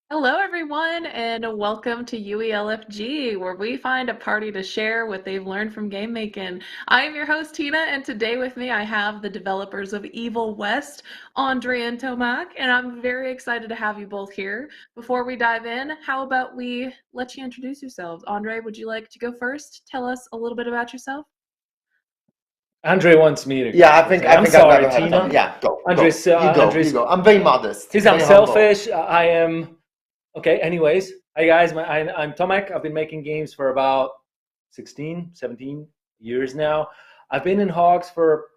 Hello, everyone, and welcome to LFG, where we find a party to share what they've learned from game making. I am your host, Tina, and today with me I have the developers of Evil West, Andre and Tomac, and I'm very excited to have you both here. Before we dive in, how about we let you introduce yourselves? Andre, would you like to go first? Tell us a little bit about yourself. Andre wants me to. Yeah, I think I'm I'd sorry, rather have Tina. done. Yeah, go. Andres, You go. Andres, You go. I'm very modest. he's Very humble. unselfish. I am. Okay. Anyways, hi guys. I'm Tomac. I've been making games for about 16, 17 years now. I've been in Hogs for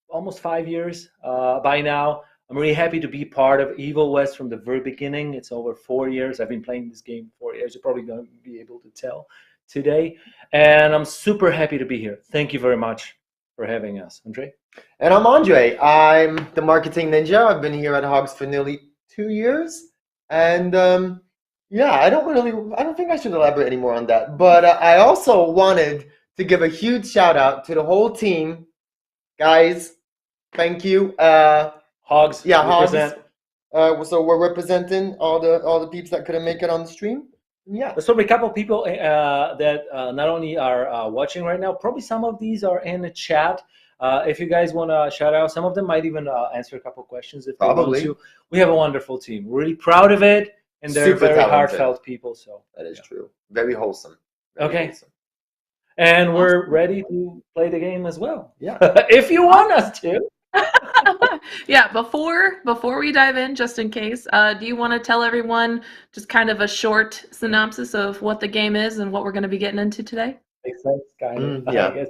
almost 5 years by now. I'm really happy to be part of Evil West from the very beginning. It's over 4 years. I've been playing this game 4 years. You're probably going to be able to tell today. And I'm super happy to be here. Thank you very much for having us. Andre? And I'm Andre. I'm the marketing ninja. I've been here at Hogs for nearly 2 years. And I don't think I should elaborate anymore on that. But I also wanted to give a huge shout out to the whole team. Guys, thank you. Hogs. Yeah, Hogs. Represent. So we're representing all the peeps that couldn't make it on the stream. Yeah. There's probably a couple of people that not only are watching right now, probably some of these are in the chat. If you guys want to shout out, some of them might even answer a couple of questions if they want to. We have a wonderful team. We're really proud of it, and they're Super very talented. Heartfelt people. So that is true. Very wholesome. Okay. Wholesome. And we're ready to play the game as well. Yeah. If you want us to. Yeah, before we dive in, just in case, do you want to tell everyone just kind of a short synopsis of what the game is and what we're going to be getting into today? Makes sense, kind of. Yeah.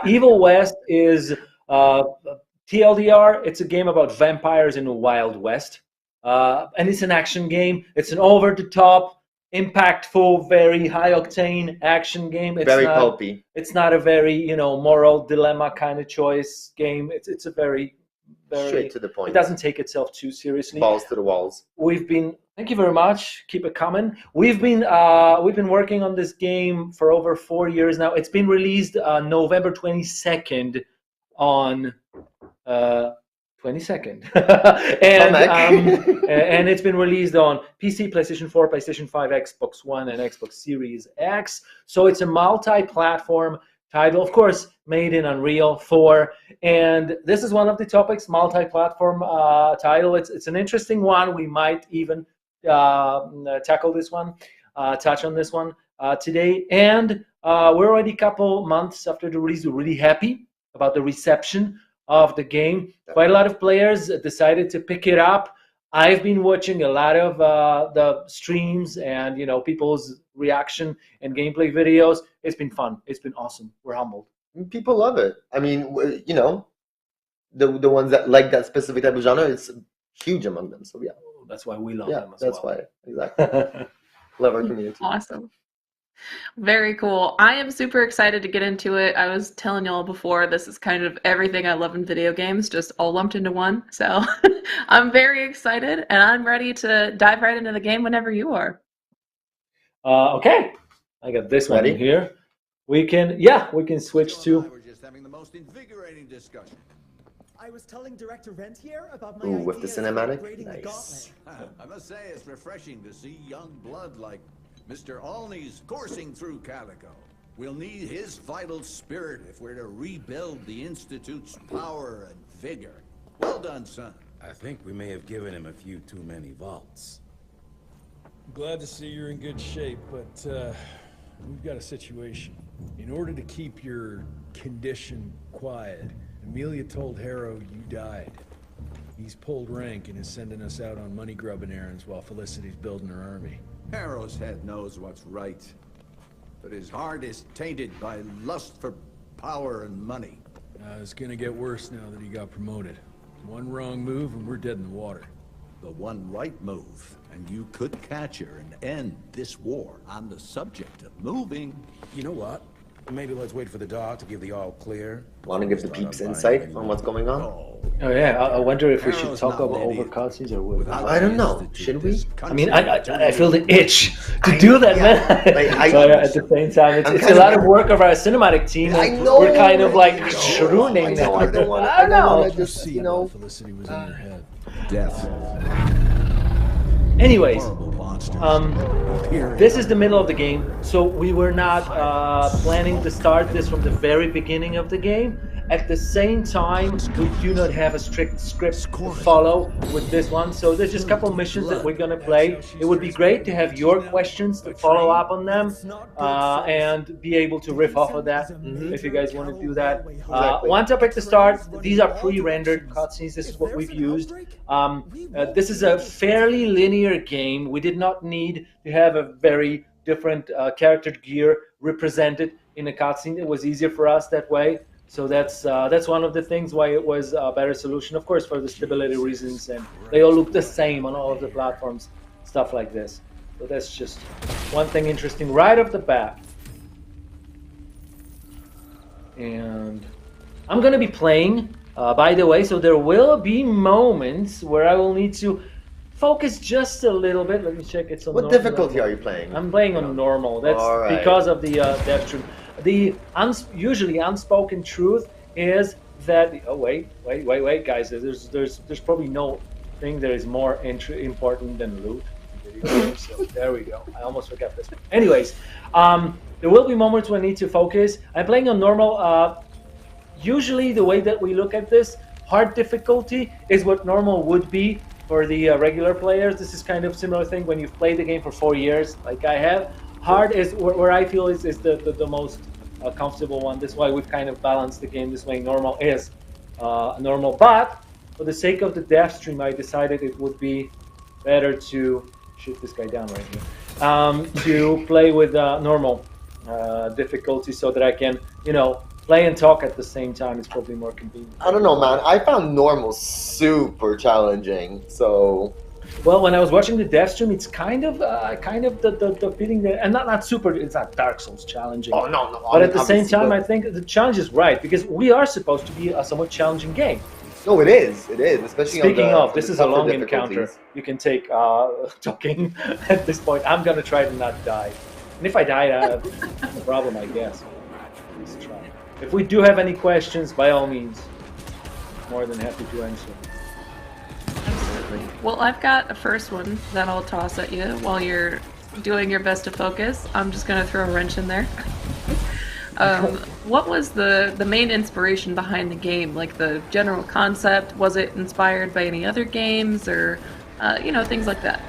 Evil West is TLDR. It's a game about vampires in the Wild West, and it's an action game. It's an over-the-top, impactful, very high-octane action game. It's very pulpy. It's not a very moral dilemma kind of choice game. It's a very straight to the point. It doesn't take itself too seriously. Balls to the walls. Thank you very much. Keep it coming. We've been working on this game for over 4 years now. It's been released November 22nd on 22nd, and it's been released on PC, PlayStation 4, PlayStation 5, Xbox One, and Xbox Series X. So it's a multi-platform title, of course, made in Unreal 4, and this is one of the topics, multi-platform title. It's an interesting one. We might even tackle this one, touch on this one today, and we're already a couple months after the release. We're really happy about the reception of the game. Quite a lot of players decided to pick it up. I've been watching a lot of the streams and people's reaction and gameplay videos. It's been fun. It's been awesome. We're humbled. People love it. I mean, the ones that like that specific type of genre, it's huge among them. So yeah, that's why we love them as well. That's why, exactly. Love our community. Awesome. Very cool. I am super excited to get into it. I was telling y'all before, this is kind of everything I love in video games, just all lumped into one. So I'm very excited, and I'm ready to dive right into the game whenever you are. Okay. I got this one in here. We can switch to. We're just having the most invigorating discussion. I was telling Director Rentier about my with the cinematic. Nice. I must say, it's refreshing to see young blood like Mr. Olney's coursing through Calico. We'll need his vital spirit if we're to rebuild the Institute's power and vigor. Well done, son. I think we may have given him a few too many vaults. Glad to see you're in good shape, but we've got a situation. In order to keep your condition quiet, Amelia told Harrow you died. He's pulled rank and is sending us out on money-grubbing errands while Felicity's building her army. Harrow's head knows what's right, but his heart is tainted by lust for power and money. It's gonna get worse now that he got promoted. One wrong move and we're dead in the water. The one right move, and you could catch her and end this war. On the subject of moving... You know what? Maybe let's wait for the dog to give the all clear. Want to give the peeps insight on what's going on? Oh yeah, I wonder if we should talk about over cutscenes or what. I don't know. Should we? I mean, I feel the itch to do that, man. But at the same time, it's a lot of work of our cinematic team. I know. We're kind of like ruining it. I don't want to just, Felicity was in your head. Death. Anyways, monsters. This is the middle of the game, so we were not planning to start this from the very beginning of the game. At the same time, we do not have a strict script to follow with this one, so there's just a couple missions that we're gonna play. It would be great to have your questions to follow up on them and be able to riff off of that if you guys want to do that. One topic to start, these are pre-rendered cutscenes, this is what we've used. This is a fairly linear game. We did not need to have a very different character gear represented in a cutscene. It was easier for us that way. So that's one of the things why it was a better solution, of course, for the stability reasons, and they all look the same on all of the platforms, stuff like this. So that's just one thing interesting right off the bat. And I'm going to be playing, by the way, so there will be moments where I will need to focus just a little bit. Let me check. It's on What normal. difficulty are you playing? I'm playing on normal. That's Alright. because of the dev stream. The usually unspoken truth is that wait, guys. There's probably no thing that is more important than loot. So there we go. I almost forgot this. Anyways, there will be moments when I need to focus. I'm playing on normal. Usually, the way that we look at this, hard difficulty is what normal would be for the regular players. This is kind of similar thing when you've played the game for 4 years, like I have. Hard is where I feel is the most comfortable one. That's why we've kind of balanced the game this way. Normal is normal, but for the sake of the dev stream, I decided it would be better to shoot this guy down right here. To play with normal difficulty so that I can, play and talk at the same time. It's probably more convenient. I don't know, man. I found normal super challenging, so... Well, when I was watching the dev stream, it's kind of the feeling that, and not super. It's not Dark Souls challenging. Oh no. But at the same time, I think the challenge is right because we are supposed to be a somewhat challenging game. No, it is. It is, especially. Speaking on of, this is a long encounter. You can take talking at this point. I'm gonna try to not die, and if I die, no problem, I guess. Let's try. If we do have any questions, by all means, more than happy to answer. Well, I've got a first one that I'll toss at you while you're doing your best to focus. I'm just going to throw a wrench in there. What was the main inspiration behind the game? Like the general concept? Was it inspired by any other games or, things like that?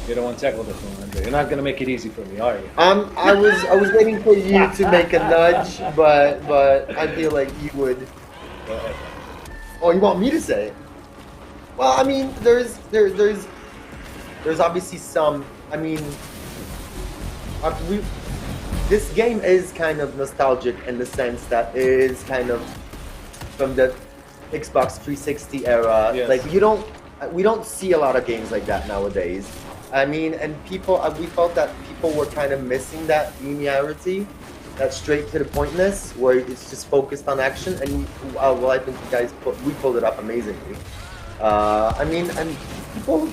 You don't want to tackle this one, Andre. You're not going to make it easy for me, are you? I was waiting for you to make a nudge, but I feel like you would. Go ahead. Oh, you want me to say it? Well, I mean, there's obviously some. I mean, this game is kind of nostalgic in the sense that it is kind of from the Xbox 360 era. Yes. Like we don't see a lot of games like that nowadays. I mean, and we felt that people were kind of missing that linearity, that straight to the pointness, where it's just focused on action. And well, I think you guys we pulled it up amazingly. I mean, and people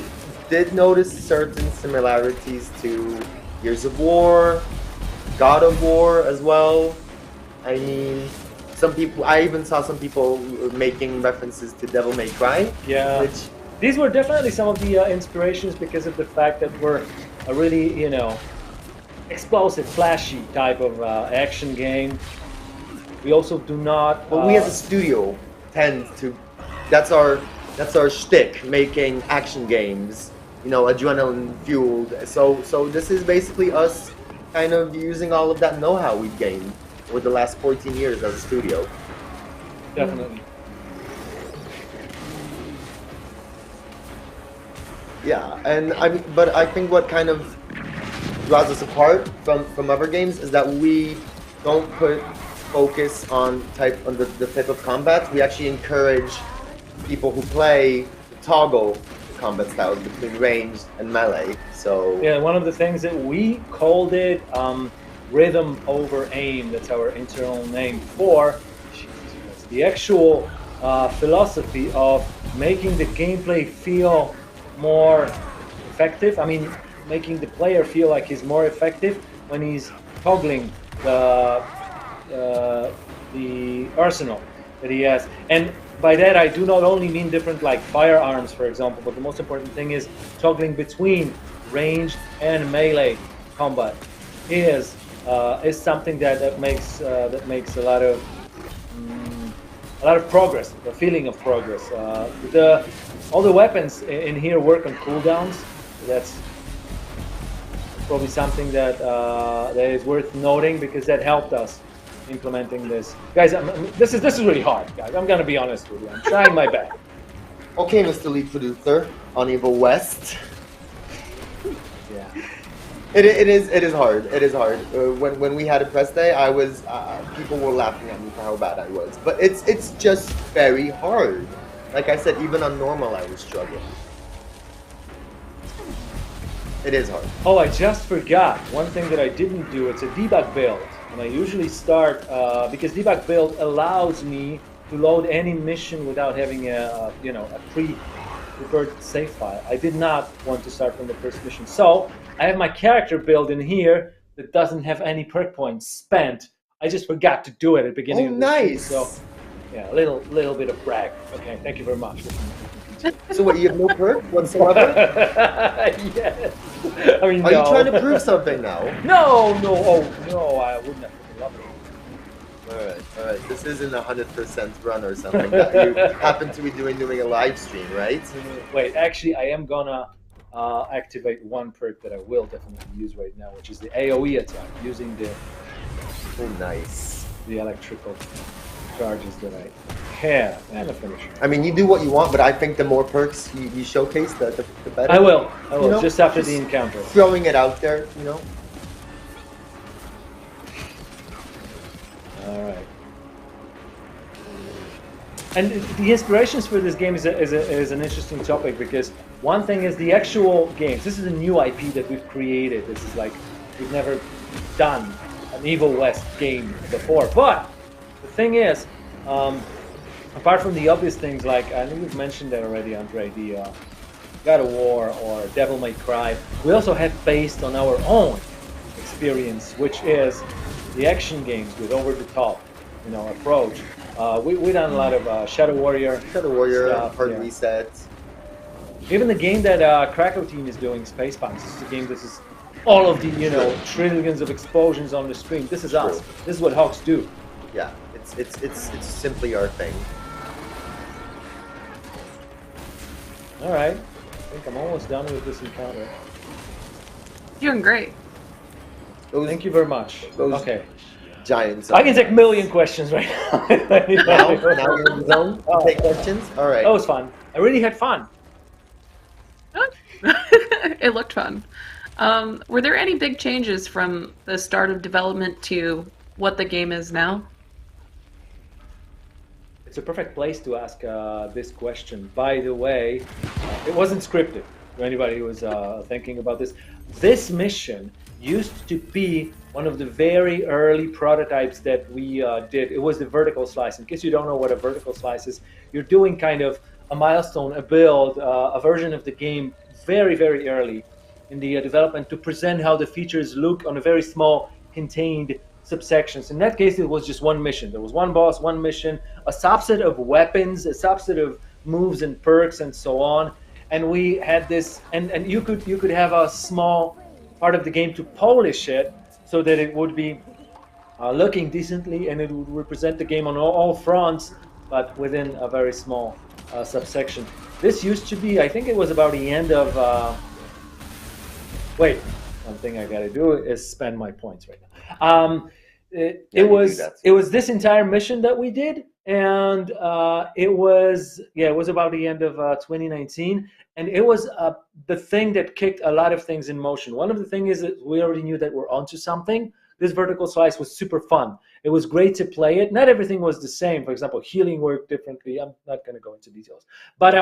did notice certain similarities to Gears of War, God of War as well. I mean, I even saw some people making references to Devil May Cry. Yeah. These were definitely some of the inspirations because of the fact that we're a really, explosive, flashy type of action game. We also do not. But we as a studio tend to. That's our shtick, making action games. Adrenaline fueled. So this is basically us kind of using all of that know-how we've gained over the last 14 years as a studio. Definitely. Yeah, and but I think what kind of draws us apart from other games is that we don't put focus on the type of combat. We actually encourage people who play to toggle the combat styles between ranged and melee. So yeah, one of the things that we called it rhythm over aim. That's our internal name for the actual philosophy of making the gameplay feel more effective. I mean, making the player feel like he's more effective when he's toggling the arsenal that he has. And by that I do not only mean different like firearms, for example, but the most important thing is toggling between ranged and melee combat is something that makes a lot of progress, a feeling of progress. All the weapons in here work on cooldowns. That's probably something that that is worth noting because that helped us implementing this. Guys, this is really hard, guys. I'm gonna be honest with you. I'm trying my best. Okay, Mr. Lead Producer on Evil West. Yeah. It is hard. It is hard. When we had a press day, I was people were laughing at me for how bad I was. But it's just very hard. Like I said, even on normal, I was struggling. It is hard. Oh, I just forgot one thing that I didn't do. It's a debug build, and I usually start because debug build allows me to load any mission without having a pre-prepared save file. I did not want to start from the first mission, so I have my character build in here that doesn't have any perk points spent. I just forgot to do it at the beginning of the nice. shoot, so yeah, a little bit of brag. Okay, thank you very much. So what, you have no perk whatsoever? Yes. I mean, Are you trying to prove something now? No, I wouldn't have loved it. All right. This isn't 100% run or something that you happen to be doing a live stream, right? Wait, actually, I am gonna activate one perk that I will definitely use right now, which is the AOE attack, using the nice. The electrical charges that I have, and a finisher. I mean, you do what you want, but I think the more perks you showcase, the better. I will, you know, just after the encounter. Throwing it out there, you know. All right. And the inspirations for this game is an interesting topic, because one thing is the actual games. This is a new IP that we've created. This is like, we've never done an Evil West game before. But the thing is, apart from the obvious things like, I know you've mentioned that already, Andre, the God of War or Devil May Cry, we also have based on our own experience, which is the action games with over-the-top, approach. We've done a lot of Shadow Warrior stuff, Hard Reset. Even the game that Krakow team is doing, Space Punks, this is a game. This is all of the trillions of explosions on the screen. This is us. This is what Hogs do. Yeah, it's simply our thing. All right, I think I'm almost done with this encounter. Doing great. Thank you very much. Okay. Giants. I can take a million questions right now. now you're in the zone. Take questions. All right. That was fun. I really had fun. It looked fun. Were there any big changes from the start of development to what the game is now? It's a perfect place to ask this question. By the way, it wasn't scripted. For anybody who was thinking about this, this mission used to be one of the very early prototypes that we did. It was the vertical slice. In case you don't know what a vertical slice is, you're doing kind of a milestone, a build, a version of the game very, very early in the development to present how the features look on a very small contained subsections. In that case, it was just one mission. There was one boss, one mission, a subset of weapons, a subset of moves and perks and so on. And we had this, and you could have a small part of the game to polish it so that it would be looking decently and it would represent the game on all fronts, but within a very small subsection. This used to be, I think it was about the end of, wait, one thing I gotta do is spend my points right now. It was this entire mission that we did, and it was about the end of 2019, and it was the thing that kicked a lot of things in motion. One of the things is that we already knew that we're onto something. This vertical slice was super fun. It was great to play it. Not everything was the same. For example, healing worked differently. I'm not going to go into details, but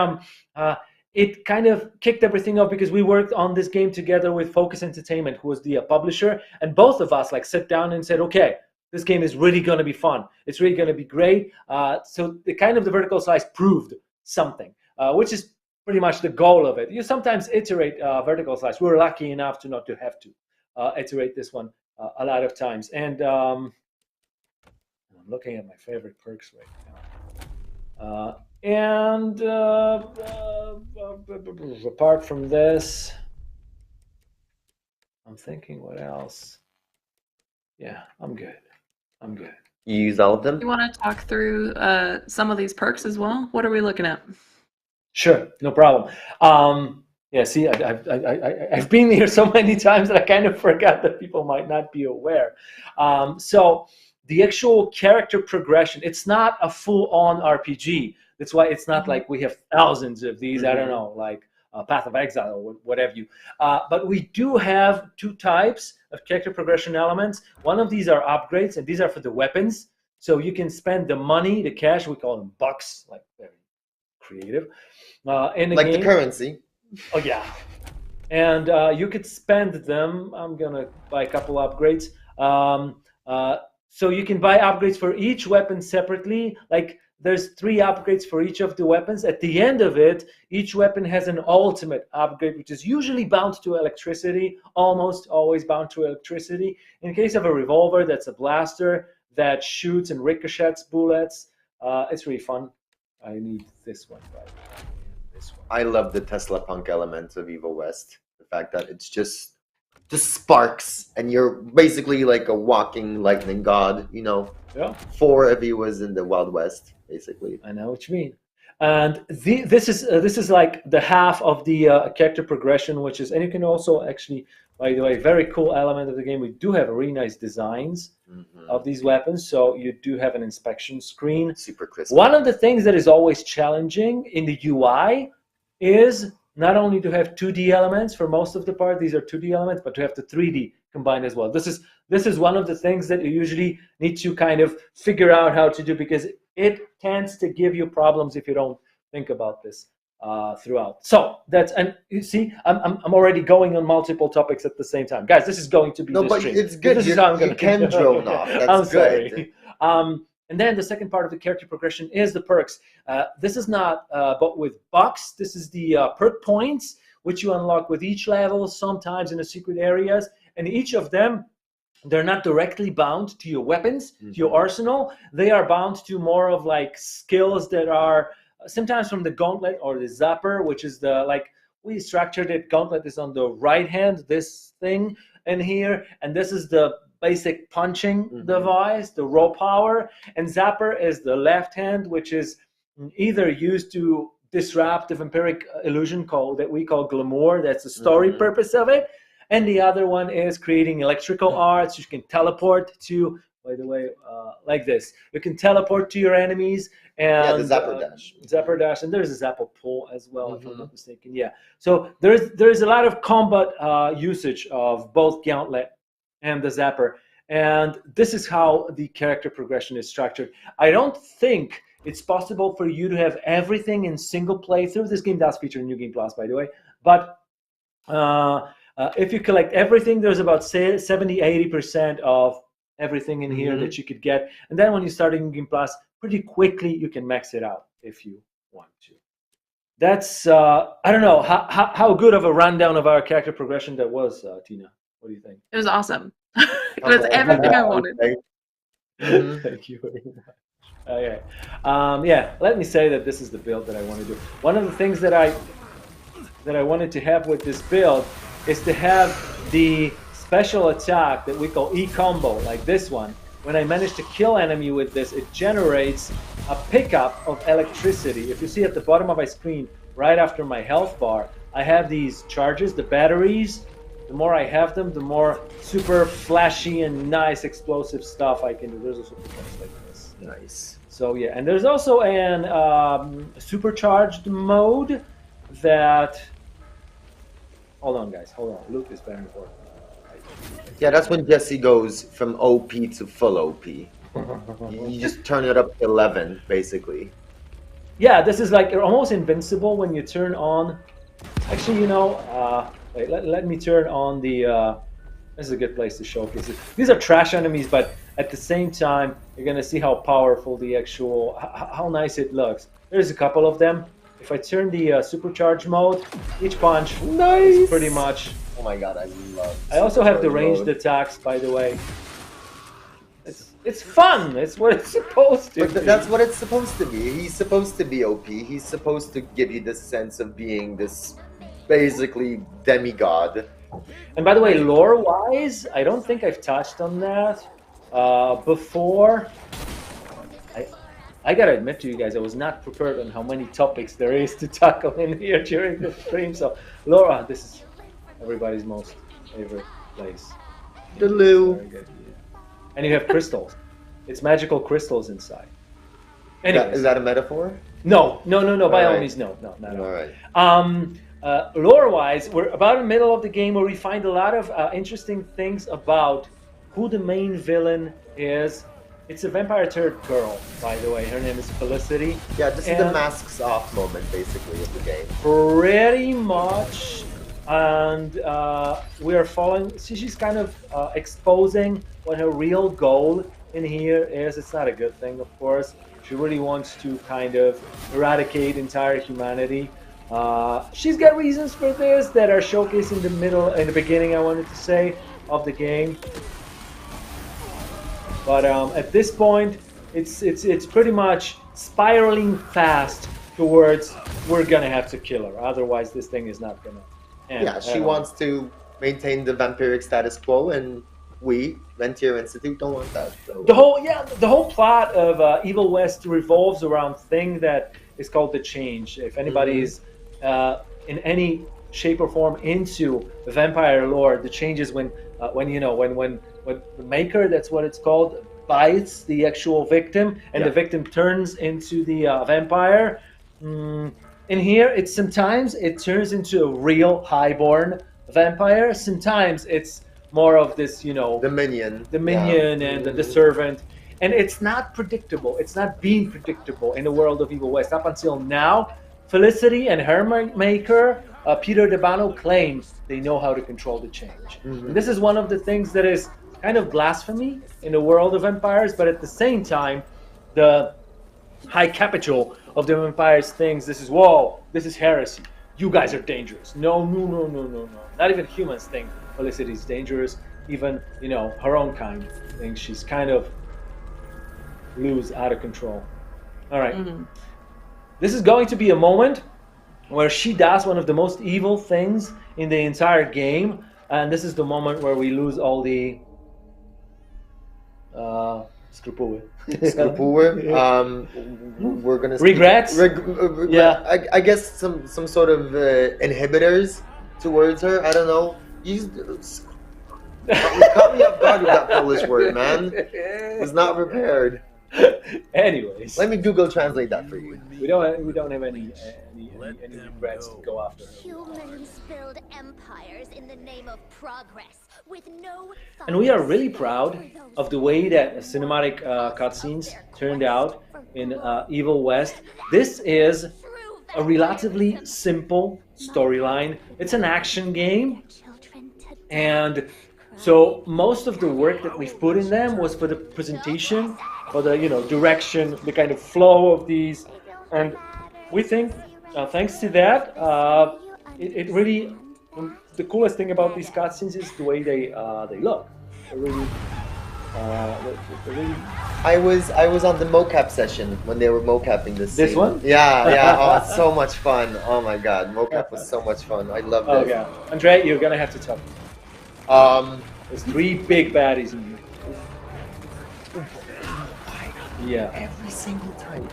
it kind of kicked everything off because we worked on this game together with Focus Entertainment, who was the publisher, and both of us sat down and said, okay, this game is really going to be fun. It's really going to be great. So the vertical slice proved something, which is pretty much the goal of it. You sometimes iterate vertical slice. We were lucky enough to not to have to iterate this one a lot of times. And I'm looking at my favorite perks right now. And apart from this, I'm thinking what else. Yeah, I'm good. I'm good. You use all of them? You want to talk through some of these perks as well? What are we looking at? Sure, no problem. Yeah, see, I've been here so many times that I kind of forgot that people might not be aware. So the actual character progression, it's not a full-on RPG. That's why it's not like we have thousands of these, I don't know, like Path of Exile or whatever you. But we do have two types of character progression elements. One of these are upgrades, and these are for the weapons. So you can spend the money, the cash, we call them bucks, like very creative. In the Like game. the currency. Oh yeah, and you could spend them. I'm gonna buy a couple upgrades. So you can buy upgrades for each weapon separately. Like there's 3 upgrades for each of the weapons. At the end of it, each weapon has an ultimate upgrade, which is usually bound to electricity, almost always bound to electricity. In case of a revolver, that's a blaster that shoots and ricochets bullets. It's really fun. I need this one, right? I love the Tesla punk element of Evil West. The fact that it's just sparks, and you're basically like a walking lightning god. You know, Yeah. 4 if he was in the Wild West, basically. I know what you mean. And this is like the half of the character progression, which is, and you can also actually, by the way, very cool element of the game. We do have really nice designs of these weapons, so you do have an inspection screen. Super crisp. One of the things that is always challenging in the UI is not only to have 2D elements for most of the part, these are 2D elements, but to have the 3D combined as well. This is one of the things that you usually need to kind of figure out how to do, because it tends to give you problems if you don't think about this throughout. So that's, and you see, I'm already going on multiple topics at the same time, guys. This is going to be No, the but stream. it's good. This is You, how I'm going you can drone off. That's I'm good. sorry. And then the second part of the character progression is the perks. This is not but with bucks. This is the perk points, which you unlock with each level, sometimes in the secret areas. And each of them, they're not directly bound to your weapons, to your arsenal. They are bound to more of like skills that are sometimes from the gauntlet or the zapper, which is the, like, we structured it. Gauntlet is on the right hand, this thing in here. And this is the basic punching device, the raw power, and zapper is the left hand, which is either used to disrupt the vampiric illusion that we call glamour. That's the story purpose of it. And the other one is creating electrical arts. You can teleport to, by the way, like this. You can teleport to your enemies. And the zapper dash. Zapper dash, and there's a zapper pull as well, if I'm not mistaken. Yeah. So there's a lot of combat usage of both gauntlet and the zapper, and this is how the character progression is structured. I don't think it's possible for you to have everything in single playthrough. This game does feature New Game Plus, by the way, but if you collect everything, there's about 70-80% of everything in here that you could get, and then when you start in New Game Plus, pretty quickly you can max it out if you want to. That's I don't know how good of a rundown of our character progression that was, Tina. What do you think? It was awesome. It was everything I wanted. Thank you very much. Okay. Yeah, let me say that this is the build that I want to do. One of the things that I wanted to have with this build is to have the special attack that we call E-combo, like this one. When I manage to kill enemy with this, it generates a pickup of electricity. If you see at the bottom of my screen, right after my health bar, I have these charges, the batteries. The more I have them, the more super flashy and nice explosive stuff I can do. There's a super flash like this. Nice. So yeah, and there's also an supercharged mode that. Hold on, guys. Hold on. Luke is very important. Yeah, that's when Jesse goes from OP to full OP. You just turn it up to 11, basically. Yeah, this is like almost invincible when you turn on. Actually, you know. Wait, let me turn on the, this is a good place to showcase it. These are trash enemies, but at the same time, you're going to see how powerful the actual, how nice it looks. There's a couple of them. If I turn the supercharged mode, each punch is pretty much. Oh my god, I love I also have the supercharged ranged mode. attacks, by the way. it's fun. It's what it's supposed to But be. that's what it's supposed to be. He's supposed to be OP. He's supposed to give you this sense of being this basically demigod. And by the way, lore-wise, I don't think I've touched on that before. I gotta admit to you guys, I was not prepared on how many topics there is to tackle in here during the stream. So, Laura, this is everybody's most favorite place. The loo. Very good. And you have crystals. It's magical crystals inside. Anyways. Is that a metaphor? No. By all right. means, no, not at all. All right. Lore-wise, we're about in the middle of the game where we find a lot of interesting things about who the main villain is. It's a vampire turd girl, by the way. Her name is Felicity. Yeah, this is the masks off moment, basically, of the game. Pretty much. And we are following. See, she's kind of exposing what her real goal in here is. It's not a good thing, of course. She really wants to kind of eradicate entire humanity. She's got reasons for this that are showcased in the beginning, I wanted to say, of the game. But at this point, it's pretty much spiraling fast towards we're gonna have to kill her. Otherwise, this thing is not gonna end. Yeah, she wants to maintain the vampiric status quo, and we, Rentier Institute, don't want that. So. The whole plot of Evil West revolves around thing that is called the change. If anybody is in any shape or form into vampire lore, the change is when the maker, that's what it's called, bites the actual victim, and the victim turns into the vampire. In here, sometimes it turns into a real highborn vampire. Sometimes it's more of this, the minion, and the servant, and it's not predictable. It's not being predictable in the world of Evil West up until now. Felicity and her maker, Peter DeBano, claims they know how to control the change. And this is one of the things that is kind of blasphemy in the world of vampires, but at the same time, the high capital of the vampires thinks this is heresy. You guys are dangerous. No. Not even humans think Felicity is dangerous. Even, her own kind thinks she's kind of loose, out of control. All right. This is going to be a moment where she does one of the most evil things in the entire game, and this is the moment where we lose all the scrupuły. We're gonna regrets. I guess some sort of inhibitors towards her. I don't know. You caught me off guard with that Polish word, man. Was not prepared. Anyways, let me Google translate that for you. We don't have any regrets to go after. Humans build empires in the name of progress with no. And we are really proud of the way that cinematic cutscenes turned out in Evil West. This is a relatively simple storyline. It's an action game, and so most of the work that we've put in them was for the presentation, for the direction, the kind of flow of these, and we think thanks to that, it really, the coolest thing about these cutscenes is the way they look. They're really, I was on the mocap session when they were mocapping this scene. This one? Yeah. Oh, it's so much fun. Oh my god, mocap was so much fun. I loved it. Oh yeah, Andre, you're gonna have to tell me. There's 3 big baddies in here. Yeah. Every single time.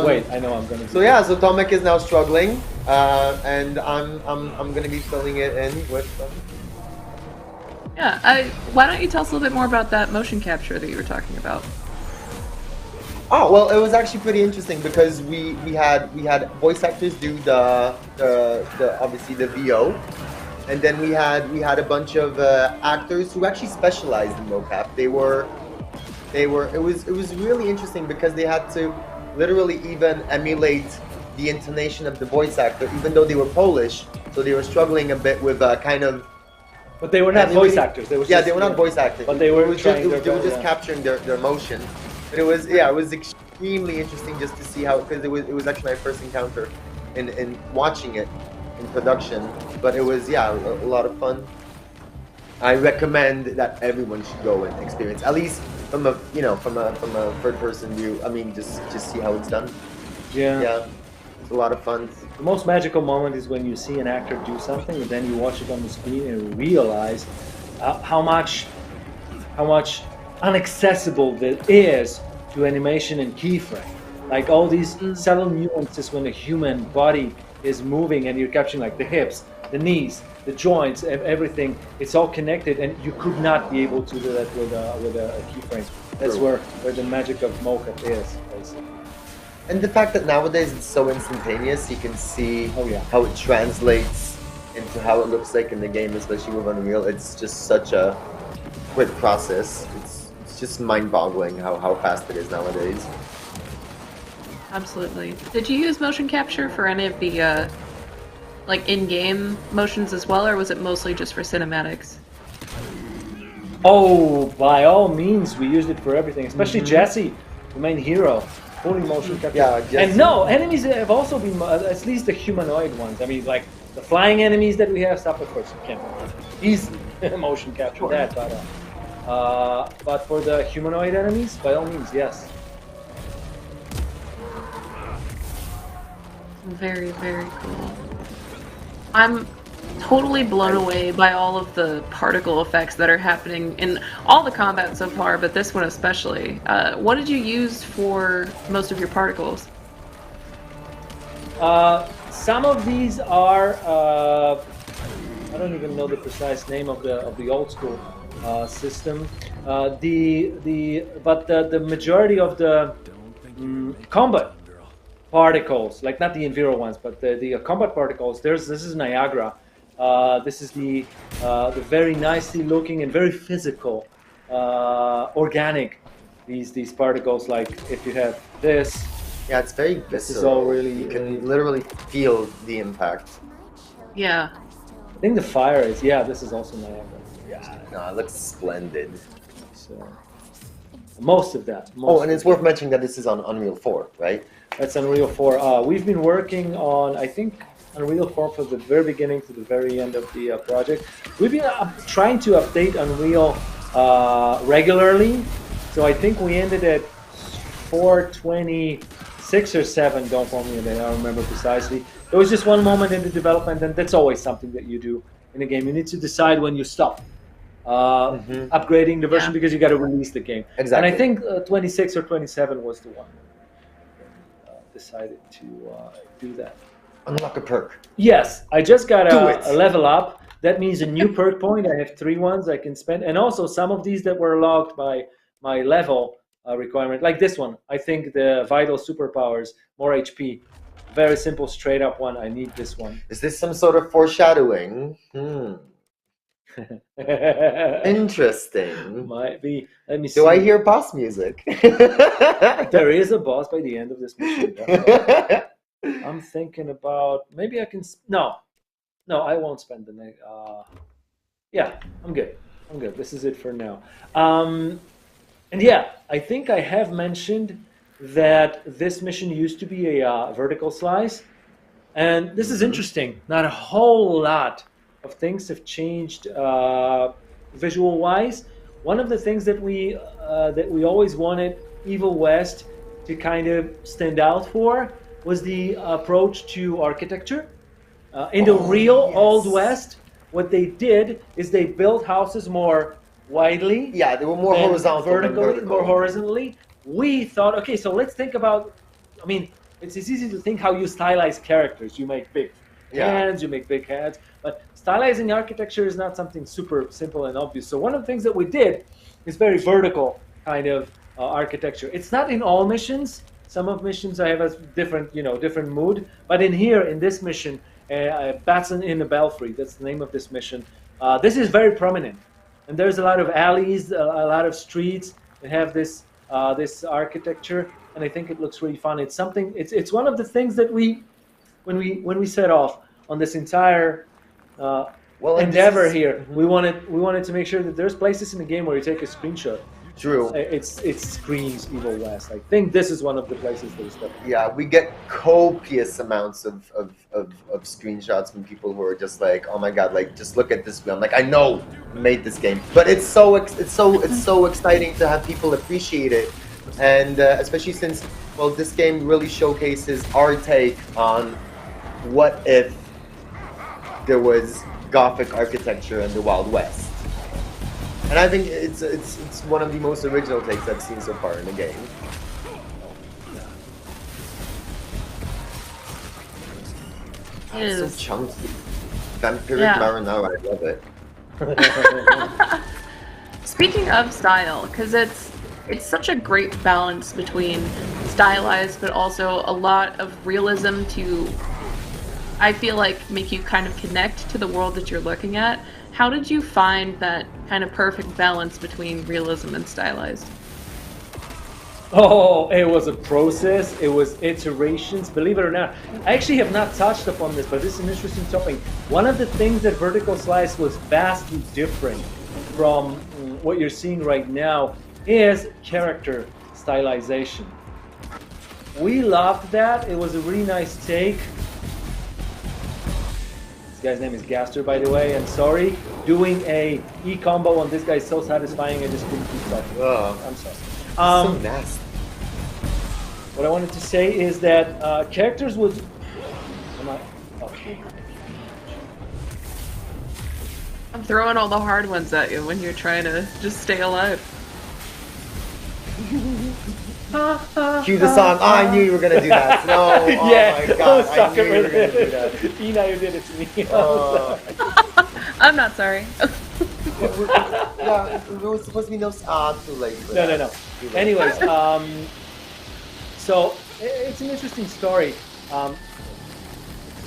Wait, I know I'm gonna. So Tomek is now struggling, and I'm gonna be filling it in with. Why don't you tell us a little bit more about that motion capture that you were talking about? Oh well, it was actually pretty interesting because we had voice actors do the obviously the VO, and then we had a bunch of actors who actually specialized in mocap. It was really interesting because they had to literally even emulate the intonation of the voice actor, even though they were Polish, so they were struggling a bit with kind of. But they were not voice actors. They were they were not voice acting. But they were they were just capturing their emotion. But it was extremely interesting just to see how, because it was actually my first encounter in watching it in production. But it was a lot of fun. I recommend that everyone should go and experience at least from a third person view. I mean, just see how it's done. Yeah. Yeah, it's a lot of fun. The most magical moment is when you see an actor do something and then you watch it on the screen and you realize how much inaccessible that is to animation and keyframe. Like all these subtle nuances when a human body is moving and you're capturing like the hips, the knees, the joints, everything. It's all connected, and you could not be able to do that with a keyframe. That's where the magic of mocap is, basically. And the fact that nowadays it's so instantaneous, you can see how it translates into how it looks like in the game, especially with Unreal. It's just such a quick process. It's just mind-boggling how fast it is nowadays. Absolutely. Did you use motion capture for any of the like in-game motions as well, or was it mostly just for cinematics? Oh, by all means, we used it for everything, especially Jesse, the main hero. Fully motion capture. Yeah, Jesse. And no, enemies have also been, at least the humanoid ones. I mean, like the flying enemies that we have, stuff, of course, you can't easily motion capture that, but for the humanoid enemies, by all means, yes. Very, very cool. I'm totally blown away by all of the particle effects that are happening in all the combat so far, but this one especially. What did you use for most of your particles? Some of these are I don't even know the precise name of the old school system. But the majority of the combat particles, like not the Enviro ones, but the combat particles. This is Niagara. This is the very nicely looking and very physical, organic. These particles, like if you have this. Yeah, it's very visceral. This is all really. You can literally feel the impact. Yeah. I think the fire is. Yeah, this is also Niagara. Yeah, no, it looks splendid. So most of that. And it's worth mentioning that this is on Unreal 4, right? That's Unreal 4. We've been working on, I think, Unreal 4 from the very beginning to the very end of the project. We've been trying to update Unreal regularly. So I think we ended at 426 or 7, don't quote me, I don't remember precisely. There was just one moment in the development, and that's always something that you do in a game. You need to decide when you stop upgrading the version because you got to release the game. Exactly. And I think 26 or 27 was the one. Decided to do that. Unlock a perk. Yes, I just got a level up. That means a new perk point. I have 3 ones I can spend, and also some of these that were logged by my level requirement, like this one. I think the vital superpowers, more HP. Very simple, straight up one. I need this one. Is this some sort of foreshadowing? Interesting. Might be. Let me see. Do I hear boss music? There is a boss by the end of this mission. I'm thinking about maybe I can. No, I won't spend the next. Yeah, I'm good. This is it for now. And yeah, I think I have mentioned that this mission used to be a vertical slice, and this is interesting. Not a whole lot of things have changed visual-wise. One of the things that we always wanted Evil West to kind of stand out for was the approach to architecture. In the real Old West, what they did is they built houses more widely. Yeah, they were more horizontal vertically, more horizontally. We thought, okay, so let's think about. I mean, it's easy to think how you stylize characters. You make big hands, you make big heads, but stylizing architecture is not something super simple and obvious. So one of the things that we did is very vertical kind of architecture. It's not in all missions. Some of missions I have a different mood. But in here, in this mission, Batson in the Belfry, that's the name of this mission. This is very prominent, and there's a lot of alleys, a lot of streets that have this architecture, and I think it looks really fun. It's something. It's one of the things that when we set off on this entire endeavor here, we wanted to make sure that there's places in the game where you take a screenshot True. It screams Evil West. I think this is one of the places that is definitely. Yeah, we get copious amounts of screenshots from people who are just like, oh my god, like just look at this. I'm like, I know who made this game, but it's so exciting to have people appreciate it, and especially since, well, this game really showcases our take on what if there was Gothic architecture in the Wild West. And I think it's one of the most original takes I've seen so far in the game. It So is. chunky. Vampiric Yeah. marinara, I love it. Speaking of style, because it's such a great balance between stylized but also a lot of realism to, I feel like, make you kind of connect to the world that you're looking at. How did you find that kind of perfect balance between realism and stylized? Oh, it was a process. It was iterations. Believe it or not, I actually have not touched upon this, but this is an interesting topic. One of the things that Vertical Slice was vastly different from what you're seeing right now is character stylization. We loved that. It was a really nice take. This guy's name is Gaster, by the way. And sorry, doing a E combo on this guy is so satisfying. I just couldn't keep talking. I'm sorry. So nasty. What I wanted to say is that characters would. Am I? Okay. I'm throwing all the hard ones at you when you're trying to just stay alive. Cue the song. Oh, I knew you were gonna do that. No. Oh Yeah, my I god. was I talking knew you were with gonna do it. that. Tina, you did it to me. I'm not sorry. Yeah, there was supposed to be no. Too late. For No. that. Too late. Anyways, so it's an interesting story. Let's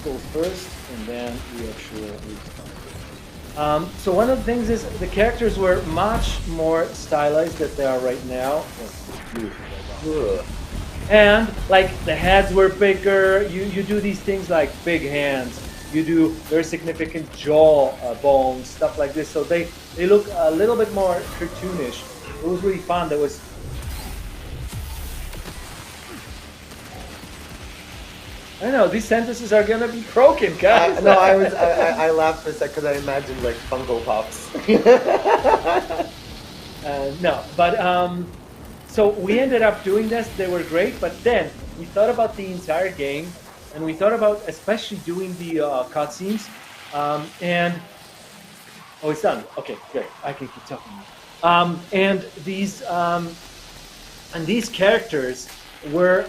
go first, and then we actually. So one of the things is the characters were much more stylized than they are right now. Ugh. And like the heads were bigger. You do these things like big hands. You do very significant jaw bones, stuff like this. So they look a little bit more cartoonish. It was really fun. There was. I know these sentences are gonna be broken, guys. No, I laughed for a sec because I imagined like Funko Pops. No, but so we ended up doing this. They were great, but then we thought about the entire game, and we thought about especially doing the cutscenes. And oh, it's done. Okay, great. I can keep talking. And these characters were.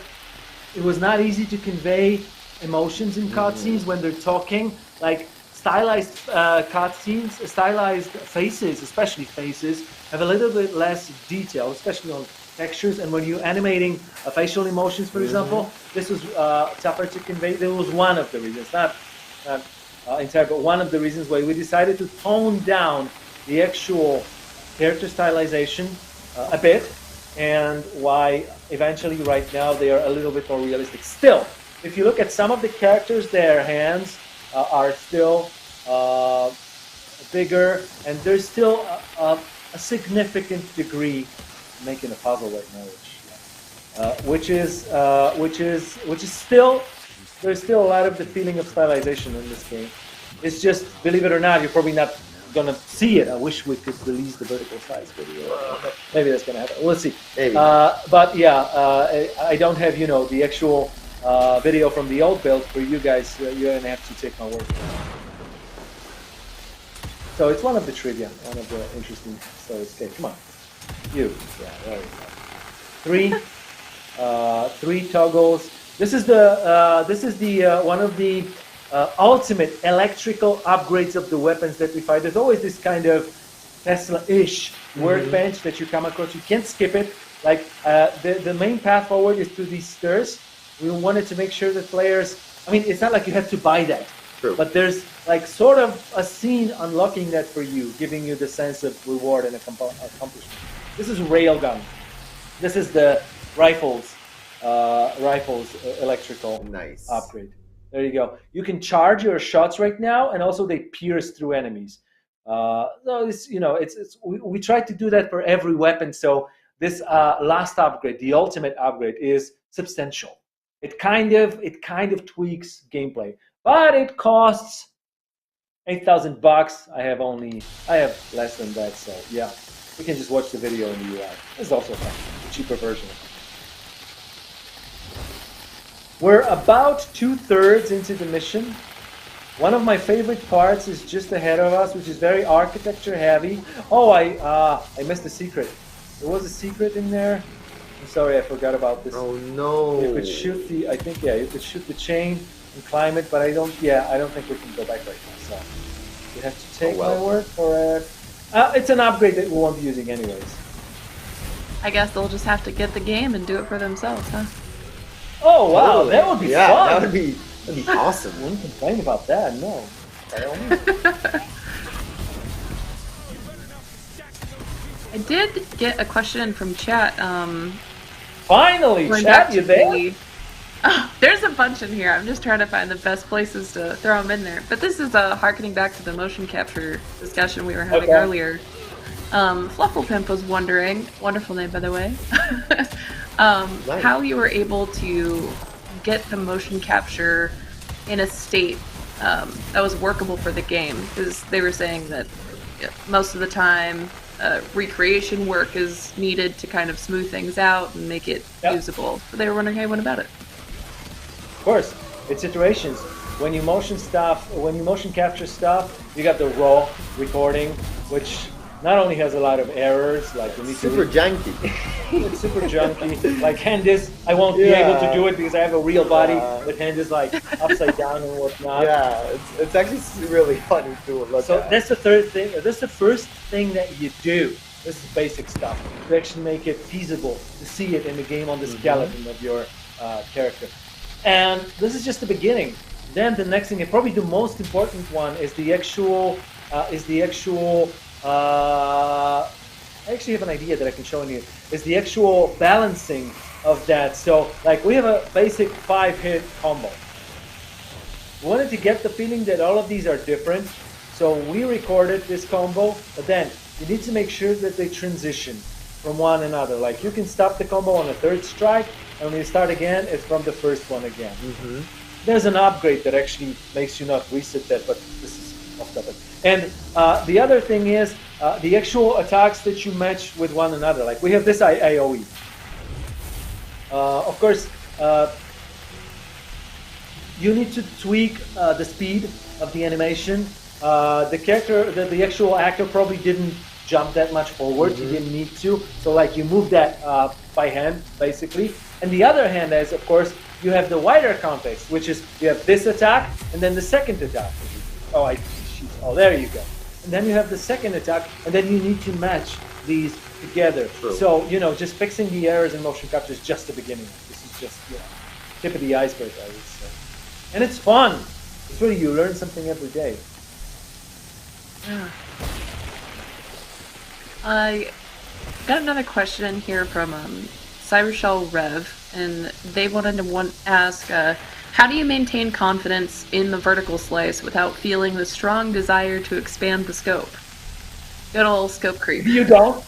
It was not easy to convey emotions in cutscenes when they're talking. Like stylized cutscenes, stylized faces, especially faces, have a little bit less detail, especially on textures. And when you're animating facial emotions, for example, this was tougher to convey. That was one of the reasons, not entire, but one of the reasons why we decided to tone down the actual character stylization a bit, and why eventually right now they are a little bit more realistic. Still, if you look at some of the characters, their hands are still bigger, and there's still a significant degree making a puzzle right now, which is still, there's still a lot of the feeling of stylization in this game. It's just, believe it or not, you're probably not gonna see it. I wish we could release the vertical slice video. Maybe that's gonna happen. We'll see. But yeah, I don't have the actual video from the old build for you guys. You're gonna have to take my word for it. So it's one of the trivia, one of the interesting stories. Okay, come on, you. Yeah, there we go. Three toggles. This is the one of the ultimate electrical upgrades of the weapons that we find. There's always this kind of Tesla-ish workbench that you come across. You can't skip it. Like the main path forward is through these stairs. We wanted to make sure that players. I mean, it's not like you have to buy that, but there's like sort of a scene unlocking that for you, giving you the sense of reward and accomplishment. This is railgun. This is the rifles electrical upgrade. There you go. You can charge your shots right now, and also they pierce through enemies. So it's we tried to do that for every weapon. So this last upgrade, the ultimate upgrade, is substantial. It kind of tweaks gameplay, but it costs $8,000. I have less than that, so yeah, we can just watch the video in the UI. This is also fun, the cheaper version. We're about 2/3 into the mission. One of my favorite parts is just ahead of us, which is very architecture heavy. Oh, I missed a secret. There was a secret in there. I'm sorry, I forgot about this. Oh no! You could shoot the, I think, yeah, you could shoot the chain and climb it, but I don't think we can go back right now. So you have to take my word for it. It's an upgrade that we won't be using anyways. I guess they'll just have to get the game and do it for themselves, huh? Oh wow, Totally. that would be yeah, fun. that'd be awesome. I wouldn't complain about that, no. By all means. I did get a question from chat. Finally, going chat, back you to there? Oh, there's a bunch in here. I'm just trying to find the best places to throw them in there. But this is harkening back to the motion capture discussion we were having earlier. Flufflepimp was wondering, wonderful name by the way, Nice. how you were able to get the motion capture in a state that was workable for the game. Because they were saying that most of the time recreation work is needed to kind of smooth things out and make it usable. But they were wondering how you went about it. Of course, it's iterations. When you motion capture stuff, you got the raw recording, which not only has a lot of errors, like you need Super janky. It's super junky. Like Candice, I won't be able to do it because I have a real body, but Candice like upside down and whatnot. Yeah, it's actually really funny to look So at. that's the third thing. That's the first thing that you do. This is basic stuff to actually make it feasible to see it in the game on the skeleton of your character. And this is just the beginning. Then the next thing, and probably the most important one, is the actual. I actually have an idea that I can show you. Is the actual balancing of that. So, like, we have a basic 5-hit combo. We wanted to get the feeling that all of these are different, so we recorded this combo. But then you need to make sure that they transition from one another. Like, you can stop the combo on a 3rd strike, and when you start again, it's from the first one again. There's an upgrade that actually makes you not reset that, but this is off topic. And the other thing is the actual attacks that you match with one another. Like we have this AoE. Of course, you need to tweak the speed of the animation. The actual actor probably didn't jump that much forward. He didn't need to. So like you move that by hand, basically. And the other hand is, of course, you have the wider context, which is you have this attack and then the second attack. Oh, there you go. And then you have the second attack, and then you need to match these together. True. So, just fixing the errors in motion capture is just the beginning. This is just, tip of the iceberg, I would say. And it's fun. It's really, you learn something every day. Yeah. I got another question here from Cybershell Rev, and they wanted to ask, how do you maintain confidence in the vertical slice without feeling the strong desire to expand the scope? Good old scope creep. You don't.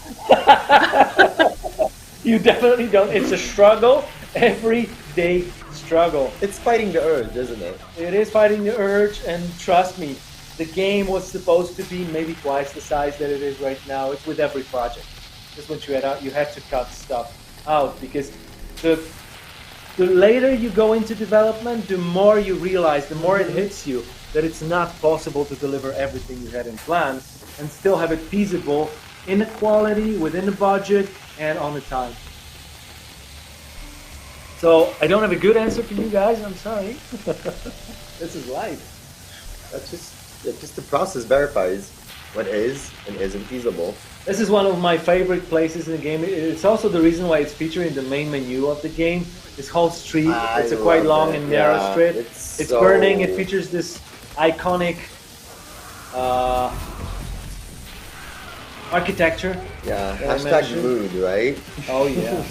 You definitely don't. It's a struggle, everyday struggle. It's fighting the urge, isn't it? It is fighting the urge, and trust me, the game was supposed to be maybe twice the size that it is right now. It's with every project. Just when you had to cut stuff out because the later you go into development, the more you realize, the more it hits you that it's not possible to deliver everything you had in plan and still have it feasible in the quality, within the budget, and on the time. So I don't have a good answer for you guys. I'm sorry. This is life. That's just the process verifies what is and isn't feasible. This is one of my favorite places in the game. It's also the reason why it's featured in the main menu of the game. This whole street, it's a quite long and narrow street. It's burning. It features this iconic architecture. Yeah, hashtag mood, right? Oh yeah.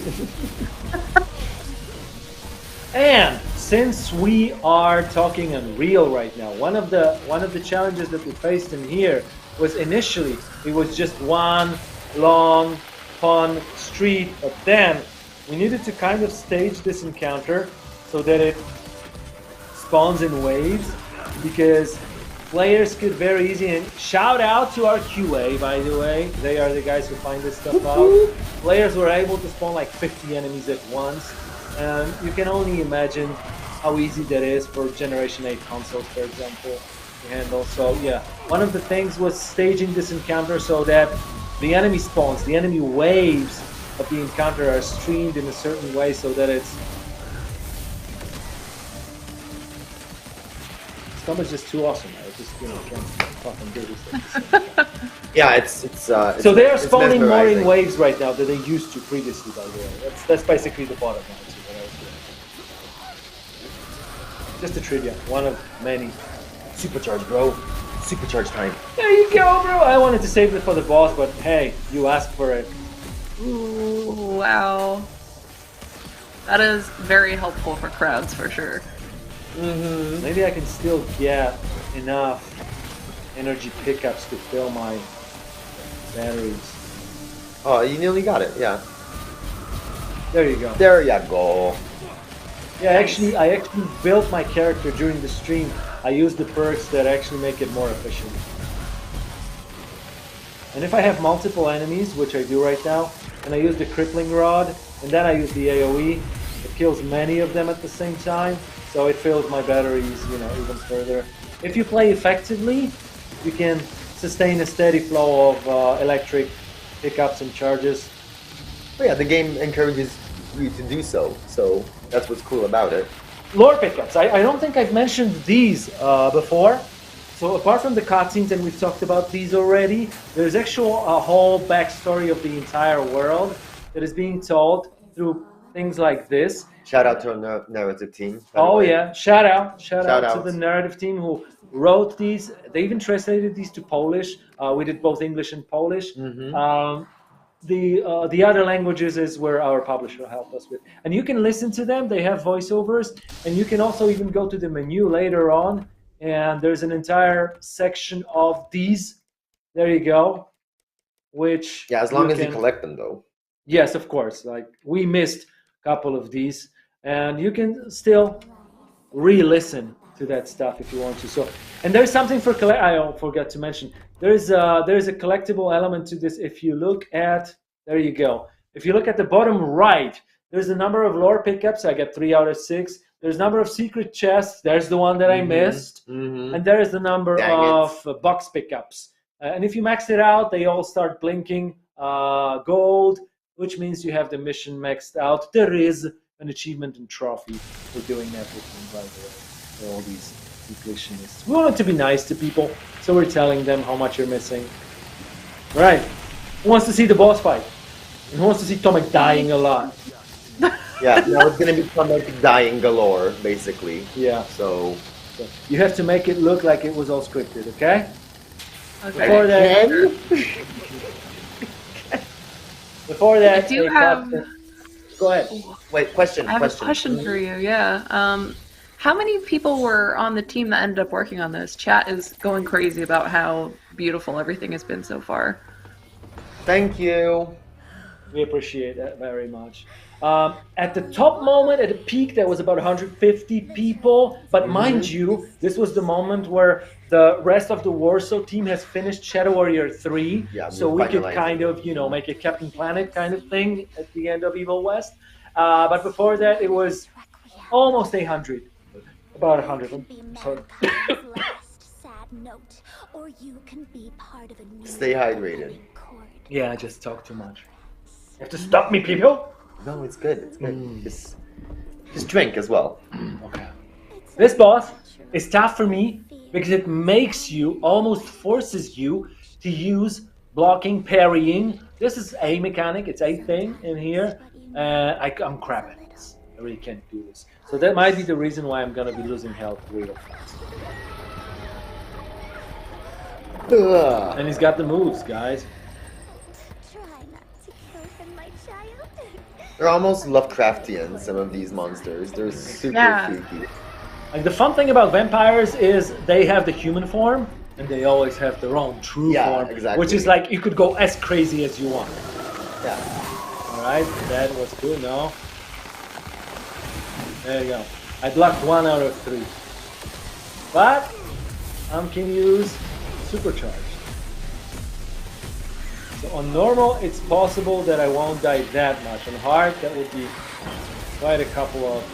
And since we are talking Unreal right now, one of the challenges that we faced in here was initially it was just one long fun street, but then we needed to kind of stage this encounter so that it spawns in waves, because players could very easy, and shout out to our QA, by the way, they are the guys who find this stuff out. Players were able to spawn like 50 enemies at once, and you can only imagine how easy that is for Generation 8 consoles, for example, to handle. So yeah, one of the things was staging this encounter so that the enemy spawns, the enemy waves of the encounter are streamed in a certain way so that it's is just too awesome. I just can't fucking do this thing. Yeah, it's so they are spawning more in mesmerizing. waves right now than they used to previously, by the way. That's basically the bottom line to what I was doing. Just a trivia, one of many. Supercharge, bro. Supercharge time. There you go, bro. I wanted to save it for the boss, but hey, you asked for it. Ooh, wow. That is very helpful for crowds, for sure. Maybe I can still get enough energy pickups to fill my batteries. Oh, you nearly got it. Yeah. There you go. There you go. Yeah, I actually built my character during the stream. I used the perks that actually make it more efficient. And if I have multiple enemies, which I do right now, and I use the crippling rod, and then I use the AoE, it kills many of them at the same time, so it fills my batteries, even further. If you play effectively, you can sustain a steady flow of electric pickups and charges. But yeah, the game encourages you to do so, so that's what's cool about it. Lore pickups. I don't think I've mentioned these before. So apart from the cutscenes, and we've talked about these already, there's actually a whole backstory of the entire world that is being told through things like this. Shout out to our narrative team. Oh yeah, shout out to out. the narrative team who wrote these. They even translated these to Polish. We did both English and Polish. The other languages is where our publisher helped us with. And you can listen to them, they have voiceovers, and you can also even go to the menu later on, and there's an entire section of these. There you go. Which Yeah, as long as you collect them though. Yes, of course. Like, we missed a couple of these, and you can still re-listen to that stuff if you want to. So, and there's something for I forgot to mention. There's a collectible element to this. If you look at, there you go. If you look at the bottom right, there's a number of lore pickups. I got 3 out of 6. There's a number of secret chests. There's the one that I missed, and there is the number of box pickups. And if you max it out, they all start blinking gold, which means you have the mission maxed out. There is an achievement and trophy for doing everything, by the way, for all these completionists. We want to be nice to people, so we're telling them how much you're missing. Right. Who wants to see the boss fight? And who wants to see Tomek dying a lot? Yeah, now it's gonna become like dying galore, basically. Yeah. So you have to make it look like it was all scripted, okay? Okay. Before that, I do have... Go ahead. Wait, question. I have a question for you, yeah. How many people were on the team that ended up working on this? Chat is going crazy about how beautiful everything has been so far. Thank you. We appreciate that very much. At the top moment, at the peak, there was about 150 people. But mind you, this was the moment where the rest of the Warsaw team has finished Shadow Warrior 3. Yeah, so we could kind of, make a Captain Planet kind of thing at the end of Evil West. But before that, it was almost 100. About 100. Sorry. Stay hydrated. Yeah, I just talk too much. You have to stop me, people. No, it's good. It's good. Just drink as well. Okay. This boss is tough for me because it makes you, almost forces you to use blocking, parrying. This is a mechanic. It's a thing in here. I'm crap at this. I really can't do this. So that might be the reason why I'm going to be losing health real fast. And he's got the moves, guys. They're almost Lovecraftian, some of these monsters. They're super freaky. Like, the fun thing about vampires is they have the human form, and they always have their own true form. Exactly. Which is like, you could go as crazy as you want. Yeah. All right, that was good. No. There you go. I blocked 1 out of 3. But I can use supercharge. So on normal, it's possible that I won't die that much. On hard, that would be quite a couple of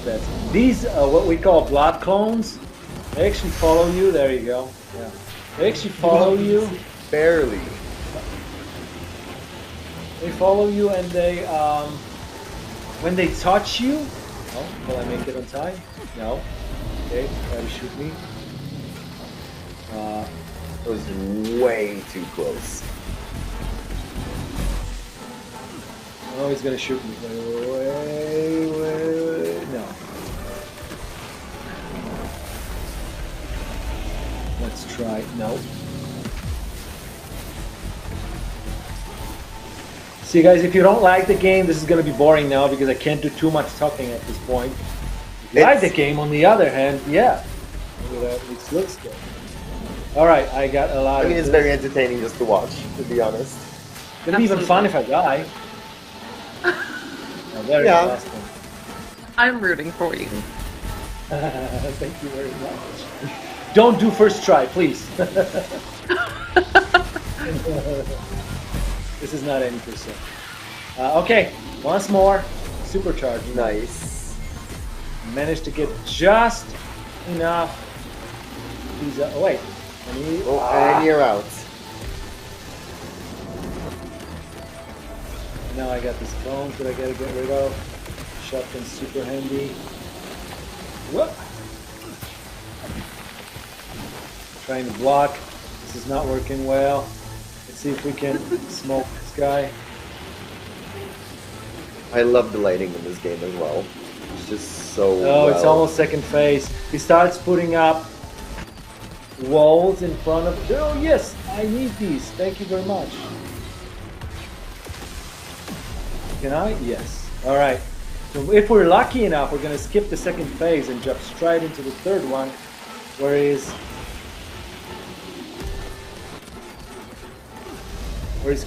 deaths. These what we call blood clones. They actually follow you. There you go. Yeah. They actually follow you. Barely. They follow you, and they when they touch you. Oh, will I make it on time? No. Okay, try to shoot me. It was way too close. Oh, he's gonna shoot me. Wait. No. Let's try. No. See, guys, if you don't like the game, this is gonna be boring now because I can't do too much talking at this point. If you like the game, on the other hand, yeah. Look at that. It looks good. All right, I got a lot. I mean, it's very entertaining just to watch, to be honest. It's gonna be even fun if I die. Oh, there Yeah. you go, last one. I'm rooting for you. Thank you very much. Don't do first try, please. This is not any percent. Okay, once more, supercharge. Nice. Managed to get just enough. Oh wait. And you're out. Now I got this clone that I gotta get rid of. Shotgun's super handy. Whoop! Trying to block. This is not working well. Let's see if we can smoke this guy. I love the lighting in this game as well. It's just so Oh, it's almost second phase. He starts putting up walls in front of... Oh, yes! I need these. Thank you very much. Can I? Yes. All right. So if we're lucky enough, we're going to skip the second phase and jump straight into the third one, where he's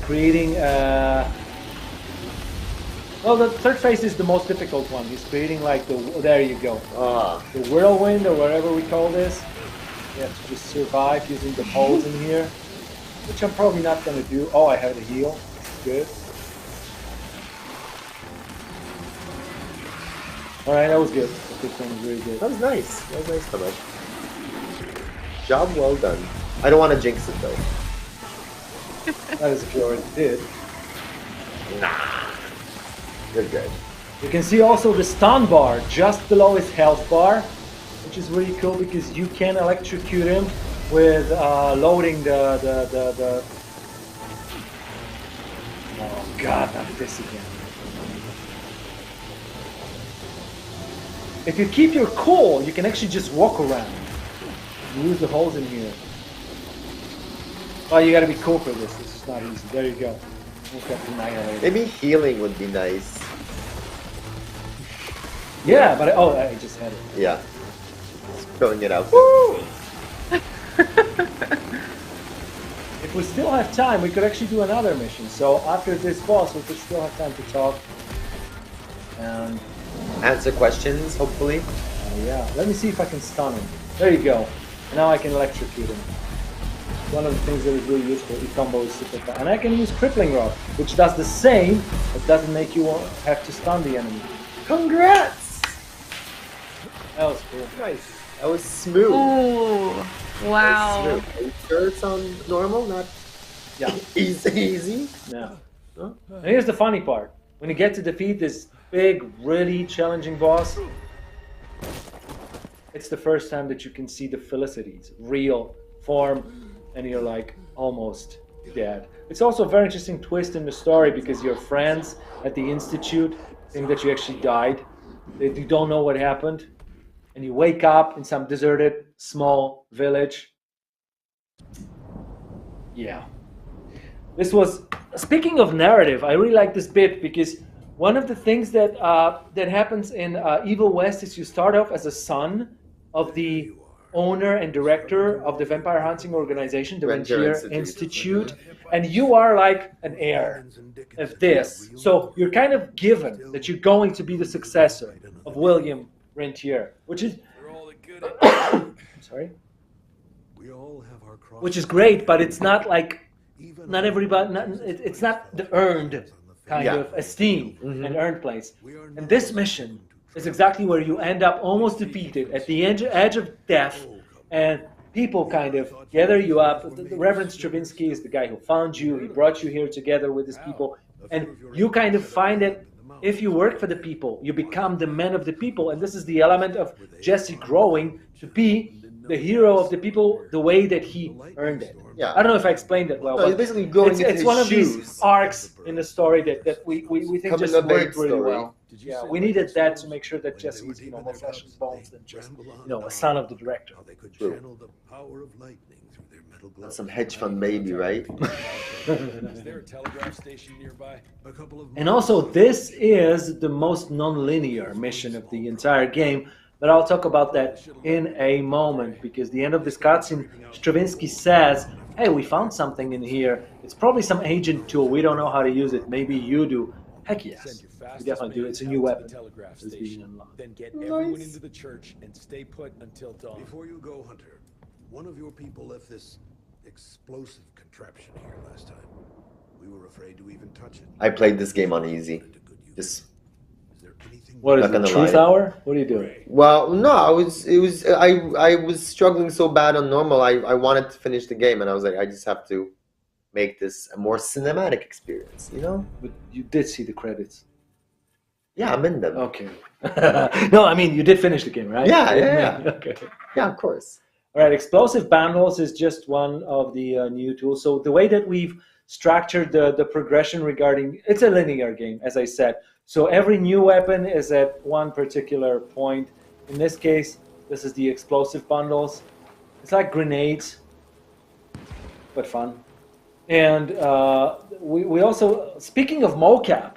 creating... Well, the third phase is the most difficult one. He's creating like the... There you go. The whirlwind, or whatever we call this. You have to just survive using the holes in here, which I'm probably not going to do. Oh, I have a heal. Good. All right, that was good. The fifth one was really good. That was nice. That was nice, Thomas. Job well done. I don't want to jinx it though. That is if you already did. Nah. You're good. You can see also the stun bar just below his health bar, which is really cool because you can electrocute him with loading the... Oh god, not this again. If you keep your cool, you can actually just walk around. Use the holes in here. Oh, you gotta be cool for this. This is not easy. There you go. Okay, annihilated. Maybe healing would be nice. Yeah, but I just had it. Yeah. Just throwing it out. Woo! If we still have time, we could actually do another mission. So after this boss, we could still have time to talk. And Answer questions, hopefully. yeah, let me see if I can stun him. There you go. Now I can electrocute him. One of the things that is really useful. The combo is super fast. And I can use crippling rod, which does the same, but doesn't make you have to stun the enemy. Congrats! That was cool. Nice. That was smooth. Ooh, wow. Smooth. Are you sure it's on normal, not Yeah. easy? No. And here's the funny part. When you get to defeat this big, really challenging boss, it's the first time that you can see the Felicity's real form, and you're like almost dead. It's also a very interesting twist in the story because your friends at the Institute think that you actually died. You don't know what happened, and you wake up in some deserted small village. Yeah. This was, speaking of narrative, I really like this bit because one of the things that that happens in Evil West is you start off as a son of the owner and director of the vampire hunting organization, the Rentier Rentier Institute. Institute, and you are like an heir of this. So you're kind of given that you're going to be the successor of William Rentier, which is sorry, which is great, but it's not like not everybody. It's not the earned kind of esteem and earned place. And this mission is exactly where you end up almost defeated at the edge of death, and people kind of gather you up. The Reverend Stravinsky is the guy who found you. He brought you here together with his people, and you kind of find that if you work for the people, you become the man of the people. And this is the element of Jesse growing to be the hero of the people the way that he earned it. Yeah. I don't know if I explained it well, No, but he's basically going into it's his one of shoes. these arcs in the story that we think Coming just of worked age really story. well. Yeah, we needed that to make sure that Jesse was, more flesh and bones than just, a son of the director. True. That's some hedge fund baby, right? Is there a telegraph station nearby? And also, this is the most non-linear mission of the entire game, but I'll talk about that in a moment, because the end of this cutscene, Stravinsky says, hey, we found something in here. It's probably some agent tool. We don't know how to use it. Maybe you do. Heck yes. We definitely do. It's a new weapon. It's being unlocked. Then get everyone into the church and stay put until dawn. Before you go, Hunter, one of your people left this explosive contraption here last time. We were afraid to even touch it. I played this game on easy. Just What is Not it, gonna Truth lie. Hour? What are you doing? well, no, I was struggling so bad on normal. I wanted to finish the game, and I was like, I just have to make this a more cinematic experience, But you did see the credits. Yeah, I'm in them. Okay. No, I mean, you did finish the game, right? Yeah. Okay. Yeah, of course. All right, explosive bundles is just one of the new tools. So the way that we've structured the progression regarding, it's a linear game, as I said. So every new weapon is at one particular point. In this case, this is the explosive bundles. It's like grenades, but fun. And we also, speaking of mocap,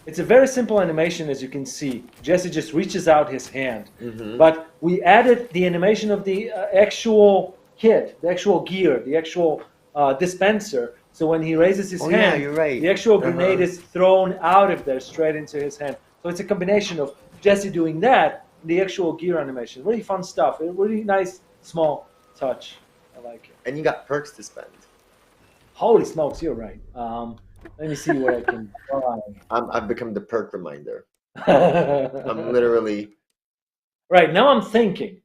it's a very simple animation, as you can see. Jesse just reaches out his hand. But we added the animation of the actual kit, the actual gear, the actual dispenser. So when he raises his hand, yeah, you're right. the actual grenade is thrown out of there straight into his hand. So it's a combination of Jesse doing that and the actual gear animation. Really fun stuff. A really nice, small touch. I like it. And you got perks to spend. Holy smokes, you're right. Let me see what I can find. I've become the perk reminder. I'm literally... Right, now I'm thinking.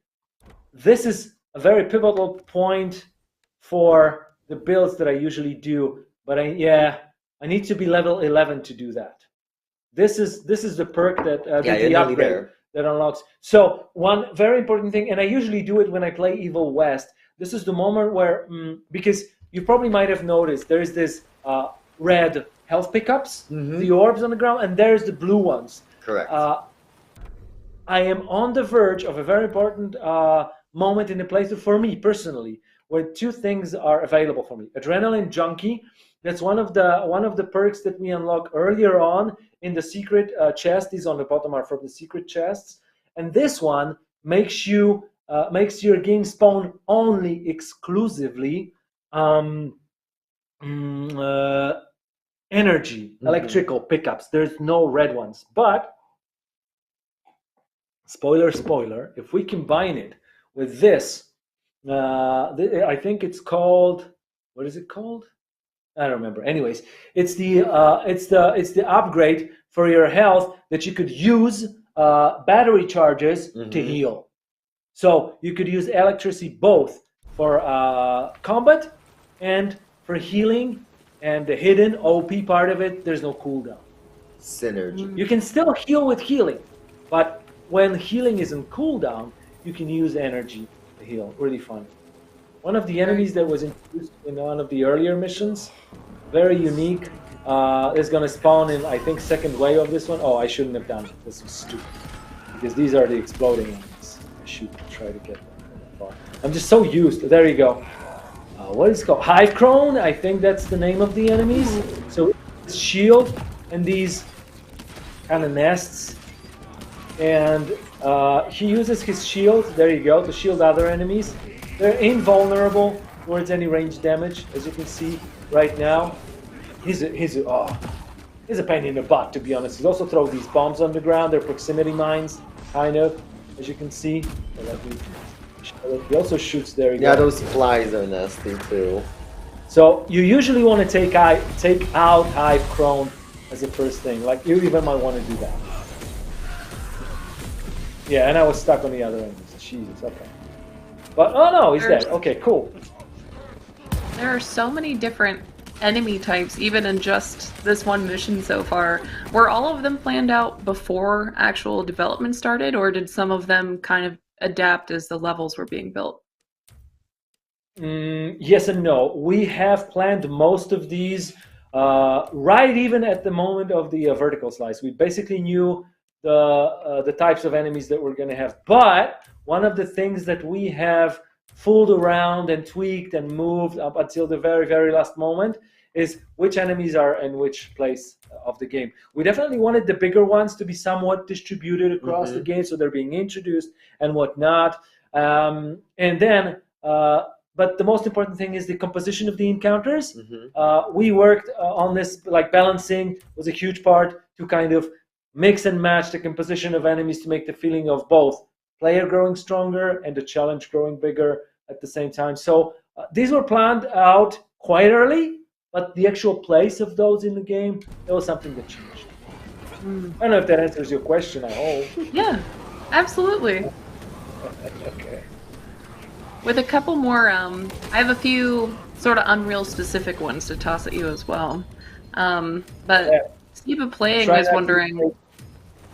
This is a very pivotal point for the builds that I usually do, but I need to be level 11 to do that. This is the perk that the upgrade that unlocks. So one very important thing, and I usually do it when I play Evil West. This is the moment where because you probably might have noticed there is this red health pickups, the orbs on the ground, and there's the blue ones. Correct. I am on the verge of a very important moment in the playthrough for me personally, where two things are available for me. Adrenaline Junkie, that's one of the perks that we unlock earlier on in the secret chest. These on the bottom are from the secret chests, and this one makes your game spawn only exclusively energy, electrical pickups. There's no red ones, but spoiler, if we combine it with this, I think it's called, what is it called? I don't remember. Anyways, it's the upgrade for your health that you could use battery charges to heal. So you could use electricity both for combat and for healing, and the hidden OP part of it, there's no cooldown. Synergy. You can still heal with healing, but when healing is in cooldown, you can use energy to heal. Really fun. One of the enemies that was introduced in one of the earlier missions, very unique, is going to spawn in, I think, second wave of this one. Oh, I shouldn't have done it. This was stupid. Because these are the exploding enemies. I should try to get them. I'm just so used. There you go. What is it called? Hive Crone, I think that's the name of the enemies. So shield and these kind of nests. And He uses his shield, there you go, to shield other enemies. They're invulnerable towards any range damage, as you can see right now. He's a pain in the butt, to be honest. He also throws these bombs on the ground. They're proximity mines, kind of, as you can see. He also shoots, there you go. Yeah, those flies are nasty too. So you usually want to take out Hive Crone as the first thing. Like, you even might want to do that. Yeah, and I was stuck on the other end. Jesus, okay. But, oh no, he's dead. Okay, cool. There are so many different enemy types, even in just this one mission so far. Were all of them planned out before actual development started, or did some of them kind of adapt as the levels were being built? Yes and no. We have planned most of these right even at the moment of the vertical slice. We basically knew the types of enemies that we're going to have. But one of the things that we have fooled around and tweaked and moved up until the very, very last moment is which enemies are in which place of the game. We definitely wanted the bigger ones to be somewhat distributed across the game, so they're being introduced and whatnot. And then, but the most important thing is the composition of the encounters. We worked on this, like balancing was a huge part to kind of mix and match the composition of enemies to make the feeling of both player growing stronger and the challenge growing bigger at the same time. So these were planned out quite early, but the actual place of those in the game, that was something that changed. I don't know if that answers your question, I hope. Yeah, absolutely. Okay. With a couple more, I have a few sort of Unreal specific ones to toss at you as well. But Yeah. Steve Playing Try was not to- wondering.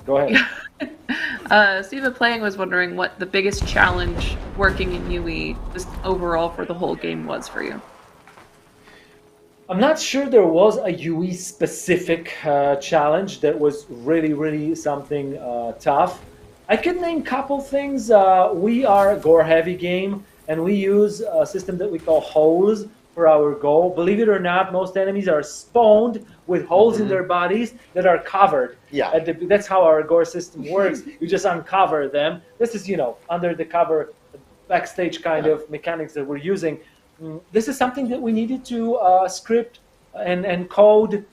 Go ahead. Steve Playing was wondering what the biggest challenge working in UE just overall for the whole game was for you. I'm not sure there was a UE specific challenge that was really, really something tough. I could name a couple things. We are a gore heavy game, and we use a system that we call holes for our goal. Believe it or not, most enemies are spawned with holes in their bodies that are covered. Yeah. That's how our gore system works. You just uncover them. This is, under the cover, backstage kind of mechanics that we're using. This is something that we needed to script and code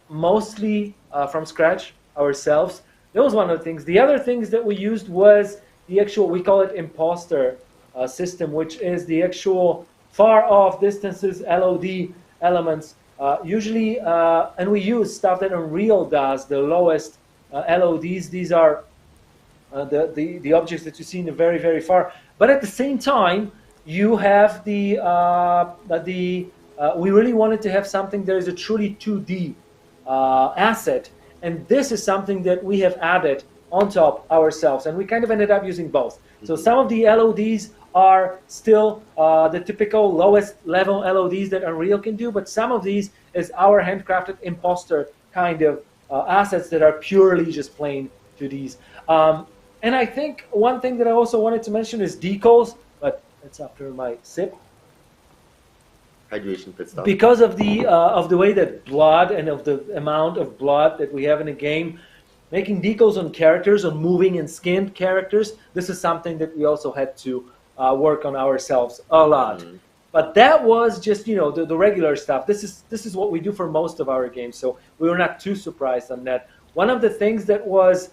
mostly from scratch ourselves. That was one of the things. The other things that we used was the actual, we call it imposter system, which is the actual far off distances LOD elements. Usually, and we use stuff that Unreal does, the lowest LODs. These are the objects that you see in the very, very far. But at the same time, you have we really wanted to have something that is a truly 2D asset. And this is something that we have added on top ourselves. And we kind of ended up using both. So some of the LODs are still the typical lowest level LODs that Unreal can do. But some of these is our handcrafted imposter kind of assets that are purely just plain 2Ds. And I think one thing that I also wanted to mention is decals. But that's after my sip. Hydration pit stop. Because of the way that blood and of the amount of blood that we have in a game, making decals on characters, on moving and skinned characters, this is something that we also had to work on ourselves a lot. But that was just the regular stuff. This is what we do for most of our games, so we were not too surprised on that. One of the things that was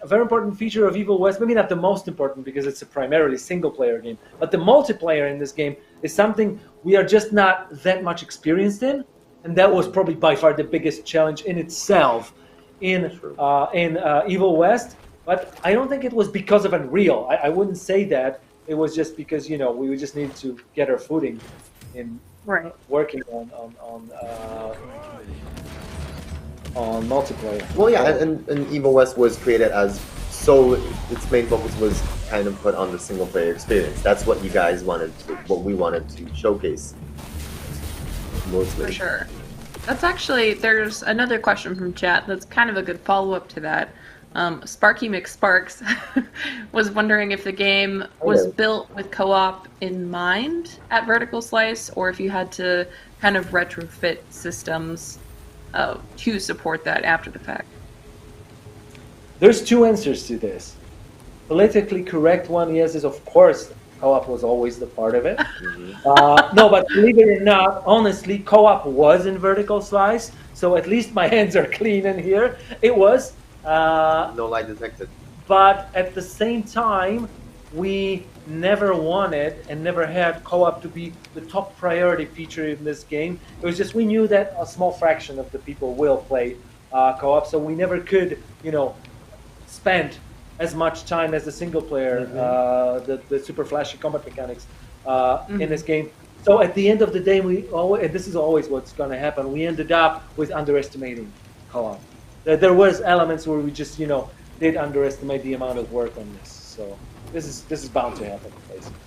a very important feature of Evil West, maybe not the most important because it's a primarily single-player game, but the multiplayer in this game is something we are just not that much experienced in, and that was probably by far the biggest challenge in itself in Evil West. But I don't think it was because of Unreal. I wouldn't say that. It was just because we just needed to get our footing in working on multiplayer. Well, yeah, and Evil West was created so its main focus was kind of put on the single player experience. That's what you guys wanted to, what we wanted to showcase mostly. For sure. That's actually, there's another question from chat that's kind of a good follow-up to that. Sparky McSparks was wondering if the game was built with co-op in mind at Vertical Slice, or if you had to kind of retrofit systems to support that after the fact. There's two answers to this. politically correct one, yes, is of course co-op was always the part of it. No, but believe it or not, honestly, co-op was in vertical slice, so at least my hands are clean in here. It was. No lie detected. But at the same time, we never wanted and never had co-op to be the top priority feature in this game. It was just we knew that a small fraction of the people will play co-op, so we never could, spend as much time as the single player, the super flashy combat mechanics in this game. So at the end of the day, and this is always what's going to happen, we ended up with underestimating co-op. There was elements where we just, did underestimate the amount of work on this. So this is bound to happen, basically.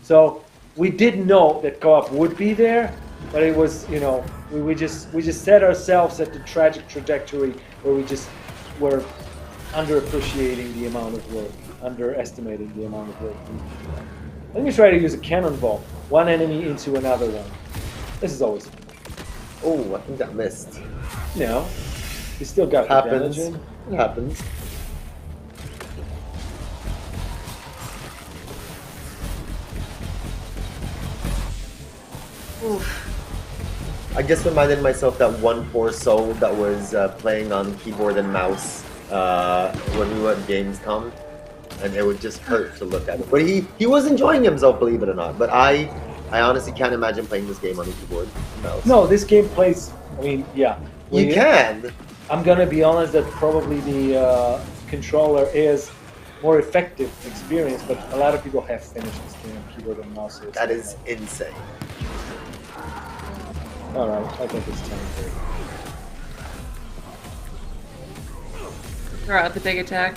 So we did know that co-op would be there, but it was, we just set ourselves at the tragic trajectory where we just were underappreciating the amount of work, underestimating the amount of work. Let me try to use a cannonball, one enemy into another one. This is always fun. Oh, I think that missed. No, you still got the damage in. It happens. Oof. I just reminded myself that one poor soul that was playing on keyboard and mouse when we were at Gamescom, and it would just hurt to look at it. But he was enjoying himself, believe it or not. But I honestly can't imagine playing this game on a keyboard and mouse. No, this game plays. I mean, yeah. You can. I'm gonna be honest that probably the controller is more effective experience, but a lot of people have finished this game on keyboard and mouse. So That is insane. All right, I think it's time for. Throw out the big attack.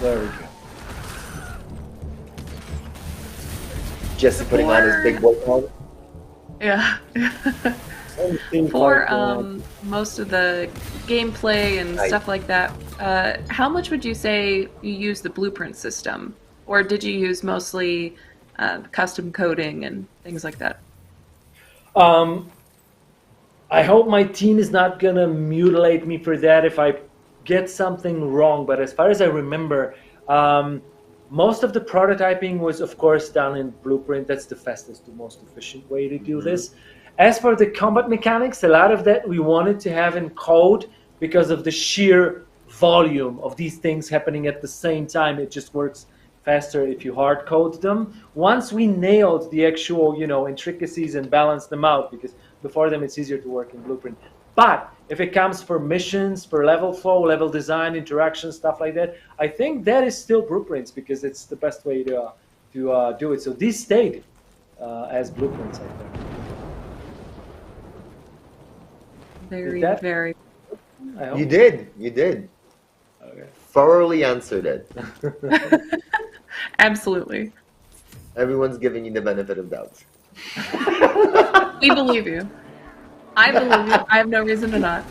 There we go. Jesse putting on his big boy collar. Yeah. For most of the gameplay and stuff like that, how much would you say you use the blueprint system? Or did you use mostly custom coding and things like that? I hope my team is not gonna mutilate me for that if I get something wrong, but as far as I remember, most of the prototyping was of course done in Blueprint. That's the fastest, the most efficient way to do this. As for the combat mechanics, a lot of that we wanted to have in code because of the sheer volume of these things happening at the same time. It just works faster if you hard code them. Once we nailed the actual, intricacies and balanced them out, because before them it's easier to work in Blueprint. But if it comes for missions, for level flow, level design, interaction, stuff like that, I think that is still Blueprints because it's the best way to do it. So these stayed as Blueprints, I think. Very. I hope. You did. Okay. Thoroughly answered it. Absolutely. Everyone's giving you the benefit of doubt. We believe you. I believe you. I have no reason to not.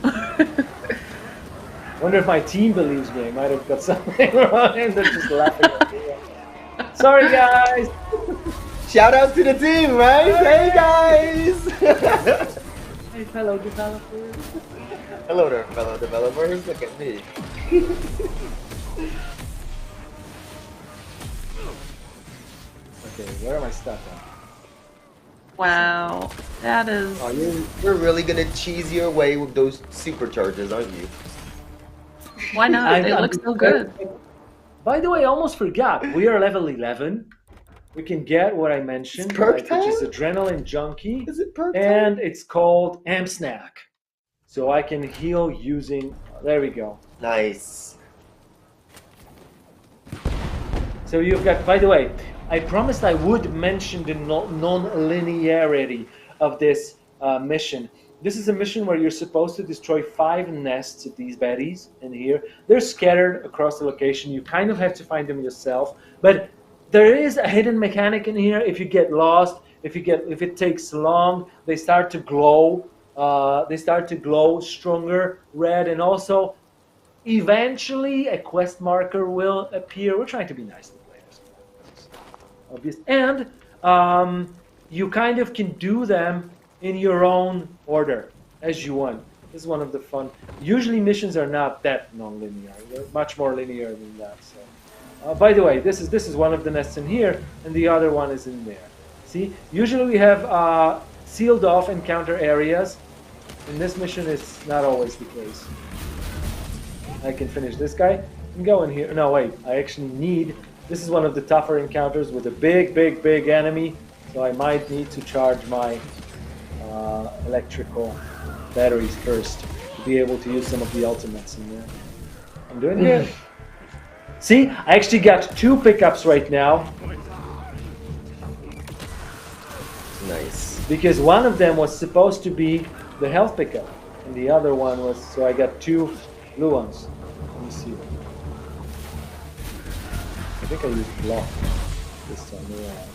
Wonder if my team believes me. I might have got something wrong and they're just laughing at me. Sorry, guys. Shout out to the team, right? Hey, guys. Hey, fellow developers. Hello there, fellow developers. Look at me. Okay, where am I stuck on? Wow. That is... Oh, you're really gonna cheese your way with those supercharges, aren't you? Why not? They look so good. By the way, I almost forgot. We are level 11. We can get what I mentioned, which is Adrenaline Junkie. Is it perk time? And it's called Amp Snack. So I can heal using... There we go. Nice. So you've got... By the way, I promised I would mention the non-linearity of this mission. This is a mission where you're supposed to destroy 5 nests of these baddies in here. They're scattered across the location. You kind of have to find them yourself. But there is a hidden mechanic in here. If you get lost, if it takes long, they start to glow. They start to glow stronger red, and also eventually a quest marker will appear. We're trying to be nice to players, obvious. And you kind of can do them in your own order as you want. This is one of the fun. Usually missions are not that non-linear. They're much more linear than that. So, by the way, this is one of the nests in here, and the other one is in there. See, usually we have sealed off encounter areas. In this mission, it's not always the case. I can finish this guy and go in here. No, wait. I actually need. This is one of the tougher encounters with a big enemy. So I might need to charge my electrical batteries first to be able to use some of the ultimates in there. I'm doing good. See, I actually got 2 pickups right now. Nice. Because one of them was supposed to be the health pickup, and the other one was, so I got 2 blue ones. Let me see. I think I used block this time around.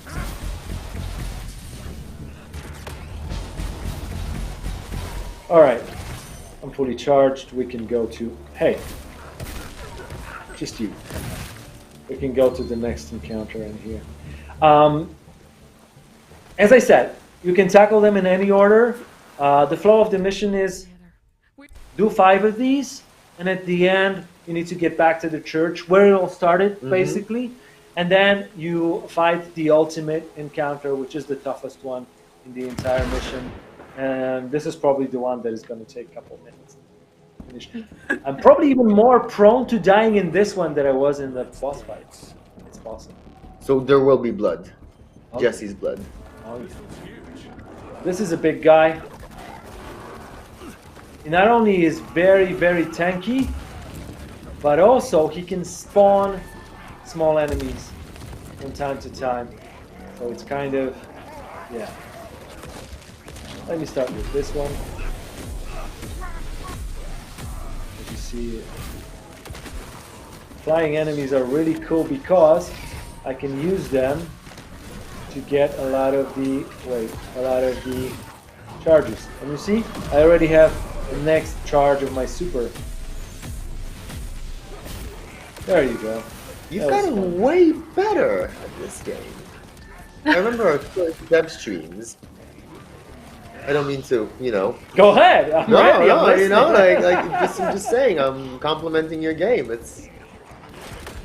Alright, I'm fully charged. We can go to, hey, just you. We can go to the next encounter in here. As I said, you can tackle them in any order. The flow of the mission is do 5 of these, and at the end you need to get back to the church where it all started, basically, and then you fight the ultimate encounter, which is the toughest one in the entire mission. And this is probably the one that is going to take a couple minutes to finish. I'm probably even more prone to dying in this one than I was in the boss fights. It's possible. So there will be blood. Okay. Jesse's blood. Oh, yeah. This is a big guy. He not only is very tanky, but also he can spawn small enemies from time to time. So it's kind of, yeah. Let me start with this one. As you see, flying enemies are really cool because I can use them to get a lot of the charges. And you see, I already have the next charge of my super. There you go. You've gotten way better at this game. I remember our first dev streams. I don't mean to, you know. Go ahead. I'm ready. I'm you know, listening. I'm just saying. I'm complimenting your game. It's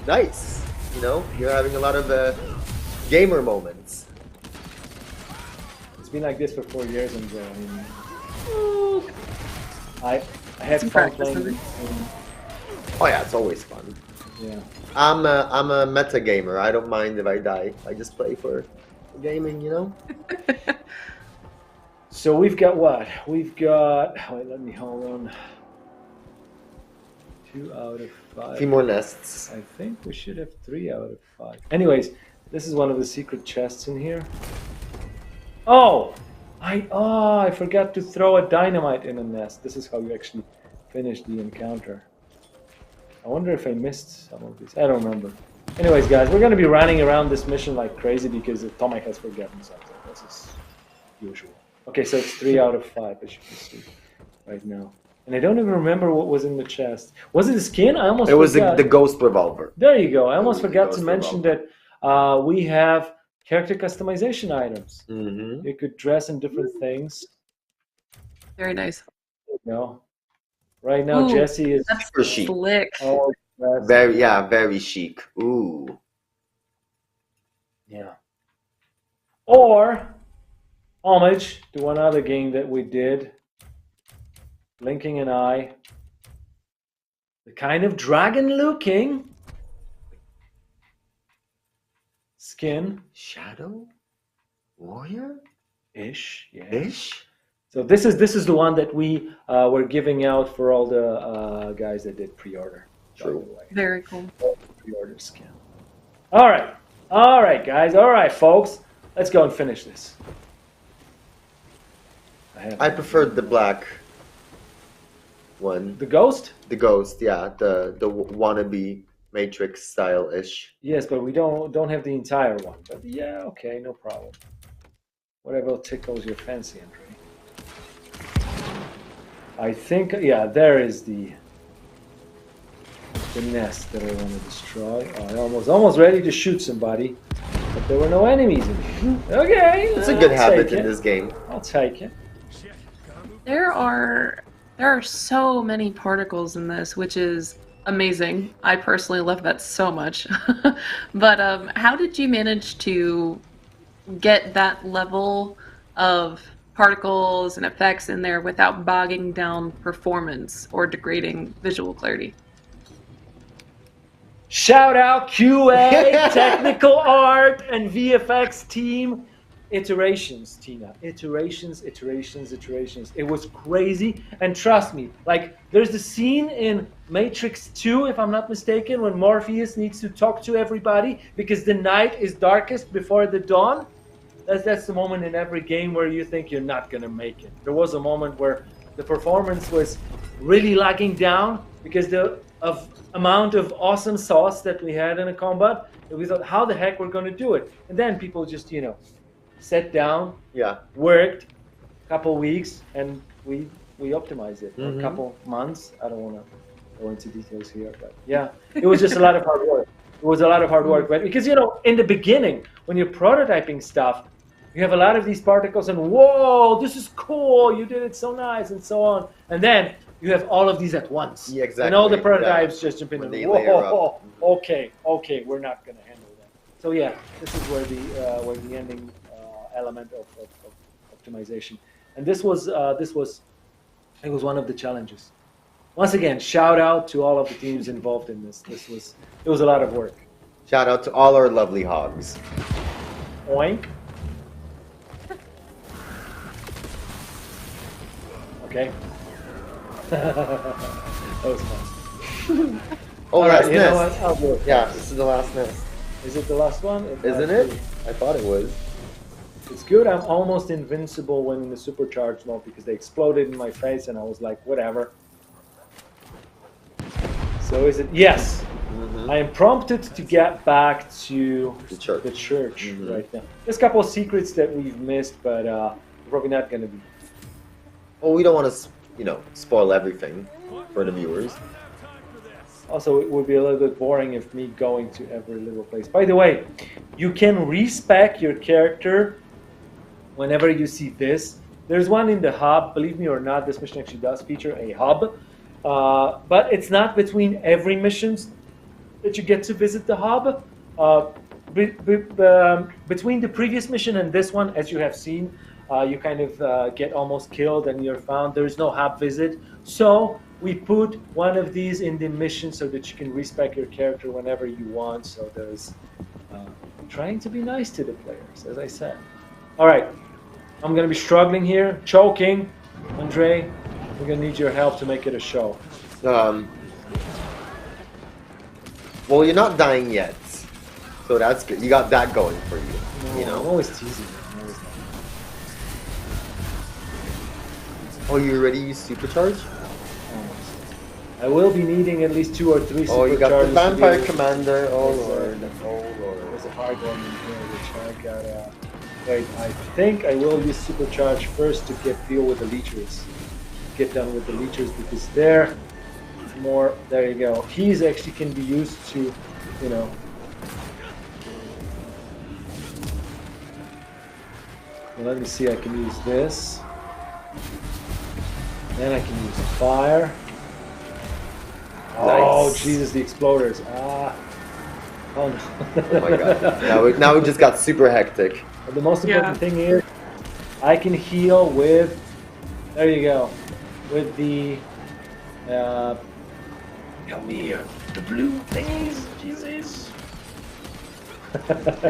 nice. You know, you're having a lot of gamer moments. It's been like this for 4 years, and I had fun playing. Oh yeah, it's always fun. Yeah. I'm a meta gamer. I don't mind if I die. I just play for gaming, you know. So we've got what? We've got. Wait, let me hold on. 2 out of 5. A few more nests. I think we should have 3 out of 5. Anyways, this is one of the secret chests in here. Oh, I forgot to throw a dynamite in a nest. This is how you actually finish the encounter. I wonder if I missed some of these. I don't remember. Anyways, guys, we're gonna be running around this mission like crazy because Tomek has forgotten something. This is usual. Okay, so it's 3 out of 5, as you can see right now. And I don't even remember what was in the chest. Was it the skin? I almost forgot. It was the ghost revolver. There you go. I almost forgot to mention that we have character customization items. You could dress in different things. Very nice. You know, right now Jesse is super chic. Slick. Oh, very chic. Ooh. Yeah. Or homage to one other game that we did, Blinking an Eye. The kind of dragon-looking skin. Shadow Warrior? Ish, yeah. Ish? So this is the one that we were giving out for all the guys that did pre-order. True. Very cool. Pre-order skin. All right, guys. All right, folks. Let's go and finish this. I preferred the black one. The ghost? The ghost, yeah. The wannabe Matrix style-ish. Yes, but we don't have the entire one. But yeah, okay, no problem. Whatever tickles your fancy, Andre. I think, yeah, there is the nest that I want to destroy. Oh, I'm almost ready to shoot somebody, but there were no enemies in here. Okay, it's a good habit in this game. I'll take it. There There are so many particles in this, which is amazing. I personally love that so much. But how did you manage to get that level of particles and effects in there without bogging down performance or degrading visual clarity? Shout out QA, technical art, and VFX team. Iterations, Tina. Iterations, iterations, iterations. It was crazy. And trust me, like, there's the scene in Matrix 2, if I'm not mistaken, when Morpheus needs to talk to everybody because the night is darkest before the dawn. That's the moment in every game where you think you're not going to make it. There was a moment where the performance was really lagging down because the amount of awesome sauce that we had in a combat, and we thought, how the heck we're going to do it? And then people just, sat down, worked a couple weeks, and we optimized it. A couple months. I don't want to go into details here, but yeah, it was just a lot of hard work. It was a lot of hard work, right? Because, in the beginning, when you're prototyping stuff, you have a lot of these particles and, whoa, this is cool, you did it so nice, and so on. And then you have all of these at once. Yeah, exactly. And all the prototypes just jump in When and, they layer up. whoa, okay, we're not going to handle that. So yeah, this is where the ending element of optimization. And it was one of the challenges. Once again, shout out to all of the teams involved in this. It was a lot of work. Shout out to all our lovely hogs. Oink. Okay. That was fun. Oh, All last right, you know what? nest. I'll do it. Yeah, this is the last nest. Is it the last one? Isn't it? I thought it was. It's good. I'm almost invincible when in the supercharged mode because they exploded in my face and I was like, whatever. So is it? Yes. I am prompted to get back to The church. right now. There's a couple of secrets that we've missed, but probably not going to be. Well, we don't want to, spoil everything for the viewers. Also, it would be a little bit boring if me going to every little place. By the way, you can respec your character whenever you see this. There's one in the hub. Believe me or not, this mission actually does feature a hub. But it's not between every missions that you get to visit the hub. Between the previous mission and this one, as you have seen, you kind of get almost killed and you're found. There is no hub visit. So we put one of these in the mission so that you can respec your character whenever you want. So there's trying to be nice to the players, as I said. All right, I'm going to be struggling here, choking. Andre, we're going to need your help to make it a show. Well, you're not dying yet, so that's good. You got that going for you. I'm always teasing you. Oh, you already used supercharge? I will be needing at least 2 or 3 supercharges. Oh, you got the vampire to commander. Oh Lord. There's a hard one in here which I gotta. Wait, I think I will use supercharge first to deal with the leechers. Get done with the leechers because they're more. There you go. He's actually can be used to, Well, let me see. I can use this. Then I can use fire. Oh, Nice. Jesus, the exploders. Oh, no. Oh my god. Now it just got super hectic. But the most important thing is I can heal with, there you go, with the, come here, the blue things, Jesus.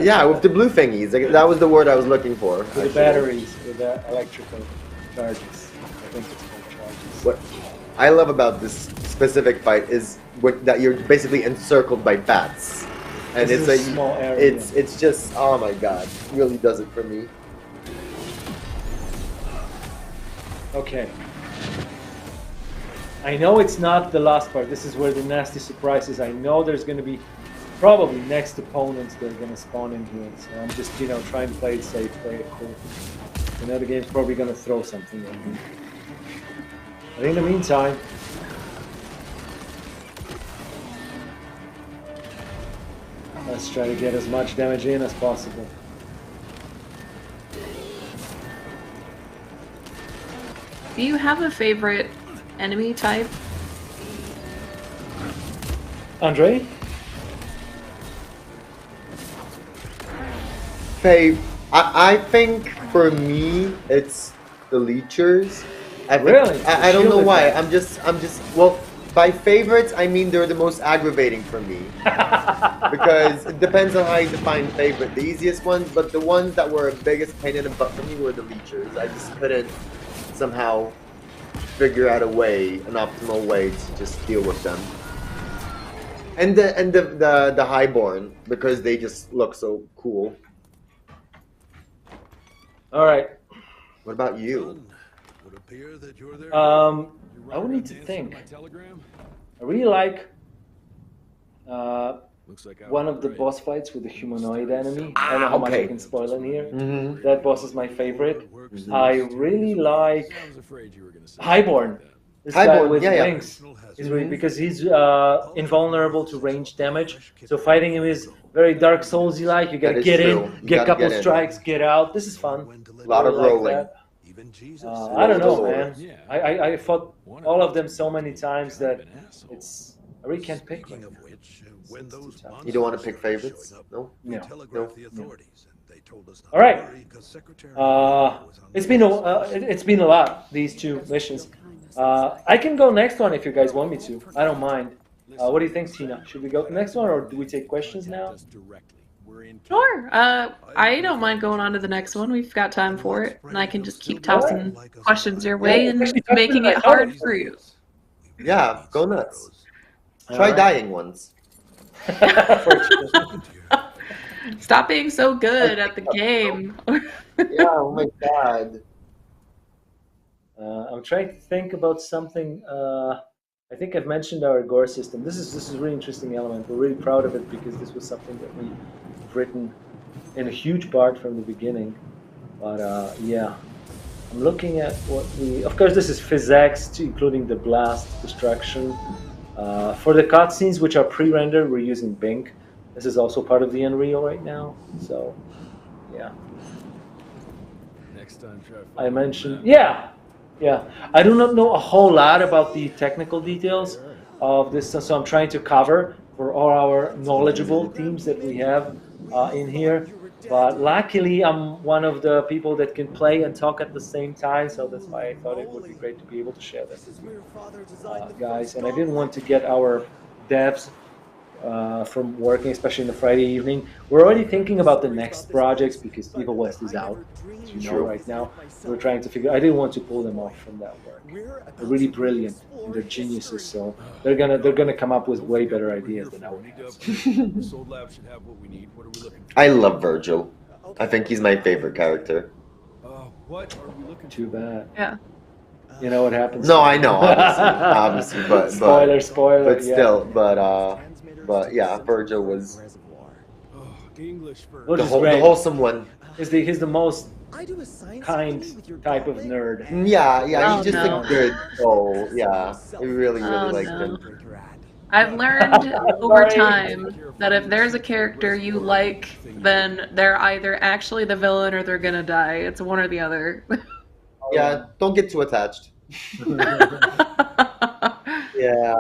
Yeah, with the blue thingies. That was the word I was looking for. With the batteries, with the electrical charges. I think it's called charges. What I love about this specific fight is that you're basically encircled by bats. And This it's is a small area. It's just, oh my god, it really does it for me. Okay. I know it's not the last part. This is where the nasty surprise is. I know there's going to be probably next opponents that are going to spawn in here. So I'm just, trying to play it safe, play it cool. I know the game's probably going to throw something at me. But in the meantime, let's try to get as much damage in as possible. Do you have a favorite enemy type? Andre? I think for me it's the leechers. I think, Really? I don't know Shielded why. guys. I'm just well, by favorites I mean they're the most aggravating for me. Because it depends on how you define favorite. The easiest ones, but the ones that were biggest pain in the butt for me were the leechers. I just couldn't somehow figure out an optimal way to just deal with them. And the highborn, because they just look so cool. All right. What about you? Would appear that you're there. I would need to think. I really like one of the boss fights with the humanoid enemy. I don't know how much I can spoil in here. Mm-hmm. That boss is my favorite. I really like Highborn. This guy Highborn, with yeah. wings. He's really, because he's invulnerable to range damage. So fighting him is very Dark Soulsy like. You gotta That is get true. in, You get a gotta couple get in. strikes, get out. This is fun. A lot of Really like rolling. that. Even Jesus I don't know, Lord. man. I fought all of them so many times that I really can't pick one. Speaking of which, when those You don't want to pick favorites? No? we No. telegraphed the authorities, and they told us not All right. to worry, 'cause Secretary It's been a lot, these two missions. I can go next one if you guys want me to. I don't mind. What do you think, Tina? Should we go to the next one, or do we take questions now? Sure. I don't mind going on to the next one. We've got time for it, and I can just keep tossing questions your way and making it hard for you. Yeah, go nuts. All Try right. dying once. Stop being so good at the game. Yeah, oh my god. I'm trying to think about something. I think I've mentioned our gore system. This is a really interesting element. We're really proud of it because this was something that we've written in a huge part from the beginning. But yeah, I'm looking at what we. Of course, this is physics, including the blast destruction. For the cutscenes, which are pre-rendered, we're using Bing. This is also part of the Unreal right now. So, yeah. Next time, try I mentioned, yeah. I do not know a whole lot about the technical details of this, so I'm trying to cover for all our knowledgeable teams that we have in here. But luckily, I'm one of the people that can play and talk at the same time, so that's why I thought it would be great to be able to share that with you guys. And I didn't want to get our devs from working, especially in the Friday evening. We're already thinking about the next projects because Evil West is out, as you know, right now. We're trying to figure. I didn't want to pull them off from that work. They're really brilliant and they're geniuses, so they're gonna come up with way better ideas than I would have. Soul Lab should have what we need. What are we looking for? I love Virgil. I think he's my favorite character. What are we looking Too bad. Yeah. You know what happens. No, I know, obviously, but spoiler. but yeah. still, but yeah, Virgil was English for Which the, is the great. wholesome one. He's the most I do a science kind activity with your type of colleague. nerd. Yeah, Oh, he's just no. a good soul. Yeah, we really Oh, liked no. him. I've learned over time that if there's a character you like, then they're either actually the villain or they're gonna die. It's one or the other. Yeah, don't get too attached. Yeah.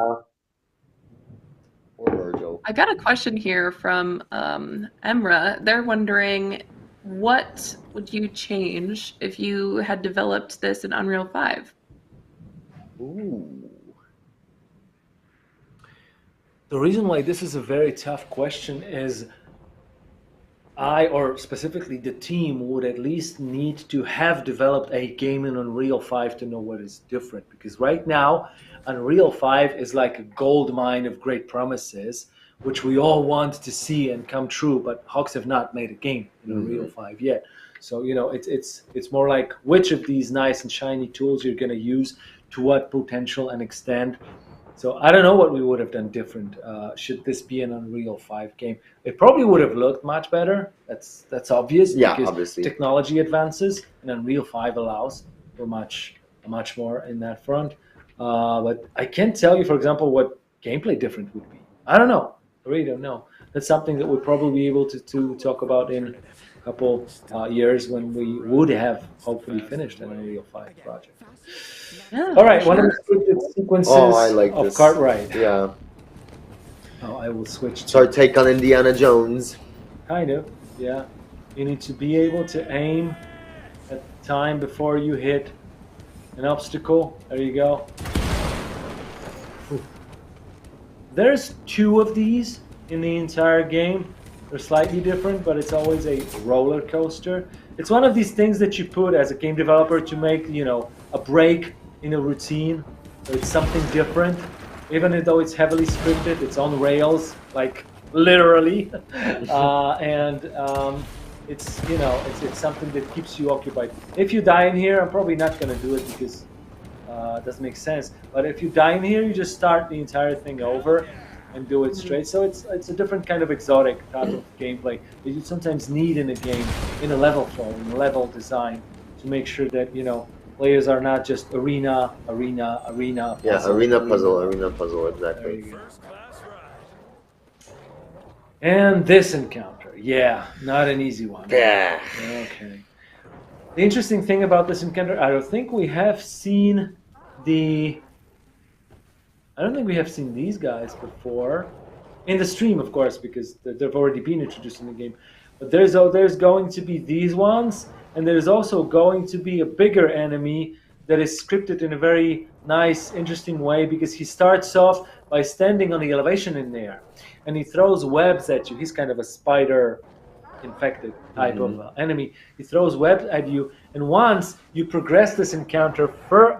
Or Virgil. I got a question here from Emra. They're wondering, what would you change if you had developed this in Unreal 5? Ooh. The reason why this is a very tough question is I, or specifically the team, would at least need to have developed a game in Unreal 5 to know what is different. Because right now, Unreal 5 is like a gold mine of great promises, which we all want to see and come true, but Hawks have not made a game in Unreal 5 yet. So, you know, it's more like which of these nice and shiny tools you're going to use to what potential and extent. So I don't know what we would have done different should this be an Unreal 5 game. It probably would have looked much better. That's obvious. Yeah, because obviously. technology advances and Unreal 5 allows for much more in that front. But I can't tell you, for example, what gameplay different would be. I don't know. I really don't know. That's something that we'll probably be able to talk about in a couple years when we would have hopefully finished an Unreal 5 project. Yeah, All right, for one of sure. the scripted sequences Oh, I like of this. Cartwright. Yeah. Oh, I will switch It's our to take on Indiana Jones. kind of, yeah. You need to be able to aim at the time before you hit an obstacle. There you go. Whew. There's 2 of these in the entire game. They're slightly different, but it's always a roller coaster. It's one of these things that you put as a game developer to make, a break in a routine. So it's something different. Even though it's heavily scripted, it's on rails, like literally. It's something that keeps you occupied. If you die in here, I'm probably not going to do it because it doesn't make sense. But if you die in here, you just start the entire thing over and do it straight. So it's a different kind of exotic type of gameplay that you sometimes need in a game, in a level flow, in a level design, to make sure that players are not just arena, puzzle, Yeah, arena puzzle, exactly. There you go. And this encounter, yeah, not an easy one. Yeah. Okay. The interesting thing about this encounter, I don't think we have seen these guys before. In the stream, of course, because they've already been introduced in the game. But there's going to be these ones, and there's also going to be a bigger enemy that is scripted in a very nice, interesting way, because he starts off by standing on the elevation in there, and he throws webs at you. He's kind of a spider infected type of enemy. He throws webs at you, and once you progress this encounter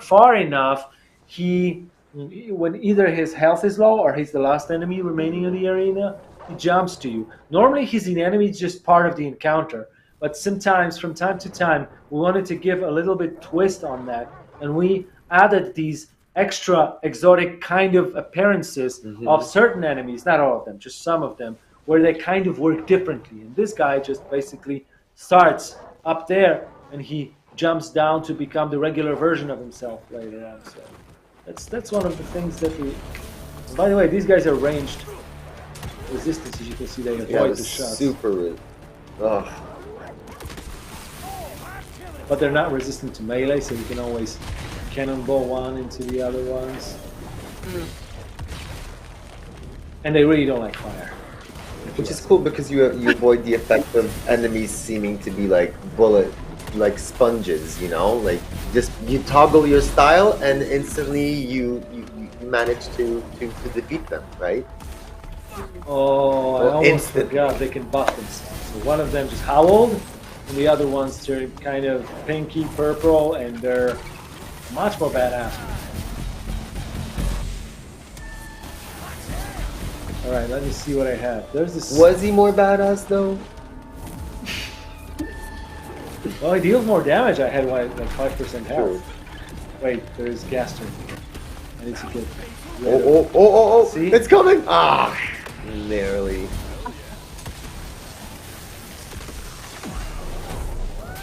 far enough, when either his health is low or he's the last enemy remaining in the arena, he jumps to you. Normally he's an enemy, just part of the encounter, but sometimes from time to time we wanted to give a little bit twist on that, and we added these extra exotic kind of appearances of certain enemies, not all of them, just some of them, where they kind of work differently. And this guy just basically starts up there and he jumps down to become the regular version of himself later on. So that's one of the things that we... And by the way, these guys are ranged resistance. As you can see, they avoid the shots. Super... Ugh. But they're not resistant to melee, so you can always cannonball one into the other ones. And they really don't like fire. Which is cool because you avoid the effect of enemies seeming to be like like sponges, like just you toggle your style and instantly you manage to defeat them, right? Oh, I almost forgot they can buff themselves. So one of them just howled, and the other ones turn kind of pinky purple, and they're much more badass. Alright, let me see what I have. There's this... Was he more badass though? Well, he deals more damage. I had like 5% health. Wait, there's gas turn. I need to get... Oh! See? It's coming! Ah! Narrowly.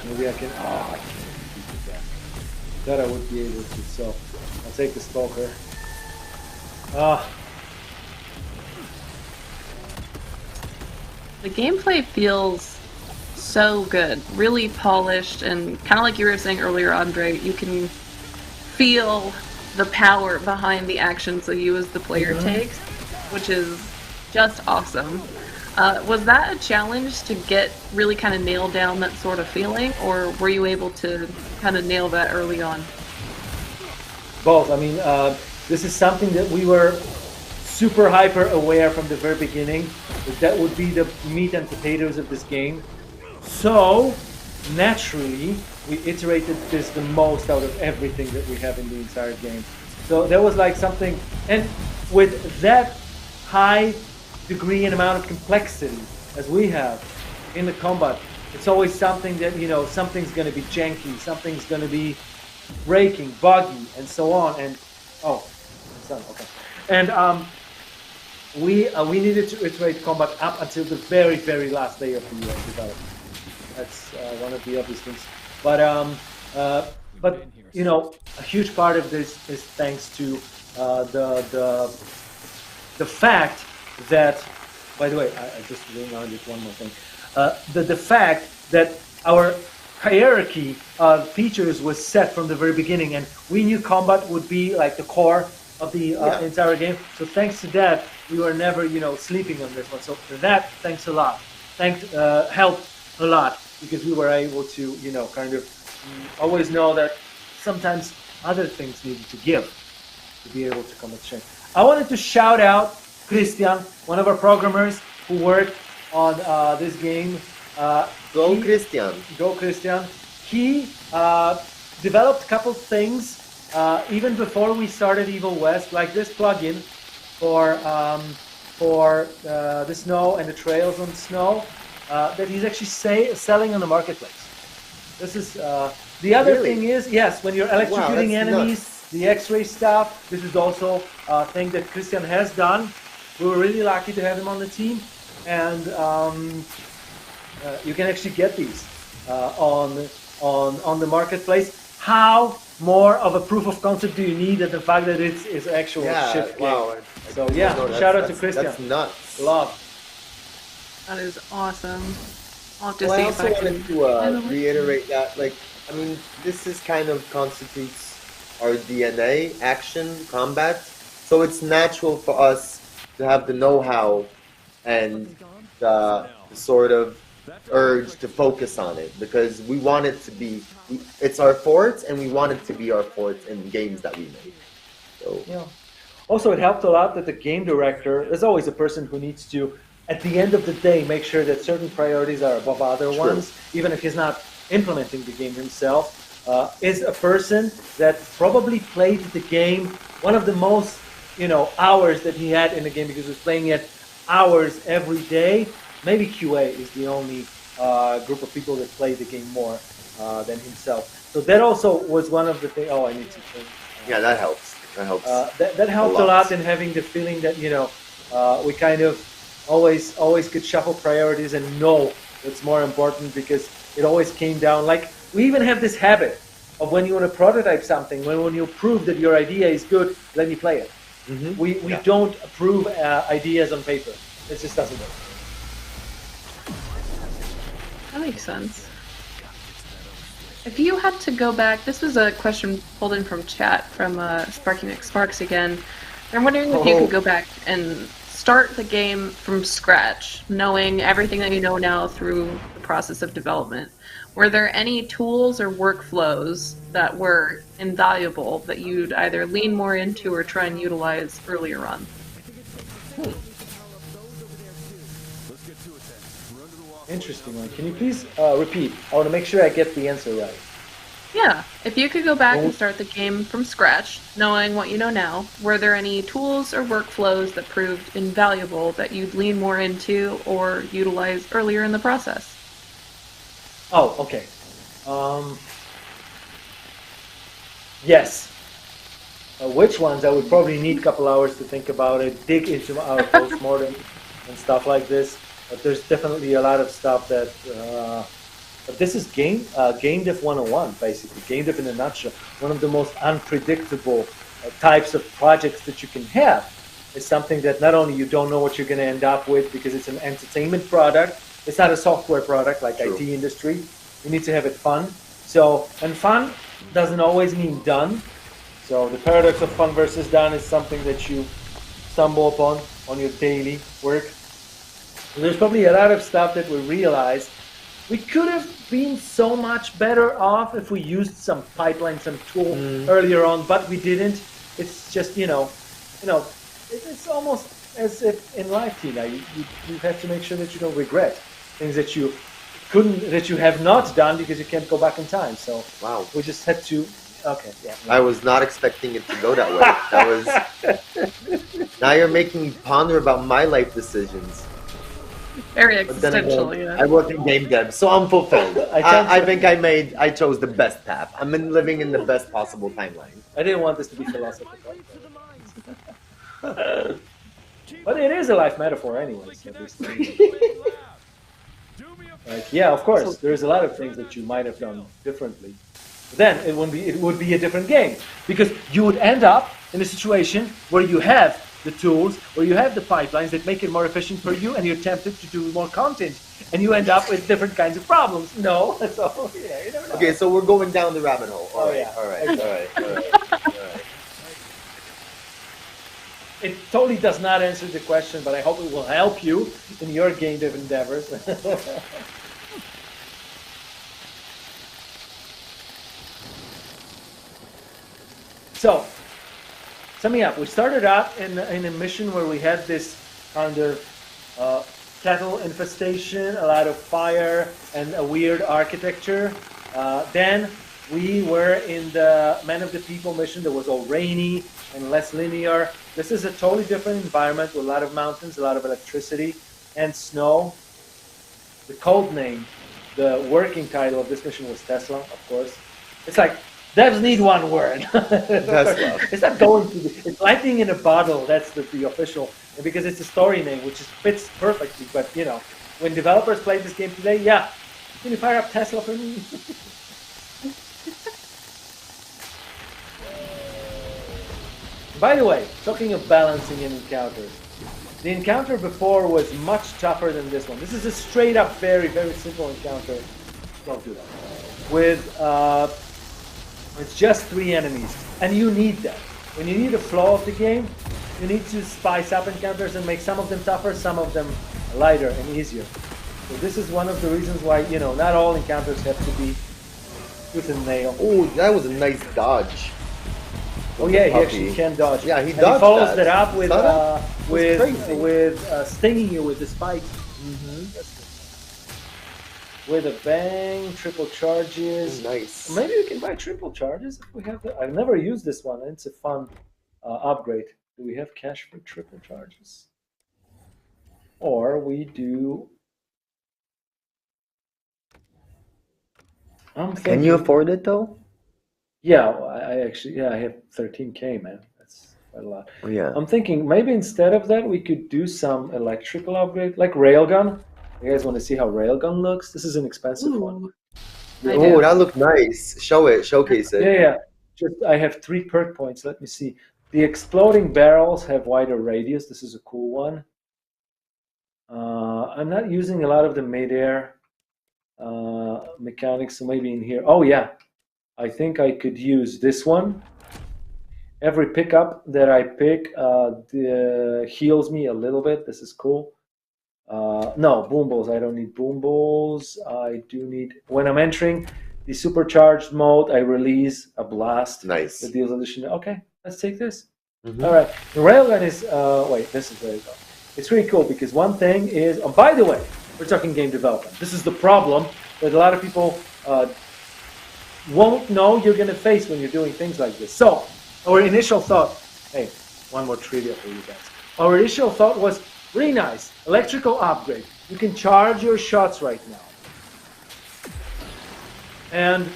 Maybe I can... Oh, I can't beat that. Thought I would be able to, so I'll take the Stalker. The gameplay feels so good, really polished, and kind of like you were saying earlier, Andre, you can feel the power behind the actions that you as the player takes, which is just awesome. Was that a challenge to really kind of nail down that sort of feeling, or were you able to kind of nail that early on? Both. I mean, this is something that we were super hyper aware from the very beginning, that would be the meat and potatoes of this game. So naturally we iterated this the most out of everything that we have in the entire game. So there was like something, and with that high degree and amount of complexity as we have in the combat, it's always something that, something's going to be janky, something's going to be breaking, buggy, and so on. And it's done. Okay. And we needed to iterate combat up until the very, very last day of the development. That's one of the obvious things. But a huge part of this is thanks to the fact that, by the way, I just reminded one more thing. The fact that our hierarchy of features was set from the very beginning, and we knew combat would be like the core of the entire game. So thanks to that, we were never, sleeping on this one. So for that, thanks a lot. Helped a lot because we were able to, kind of always know that sometimes other things needed to give to be able to come with strength. I wanted to shout out Christian, one of our programmers who worked on this game. Christian. Go Christian. He developed a couple things even before we started Evil West, like this plugin for the snow and the trails on snow that he's actually selling on the marketplace. This is the other thing is, yes, when you're electrocuting enemies, the X-ray stuff. This is also a thing that Christian has done. We were really lucky to have him on the team, and you can actually get these on the marketplace. How more of a proof of concept do you need than the fact that it's actual ship game? Wow. So shout out to Christian. That's nuts. Love. That is awesome. I'll have to Well, see I if also I can wanted to reiterate that, this is kind of constitutes our DNA, action, combat. So it's natural for us to have the know-how and the sort of urge to focus on it because we want it to be, it's our fort and we want it to be our fort in games that we make. So. Yeah. Also, it helped a lot that the game director, there's always a person who needs to, at the end of the day, make sure that certain priorities are above other ones, even if he's not implementing the game himself, is a person that probably played the game one of the most, hours that he had in the game because he was playing it hours every day. Maybe QA is the only group of people that play the game more than himself. So that also was one of the things. Oh, I need to change. Yeah, that helps. That helps. That helped a lot in having the feeling that we kind of always could shuffle priorities and know what's more important because it always came down. Like we even have this habit of when you want to prototype something, when you prove that your idea is good, let me play it. Mm-hmm. We don't approve ideas on paper. It just doesn't work. That makes sense. If you had to go back, this was a question pulled in from chat from Sparky McSparks again. I'm wondering if you could go back and start the game from scratch, knowing everything that you know now through the process of development. Were there any tools or workflows that were invaluable that you'd either lean more into or try and utilize earlier on? Interesting one. Can you please repeat? I want to make sure I get the answer right. Yeah. If you could go back and start the game from scratch, knowing what you know now, were there any tools or workflows that proved invaluable that you'd lean more into or utilize earlier in the process? Oh, okay. Yes. Which ones? I would probably need a couple hours to think about it, dig into our postmortem and stuff like this. But there's definitely a lot of stuff that. But this is game dev 101, basically. Game dev in a nutshell. One of the most unpredictable types of projects that you can have is something that not only you don't know what you're going to end up with because it's an entertainment product. It's not a software product like IT industry. You need to have it fun. And fun doesn't always mean done. So the paradox of fun versus done is something that you stumble upon on your daily work. And there's probably a lot of stuff that we realize we could have been so much better off if we used some pipeline, some tool earlier on, but we didn't. It's just, it's almost as if in life, Tina, you have to make sure that you don't regret things that you have not done because you can't go back in time. So we just had to. Okay, yeah. I was not expecting it to go that way. Now you're making me ponder about my life decisions. Very existential, I work in game dev, so I'm fulfilled. I think I chose the best path. I'm living in the best possible timeline. I didn't want this to be philosophical. But it is a life metaphor anyway. So of course, there's a lot of things that you might have done differently. But then it would be a different game because you would end up in a situation where you have the tools, or you have the pipelines that make it more efficient for you, and you're tempted to do more content, and you end up with different kinds of problems. No, so yeah, you never know. Okay, so we're going down the rabbit hole. All right, yeah. all right, all right, all right. It totally does not answer the question, but I hope it will help you in your game dev endeavors. So, summing up, we started out in a mission where we had this kind of cattle infestation, a lot of fire, and a weird architecture. Then we were in the Man of the People mission that was all rainy and less linear. This is a totally different environment with a lot of mountains, a lot of electricity, and snow. The code name, the working title of this mission was Tesla, of course. It's like, devs need one word. Tesla. It's not going to be, it's lightning in a bottle, that's the official, and because it's a story name, which fits perfectly, but you know, when developers play this game today, yeah, can you fire up Tesla for me? By the way, talking of balancing in encounters, the encounter before was much tougher than this one. This is a straight up very, very simple encounter. Don't do that. With, it's just 3 enemies, and you need that. When you need a flow of the game, you need to spice up encounters and make some of them tougher, some of them lighter and easier. So this is one of the reasons why, you know, not all encounters have to be tooth and nail. Oh, that was a nice dodge. Oh yeah, he actually can dodge. Yeah, he and dodged he follows that. that up with crazy. stinging you with the spikes. With a bang, triple charges. Nice. Maybe we can buy triple charges if we have. I've never used this one. It's a fun upgrade. Do we have cash for triple charges? Or we do. Can you afford it though? Yeah, I actually, I have 13K, man. That's quite a lot. Oh, yeah. I'm thinking maybe instead of that, we could do some electrical upgrade, like railgun. You guys want to see how railgun looks? This is an expensive one. Oh, that looked nice. Show it, showcase it. Yeah. Just I have 3 perk points. Let me see. The exploding barrels have wider radius. This is a cool one. I'm not using a lot of the midair mechanics, so maybe in here. Oh yeah. I think I could use this one. Every pickup that I pick heals me a little bit. This is cool. No, boom balls. I don't need boom balls. I do need, when I'm entering the supercharged mode, I release a blast. Nice. That deals additional. Okay, let's take this. All right. The railgun is, wait, this is railgun. It's really cool because one thing is, oh, by the way, we're talking game development. This is the problem that a lot of people won't know you're going to face when you're doing things like this. So, our initial thought, hey, one more trivia for you guys. Our initial thought was, really nice, electrical upgrade. You can charge your shots right now. And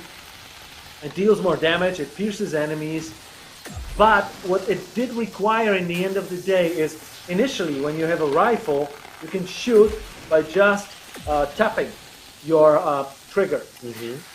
it deals more damage, it pierces enemies. But what it did require in the end of the day is, initially, when you have a rifle, you can shoot by just tapping your trigger.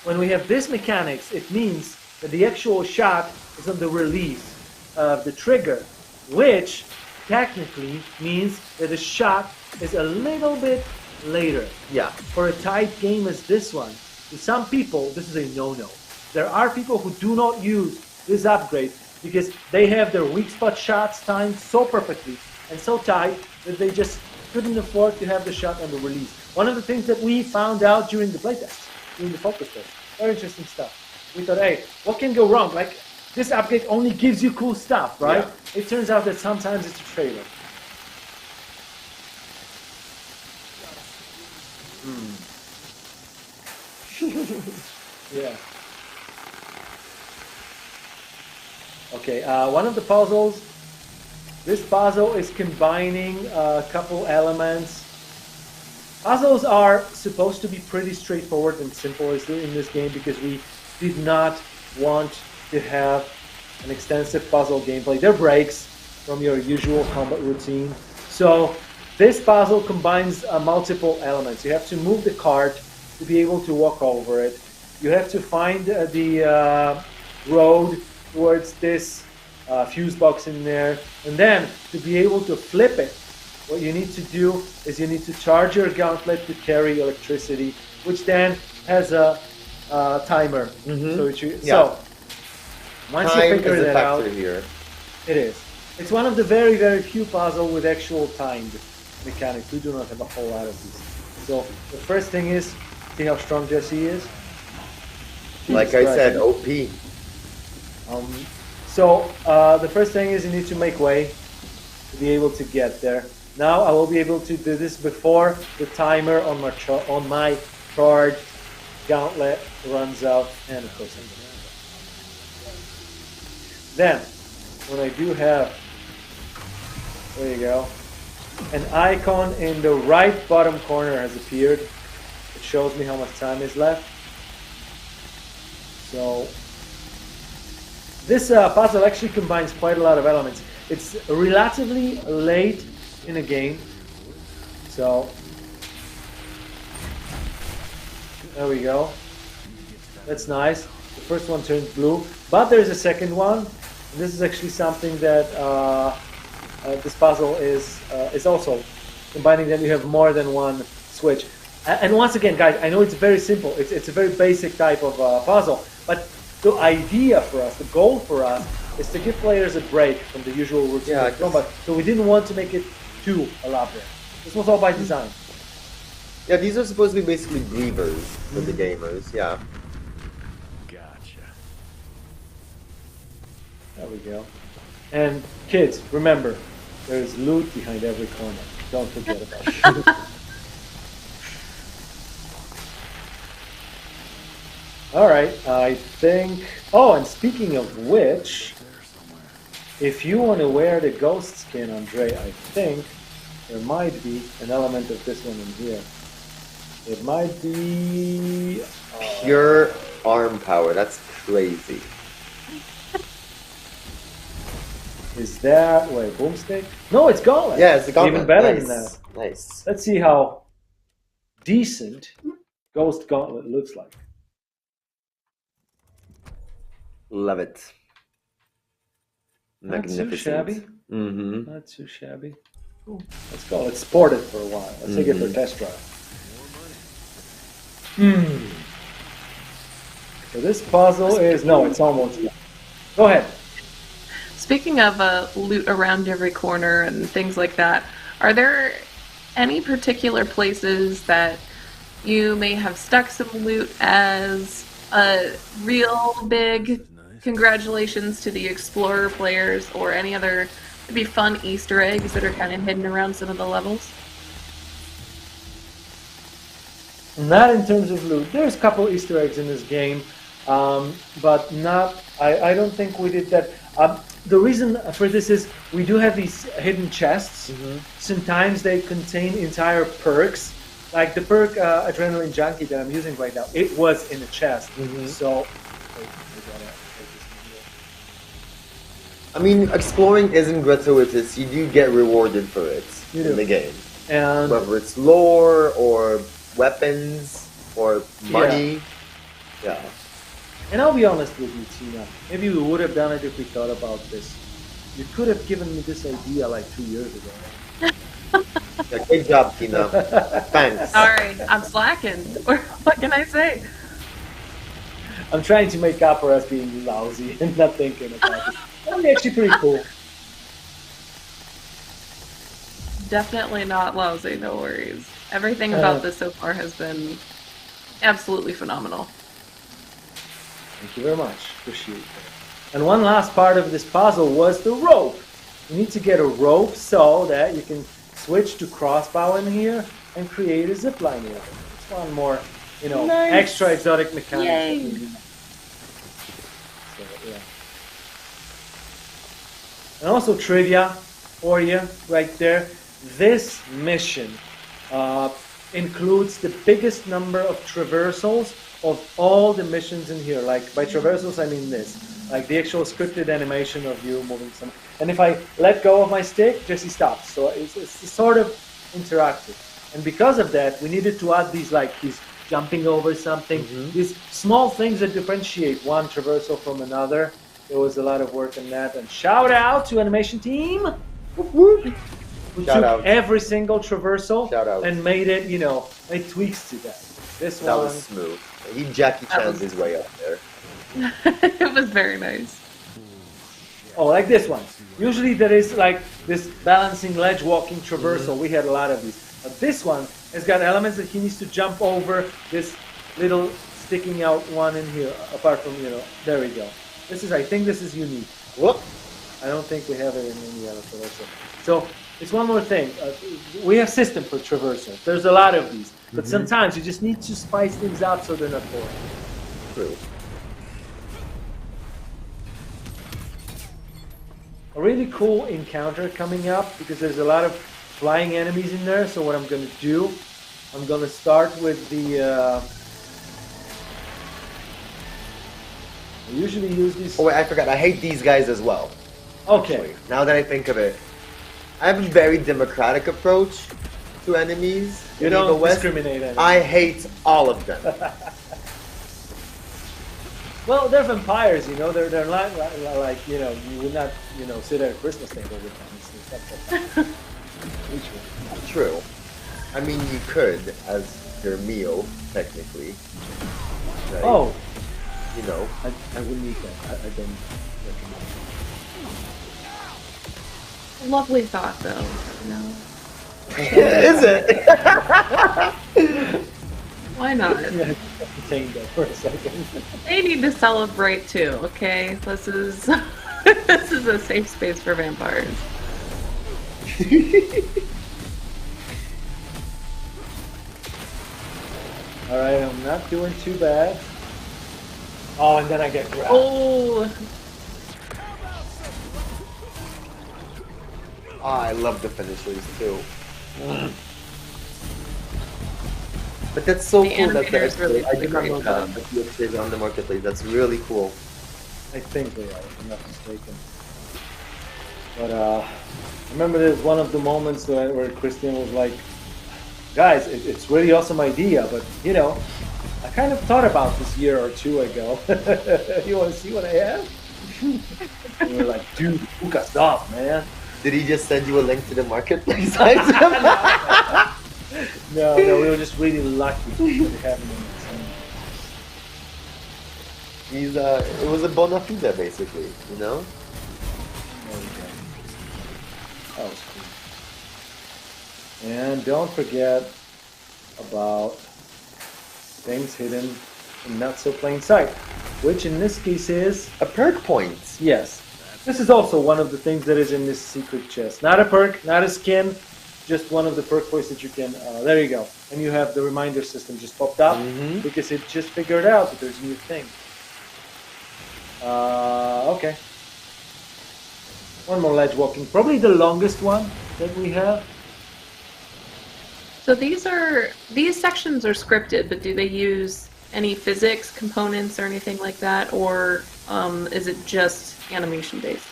When we have this mechanics, it means that the actual shot is on the release of the trigger, which technically means that the shot is a little bit later. Yeah. For a tight game as this one, to some people, this is a no-no. There are people who do not use this upgrade because they have their weak spot shots timed so perfectly and so tight that they just couldn't afford to have the shot on the release. One of the things that we found out during the playtest, during the focus test, very interesting stuff. We thought, hey, what can go wrong? Like, this upgrade only gives you cool stuff, right? Yeah. It turns out that sometimes it's a trailer. Yeah. Okay, one of the puzzles, this puzzle is combining a couple elements. Puzzles are supposed to be pretty straightforward and simple in this game because we did not want to have an extensive puzzle gameplay. There are breaks from your usual combat routine. So this puzzle combines multiple elements. You have to move the cart to be able to walk over it. You have to find the road towards this fuse box in there. And then to be able to flip it, what you need to do is you need to charge your gauntlet to carry electricity, which then has a timer. So once you figure that out, here. it is. It's one of the very, very few puzzles with actual timed mechanics. We do not have a whole lot of these. So the first thing is, see how strong Jesse is? Like I said, OP. So the first thing is you need to make way to be able to get there. Now I will be able to do this before the timer on my charge gauntlet runs out, and of course then when I do have, there you go, an icon in the right bottom corner has appeared. It shows me how much time is left. So this puzzle actually combines quite a lot of elements. It's relatively late in the game, so there we go. That's nice. The first one turns blue, but there's a second one. This is actually something that this puzzle is also combining that you have more than one switch. And once again, guys, I know it's very simple. It's a very basic type of puzzle, but the idea for us, the goal for us, is to give players a break from the usual routine of combat. So we didn't want to make it too elaborate. This was all by design. Yeah, these are supposed to be basically grievers for the gamers. Yeah. Gotcha. There we go. And kids, remember, there's loot behind every corner. Don't forget about it. Alright, I think... Oh, and speaking of which, if you want to wear the ghost skin, Andre, I think there might be an element of this one in here. It might be... Pure arm power, that's crazy. Is that... Wait, boomstick? No, it's gauntlet. Yeah, it's the gauntlet. Even better nice. than that. Nice. Let's see how decent ghost gauntlet looks like. Love it. Magnificent. Not too shabby. Mm-hmm. Not too shabby. Cool. Let's go. Let's sport it for a while. Let's take it for a test drive. So this puzzle is... No, it's almost done. Go ahead. Speaking of loot around every corner and things like that, are there any particular places that you may have stuck some loot as a real big congratulations to the Explorer players, or any other maybe fun Easter eggs that are kind of hidden around some of the levels? Not in terms of loot. There's a couple Easter eggs in this game, but not... I don't think we did that. The reason for this is we do have these hidden chests. Sometimes they contain entire perks. Like the perk Adrenaline Junkie that I'm using right now, it was in a chest. So, I mean, exploring isn't gratuitous. You do get rewarded for it in the game. And whether it's lore or weapons or money. Yeah. And I'll be honest with you, Tina. Maybe we would have done it if we thought about this. You could have given me this idea like 2 years ago. Yeah, great job, Tina. Thanks. Sorry, I'm slacking. What can I say? I'm trying to make up for us being lousy and not thinking about this. That'd be actually pretty cool. Definitely not lousy, no worries. Everything about this so far has been absolutely phenomenal. Thank you very much. Appreciate that. And one last part of this puzzle was the rope. You need to get a rope so that you can switch to crossbow in here and create a zipline with it. It's one more, you know, extra exotic mechanic. Yay. So, yeah. And also trivia for you right there. This mission includes the biggest number of traversals of all the missions in here. Like by traversals, I mean this. Like the actual scripted animation of you moving some. And if I let go of my stick, Jesse stops. So it's sort of interactive. And because of that, we needed to add these jumping over something. These small things that differentiate one traversal from another. There was a lot of work on that. And shout out to animation team Whoop, whoop. who Shout took out. every single traversal Shout out. and made it, made tweaks to that. This That one, was smooth. He Jackie That Chan'd was- his way up there. It was very nice. oh, like this one. Usually there is like this balancing ledge walking traversal. We had a lot of these. But this one has got elements that he needs to jump over this little sticking out one in here, apart from, there we go. I think this is unique. Whoop. I don't think we have it in any other traversal. So it's one more thing. We have system for traversal. There's a lot of these. But sometimes you just need to spice things up so they're not boring. True. A really cool encounter coming up because there's a lot of flying enemies in there. So what I'm going to do, I'm going to start with the... I usually use these... Oh wait, I forgot. I hate these guys as well. Okay. Now that I think of it, I have a very democratic approach to enemies. You in don't Evil West. discriminate enemies. I hate all of them. Well, they're vampires, They're not like, you would not, sit at a Christmas table with them. It's stuff like that. True. I mean, you could as their meal, technically. Right? Oh, You know. I wouldn't eat that. I don't recommend it. Lovely thought, though. Is it? Why not? Yeah, contained that for a second. They need to celebrate too. Okay, this is this is a safe space for vampires. All right, I'm not doing too bad. Oh, and then I get grabbed. Oh, I love the finishers too. But that's so The cool that animator's really I did not know great, that the extras are on the marketplace. That's really cool. I think they are, if I'm not mistaken. But I remember there's one of the moments where Christian was like, guys, it's really awesome idea, but I kind of thought about this year or two ago. You want to see what I have? And we're like, dude, hook us up, man. Did he just send you a link to the marketplace item? No, we were just really lucky to have him. He's it was a bona fide basically, There we go. That was cool. And don't forget about things hidden in not so plain sight, which in this case is a perk point. yes. This is also one of the things that is in this secret chest. Not a perk, not a skin, just one of the perk points that you can. There you go. And you have the reminder system just popped up because it just figured out that there's new things. Okay. One more ledge walking. Probably the longest one that we have. so these sections are scripted, but do they use any physics components or anything like that, or is it just animation based?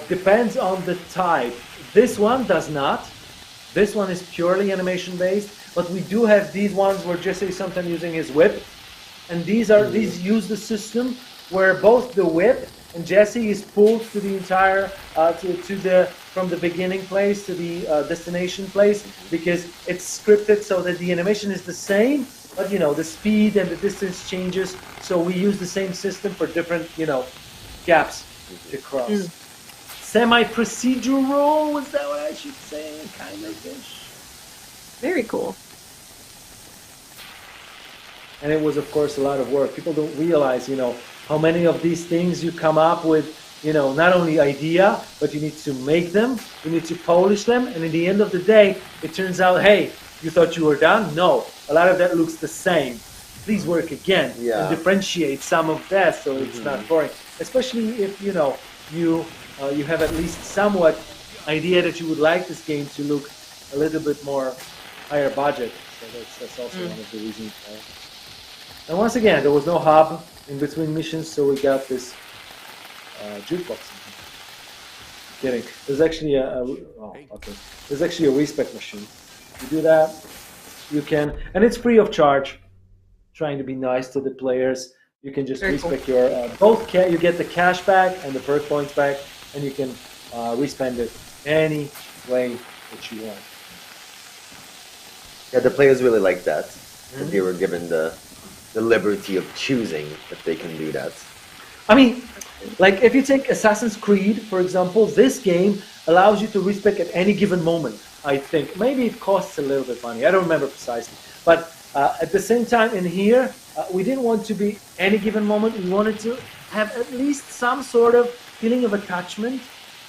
Depends on the type. This one does not. This one is purely animation based, but we do have these ones where Jesse is sometimes using his whip, and these use the system where both the whip and Jesse is pulled to the entire from the beginning place to the destination place, because it's scripted so that the animation is the same, but the speed and the distance changes. So we use the same system for different gaps to cross. Semi-procedural, was that what I should say? Kind of ish. Very cool. And it was, of course, a lot of work. People don't realize, how many of these things you come up with, not only idea, but you need to make them, you need to polish them, and in the end of the day, it turns out, hey, you thought you were done? No, a lot of that looks the same. Please work again and differentiate some of that so it's not boring. Especially if, you have at least somewhat idea that you would like this game to look a little bit more higher budget. So that's also one of the reasons why. And once again, there was no hub in between missions, so we got this jukebox. Kidding. There's actually There's actually a respec machine. You do that, you can, and it's free of charge. Trying to be nice to the players. You can just Very cool. respec your you get the cash back and the perk points back, and you can respend it any way that you want. Yeah, the players really like that. That they were given the liberty of choosing if they can do that. I mean, like if you take Assassin's Creed, for example, this game allows you to respec at any given moment, I think. Maybe it costs a little bit money. I don't remember precisely. But at the same time in here, we didn't want to be any given moment. We wanted to have at least some sort of feeling of attachment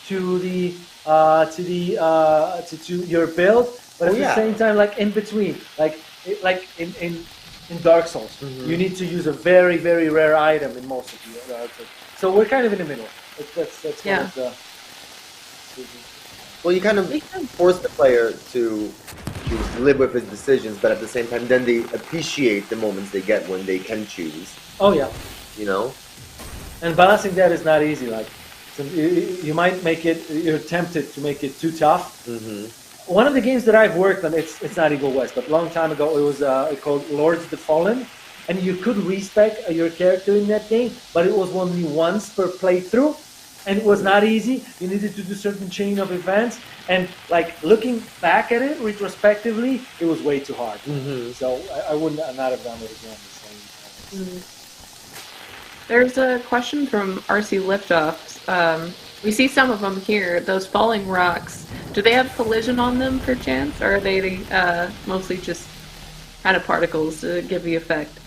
to the to your build, but at the same time, like in between, like in Dark Souls, you need to use a very, very rare item in most of the Dark Souls. So we're kind of in the middle. That's one of the. Well, you kind of force the player to live with his decisions, but at the same time, then they appreciate the moments they get when they can choose. Oh yeah. You know. And balancing that is not easy. Like, you might make it. You're tempted to make it too tough. One of the games that I've worked on, it's not Evil West, but a long time ago, it was called Lords of the Fallen, and you could respec your character in that game, but it was only once per playthrough, and it was not easy. You needed to do certain chain of events, and like looking back at it retrospectively, it was way too hard. So I would not have done it again. There's a question from RC Liftoff. We see some of them here. Those falling rocks, do they have collision on them per chance, or are they mostly just kind of particles to give the effect?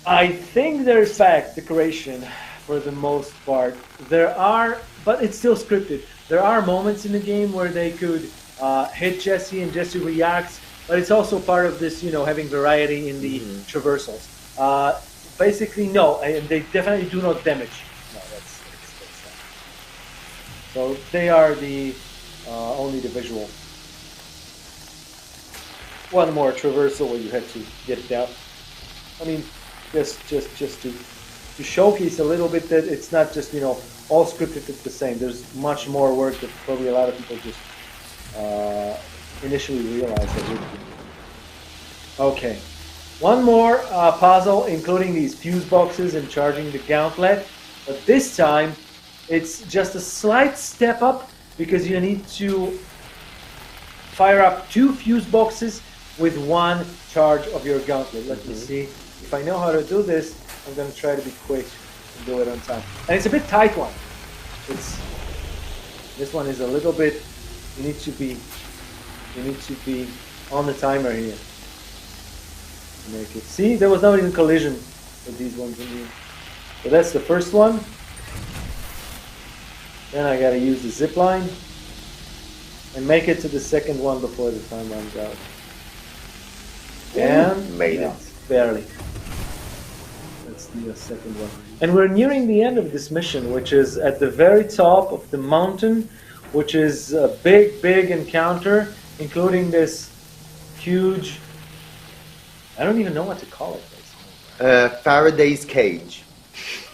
I think they're effect decoration for the most part. There are, but it's still scripted. There are moments in the game where they could hit Jesse and Jesse reacts, but it's also part of this, having variety in the traversals. Basically, no, and they definitely do not damage. No, that's so they are the only the visual. One more traversal where you had to get it down. I mean, just to showcase a little bit that it's not just all scripted the same. There's much more work that probably a lot of people just initially realized that would be. Okay. One more puzzle, including these fuse boxes and charging the gauntlet. But this time, it's just a slight step up because you need to fire up 2 fuse boxes with 1 charge of your gauntlet. Let me see. If I know how to do this, I'm going to try to be quick and do it on time. And it's a bit tight one. This one is a little bit. You need to be on the timer here. Make it. See, there was not even collision with these ones in here. So that's the first one. Then I gotta use the zip line and make it to the second one before the time runs out. And made it. Barely. That's the second one. And we're nearing the end of this mission, which is at the very top of the mountain, which is a big encounter, including this huge. I don't even know what to call it. Faraday's cage.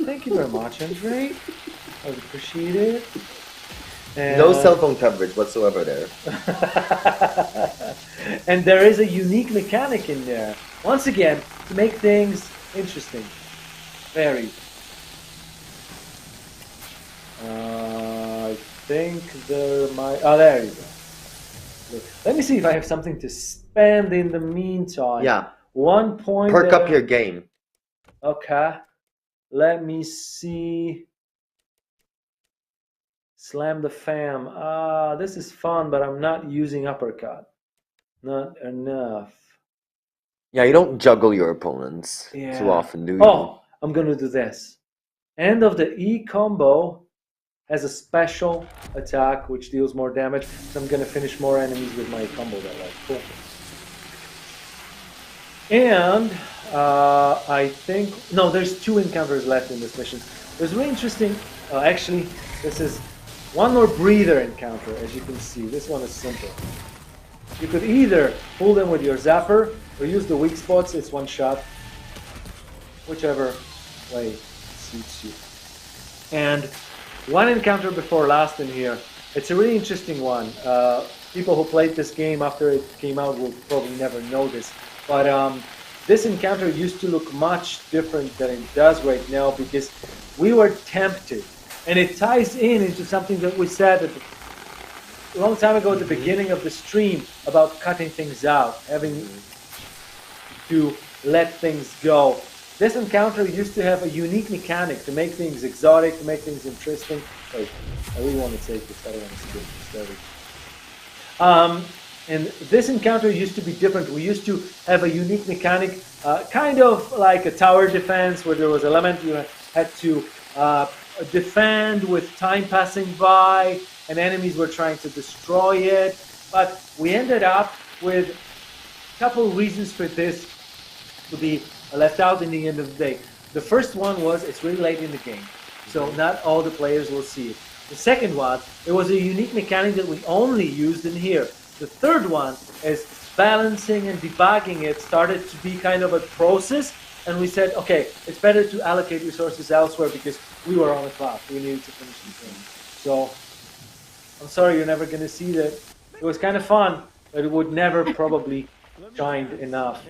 Thank you very much, Andre. I would appreciate it. And, no cell phone coverage whatsoever there. And there is a unique mechanic in there. Once again, to make things interesting. Very. I think there might. Oh, there you go. Let me see if I have something to spend in the meantime. Yeah. 1 point. Perk up your game. Okay. Let me see. Slam the fam. This is fun, but I'm not using uppercut. Not enough. Yeah, you don't juggle your opponents too often, do you? Oh, I'm going to do this. End of the E combo has a special attack which deals more damage. So I'm going to finish more enemies with my combo that way. Cool. And I think, no, there's 2 encounters left in this mission. There's really interesting, actually, this is one more breather encounter, as you can see. This one is simple. You could either pull them with your zapper or use the weak spots. It's one shot, whichever way suits you. And one encounter before last in here, it's a really interesting one. People who played this game after it came out will probably never know this. But this encounter used to look much different than it does right now because we were tempted. And it ties into something that we said a long time ago at the beginning of the stream about cutting things out, having to let things go. This encounter used to have a unique mechanic to make things exotic, to make things interesting. Wait, I really want to take this, I don't want to skip this. And this encounter used to be different. We used to have a unique mechanic, kind of like a tower defense, where there was an element you had to defend with time passing by, and enemies were trying to destroy it. But we ended up with a couple reasons for this to be left out in the end of the day. The first one was it's really late in the game, so not all the players will see it. The second one, it was a unique mechanic that we only used in here. The third one is balancing and debugging it started to be kind of a process, and we said, okay, it's better to allocate resources elsewhere because we were on the clock. We needed to finish the game. So I'm sorry you're never going to see that. It was kind of fun, but it would never probably shine enough,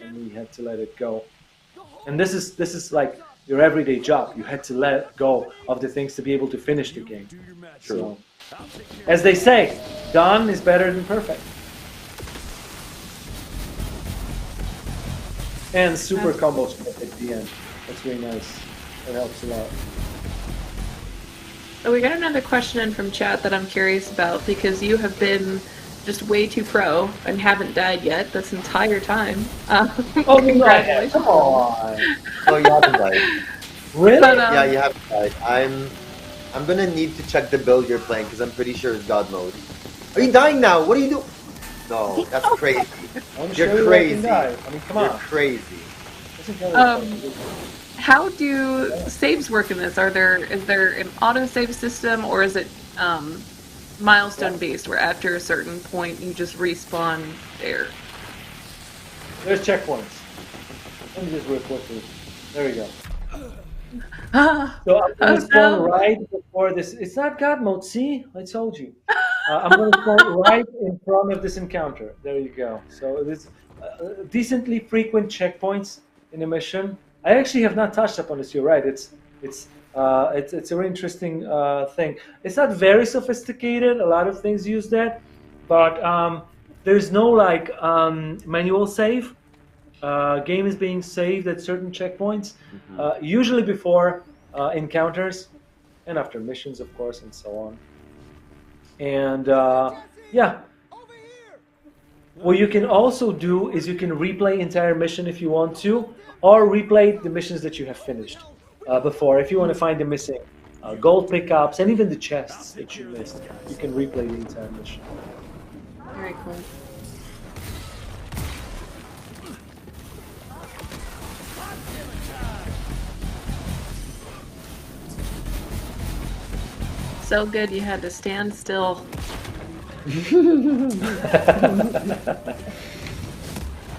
and we had to let it go. And this is like your everyday job. You had to let go of the things to be able to finish the game. So, as they say, done is better than perfect. And super combos at the end. That's really nice. That helps a lot. So we got another question in from chat that I'm curious about, because you have been just way too pro and haven't died yet this entire time. Oh, congratulations! Come on. Oh, you haven't died. Really? But, Yeah, you haven't died. I'm gonna need to check the build you're playing because I'm pretty sure it's God mode. Are you dying now? What are you doing? No, that's crazy. You're crazy. I mean, come on. You're crazy. How do saves work in this? Is there an autosave system, or is it milestone based, where after a certain point you just respawn there? There's checkpoints. Let me just real quickly. There we go. So I'm going to spawn right before this. It's not God mode, see? I told you. I'm going to spawn right in front of this encounter. There you go. So it's decently frequent checkpoints in a mission. I actually have not touched upon this. You're right. It's a very interesting thing. It's not very sophisticated. A lot of things use that, but there's no like manual save. Game is being saved at certain checkpoints, usually before encounters and after missions, of course, and so on. And yeah, what you can also do is you can replay entire mission if you want to, or replay the missions that you have finished before. If you want to find the missing gold pickups and even the chests that you missed, you can replay the entire mission. Very cool. So good you had to stand still.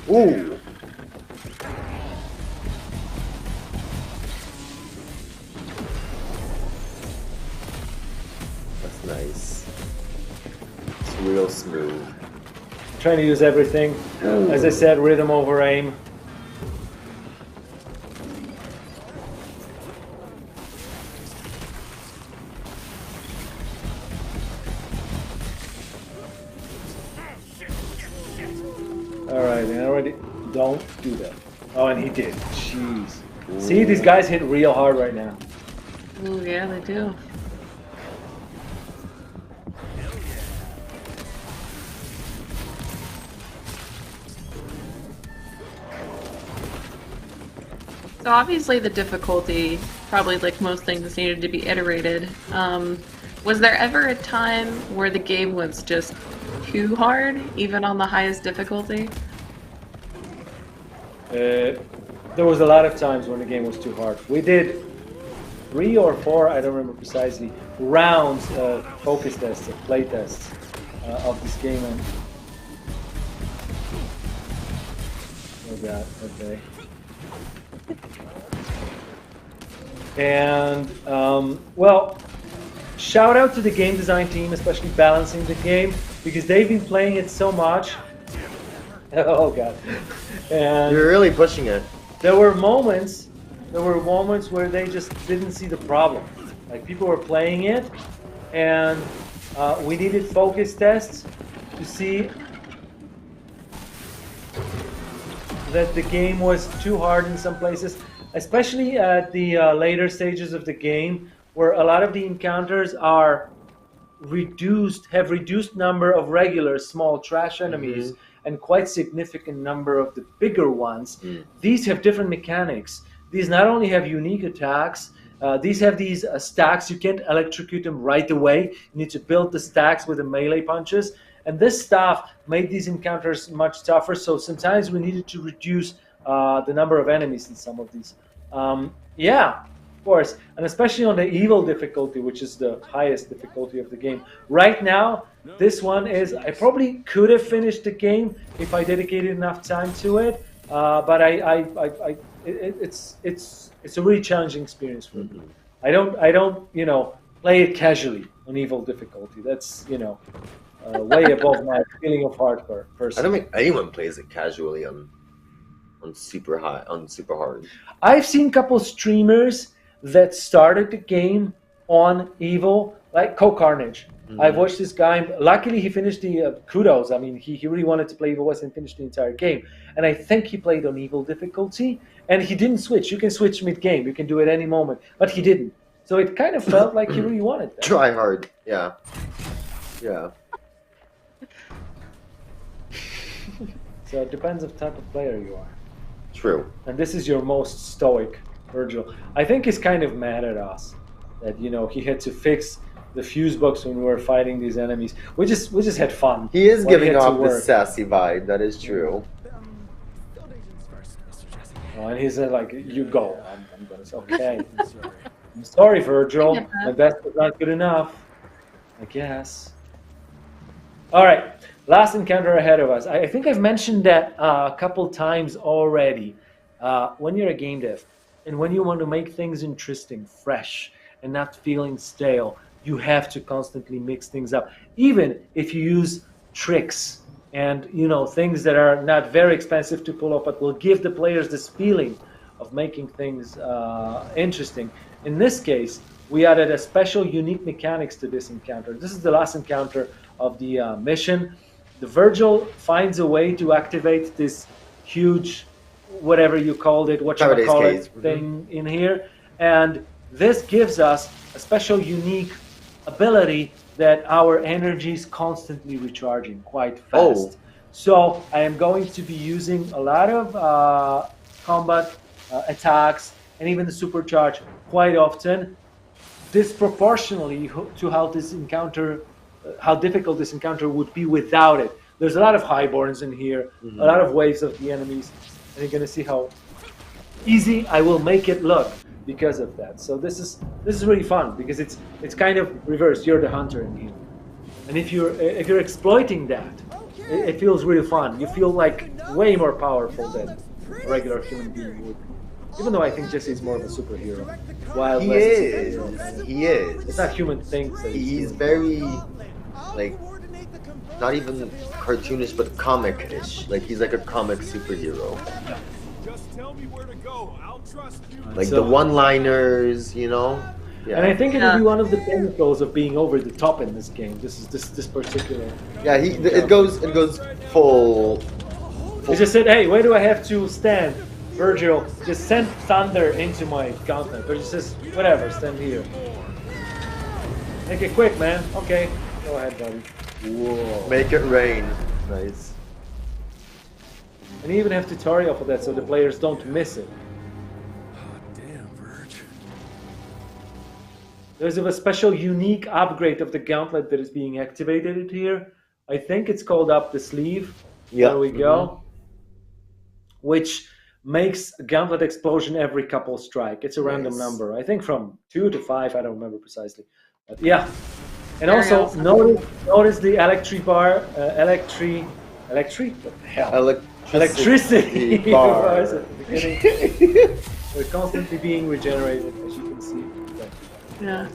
Ooh. That's nice. It's real smooth. Trying to use everything. As I said, rhythm over aim. Alright, and already don't do that. Oh, and he did. Jeez. Ooh. See, these guys hit real hard right now. Oh yeah, they do. So obviously the difficulty, probably like most things, needed to be iterated. Was there ever a time where the game was just too hard, even on the highest difficulty? There was a lot of times when the game was too hard. We did 3 or 4, I don't remember precisely, rounds of focus tests, of play tests of this game. And oh god, okay. And well, shout out to the game design team, especially balancing the game, because they've been playing it so much. Oh god. And You're really pushing it. there were moments where they just didn't see the problem. Like people were playing it, and we needed focus tests to see that the game was too hard in some places, especially at the later stages of the game, where a lot of the encounters are have reduced number of regular small trash enemies and quite significant number of the bigger ones. These have different mechanics. These not only have unique attacks, these have these stacks. You can't electrocute them right away. You need to build the stacks with the melee punches. And this stuff made these encounters much tougher, so sometimes we needed to reduce the number of enemies in some of these. Yeah, of course, and especially on the evil difficulty, which is the highest difficulty of the game. Right now, this one is, I probably could have finished the game if I dedicated enough time to it, but it's a really challenging experience for me. I don't play it casually on evil difficulty. That's way above my feeling of hardcore person. I don't think anyone plays it casually on super hard. I've seen a couple streamers that started the game on evil, like Co-Carnage. I've watched this guy. Luckily, he finished the kudos. I mean, he really wanted to play Evil West and finish the entire game. And I think he played on evil difficulty, and he didn't switch. You can switch mid-game. You can do it any moment, but he didn't. So it kind of felt like he really wanted that. Try hard. Yeah. Yeah. So it depends on the type of player you are. True. And this is your most stoic Virgil. I think he's kind of mad at us that he had to fix the fuse box when we were fighting these enemies. We just had fun. He is giving off the this sassy vibe. That is true. Oh, and he said, like, you go. I'm gonna say, okay. I'm sorry, Virgil. My best was not good enough, I guess. All right. Last encounter ahead of us. I think I've mentioned that a couple times already. When you're a game dev and when you want to make things interesting, fresh, and not feeling stale, you have to constantly mix things up. Even if you use tricks and things that are not very expensive to pull off, but will give the players this feeling of making things interesting. In this case, we added a special unique mechanics to this encounter. This is the last encounter of the mission. The Virgil finds a way to activate this huge, whatever you called it, whatchamacallit thing in here. And this gives us a special unique ability that our energy is constantly recharging quite fast. So I am going to be using a lot of combat attacks and even the supercharge quite often, disproportionately to how this encounter, how difficult this encounter would be without it. There's a lot of highborns in here, a lot of waves of the enemies, and you're going to see how easy I will make it look because of that. So this is really fun because it's kind of reversed. You're the hunter in here, and if you're exploiting that, it feels really fun. You feel like way more powerful than a regular human being would. Even though I think Jesse is more of a superhero. Wild He West is. a superhero. He is. It's not human things. He's very, like, not even cartoonish, but comic-ish. Like, he's like a comic superhero. Just tell me where to go. I'll trust you. Like the one-liners, Yeah. And I think it will be one of the pinnacles of being over the top in this game. This particular. Yeah, it goes full. He just said, "Hey, where do I have to stand?" Virgil, just send thunder into my gauntlet. But he says, "Whatever, stand here." Make it quick, man. Okay, go ahead, buddy. Whoa. Make it rain. Nice. And you even have tutorial for that, so the players don't miss it. Damn, Virg. There's a special unique upgrade of the gauntlet that is being activated here. I think it's called Up the Sleeve. Yeah. There we go. Which makes a gauntlet explosion every couple strike. It's a random number. I think from 2 to 5. I don't remember precisely. But yeah. And Very also awesome. notice the electric bar, electric. What the hell? Electricity bars at the beginning. They're constantly being regenerated, as you can see. Yeah.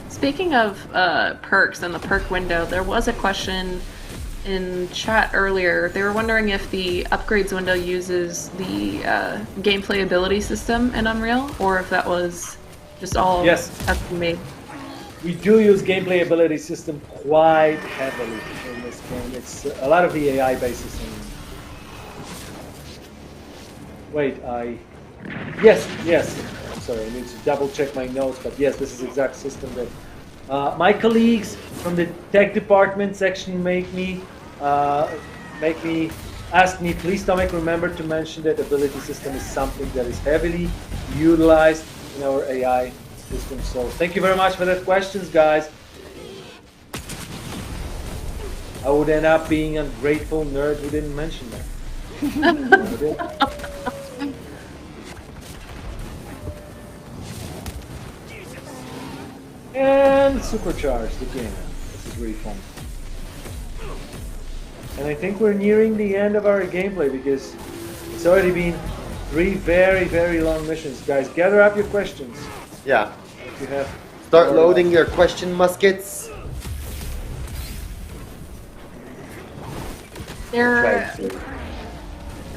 Speaking of perks in the perk window, there was a question in chat earlier, they were wondering if the upgrades window uses the gameplay ability system in Unreal, or if that was just all custom made. We do use gameplay ability system quite heavily in this game. It's a lot of the AI basis. Wait, yes. I'm sorry, I need to double check my notes, but yes, this is the exact system that my colleagues from the tech department section make me ask me, please, Tomek, remember to mention that ability system is something that is heavily utilized in our AI system. So thank you very much for that questions, guys. I would end up being a ungrateful nerd who didn't mention that. And supercharged again. This is really fun. And I think we're nearing the end of our gameplay because it's already been 3 very, very long missions. Guys, gather up your questions. Yeah. If you have Start loading your question muskets. There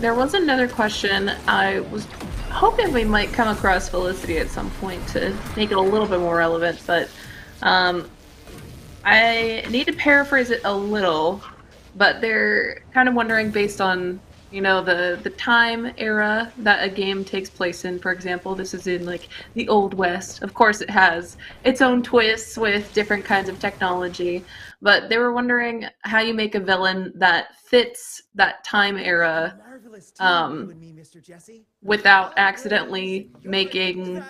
was another question. I was hoping we might come across Felicity at some point to make it a little bit more relevant, but I need to paraphrase it a little, but they're kind of wondering based on, you know, the time era that a game takes place in. For example, this is in like the Old West. Of course, it has its own twists with different kinds of technology, but they were wondering how you make a villain that fits that time era without accidentally making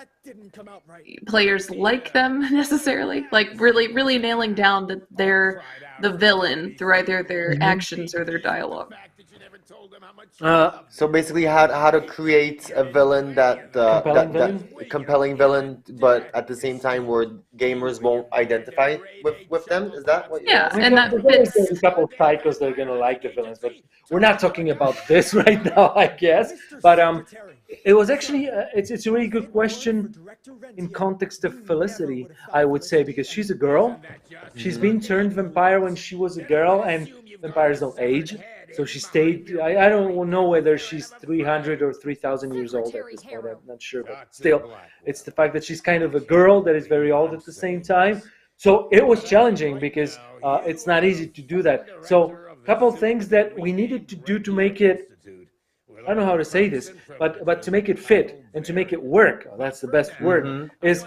players like them necessarily, like really nailing down that they're the villain through either their actions or their dialogue. So basically, how to create a villain that compelling villain, but at the same time where gamers won't identify with them. Is that what? Yeah, you're and that fits. There's a couple of psychos that are gonna like the villains, but we're not talking about this right now, I guess. But it was actually it's a really good question in context of Felicity, I would say, because she's a girl. She's been turned vampire when she was a girl, and vampires don't age. So she stayed. I don't know whether she's 300 or 3,000 years old at this point. I'm not sure, but still, it's the fact that she's kind of a girl that is very old at the same time. So it was challenging because it's not easy to do that. So a couple of things that we needed to do to make it, I don't know how to say this, but to make it fit and to make it work, that's the best word, is,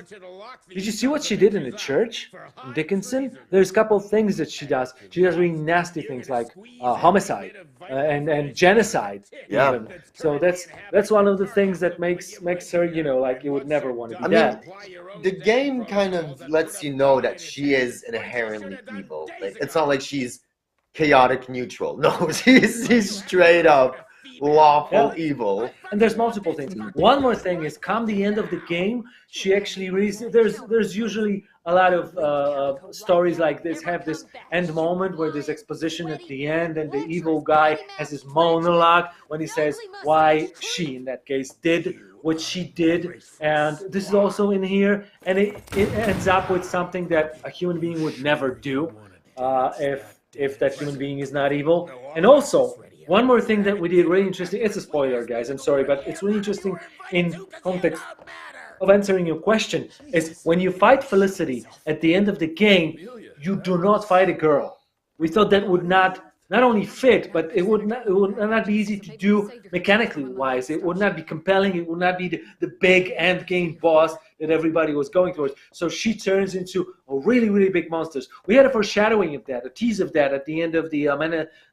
did you see what she did in the church in Dickinson? There's a couple of things that she does. She does really nasty things like homicide and genocide. Yeah. Even. So that's one of the things that makes her, you know, like you would never want to be that. The game kind of lets you know that she is inherently evil. Like, it's not like she's chaotic neutral. No, she's straight up lawful evil. And there's multiple things. One more thing is, come the end of the game, she actually there's usually a lot of stories like this have this end moment where there's exposition at the end, and the evil guy has his monologue when he says why she, in that case, did what she did. And this is also in here, and it ends up with something that a human being would never do if that human being is not evil. And also, one more thing that we did really interesting, it's a spoiler, guys, I'm sorry, but it's really interesting in context of answering your question, is when you fight Felicity at the end of the game, you do not fight a girl. We thought that would not only fit, but it would not be easy to do mechanically wise. It would not be compelling. It would not be the big end game boss that everybody was going towards. So she turns into a really, really big monsters. We had a foreshadowing of that, a tease of that at the end of the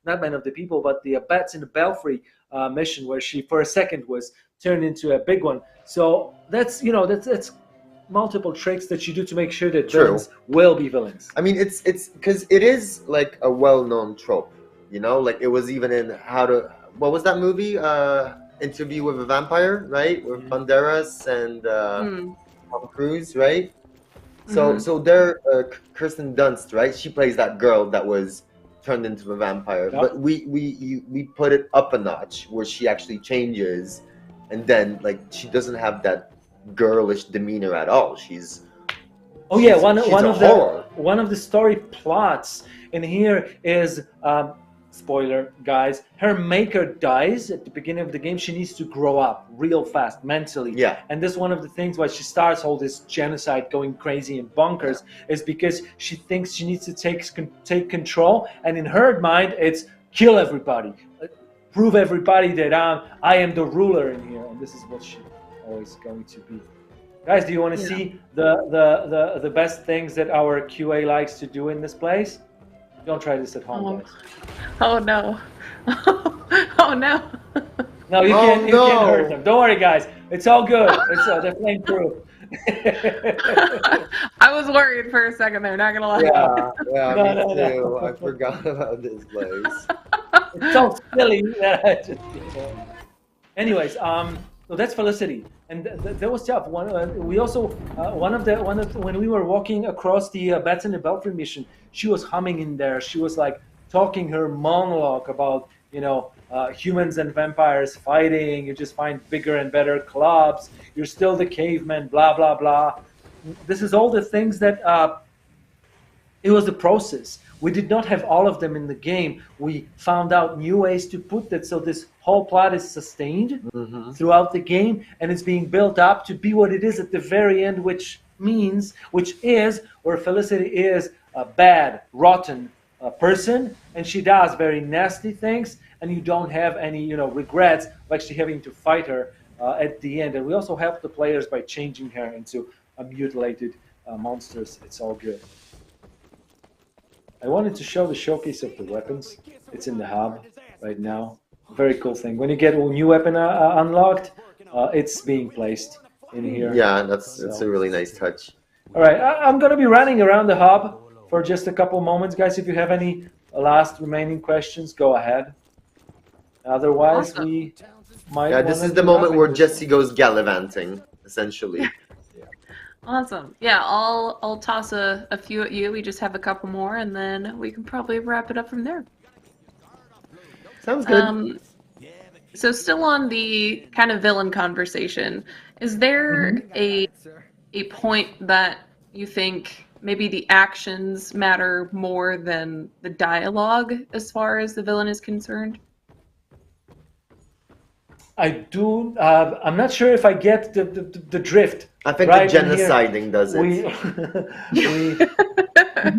not Men of the People, but the Bats in the Belfry mission, where she for a second was turned into a big one. So that's multiple tricks that you do to make sure that villains will be villains. I mean, it's because it is like a well-known trope, you know. Like it was even in what was that movie? Interview with a Vampire, right? With Banderas and Tom Cruise, right? So there, Kirsten Dunst, right? She plays that girl that was turned into a vampire. Yep. But we put it up a notch where she actually changes, and then like she doesn't have that girlish demeanor at all. She's one of the story plots in here is spoiler, guys, her maker dies at the beginning of the game. She needs to grow up real fast mentally. Yeah. And this is one of the things why she starts all this genocide going crazy and bonkers is because she thinks she needs to take control. And in her mind, it's kill everybody. Prove everybody that I am the ruler in here. And this is what she's always going to be. Guys, do you want to see the best things that our QA likes to do in this place? Don't try this at home, guys. Oh no. Oh no. No, you can't hurt them. Don't worry, guys. It's all good. They're playing through. I was worried for a second there, not gonna lie. Yeah, No, me no. too. I forgot about this place. It's so silly that I just. Anyways, so that's Felicity, and that was tough. We also when we were walking across the Bats in the Belfry mission, she was humming in there. She was like talking her monologue about humans and vampires fighting. You just find bigger and better clubs. You're still the caveman. Blah blah blah. This is all the things that it was a process. We did not have all of them in the game. We found out new ways to put that, so this whole plot is sustained throughout the game, and it's being built up to be what it is at the very end, which is where Felicity is a bad, rotten person, and she does very nasty things, and you don't have any, regrets of actually having to fight her at the end. And we also help the players by changing her into a mutilated monsters. It's all good. I wanted to show the showcase of the weapons. It's in the hub right now. Very cool thing. When you get a new weapon unlocked, it's being placed in here. Yeah, that's a really nice touch. All right, I'm going to be running around the hub for just a couple moments. Guys, if you have any last remaining questions, go ahead. Otherwise, we might... Yeah, this is the moment where Jesse goes gallivanting, essentially. Awesome. Yeah, I'll toss a few at you. We just have a couple more, and then we can probably wrap it up from there. Sounds good. So still on the kind of villain conversation, is there a point that you think maybe the actions matter more than the dialogue as far as the villain is concerned? I do. I'm not sure if I get the drift. I think right the genociding does it. We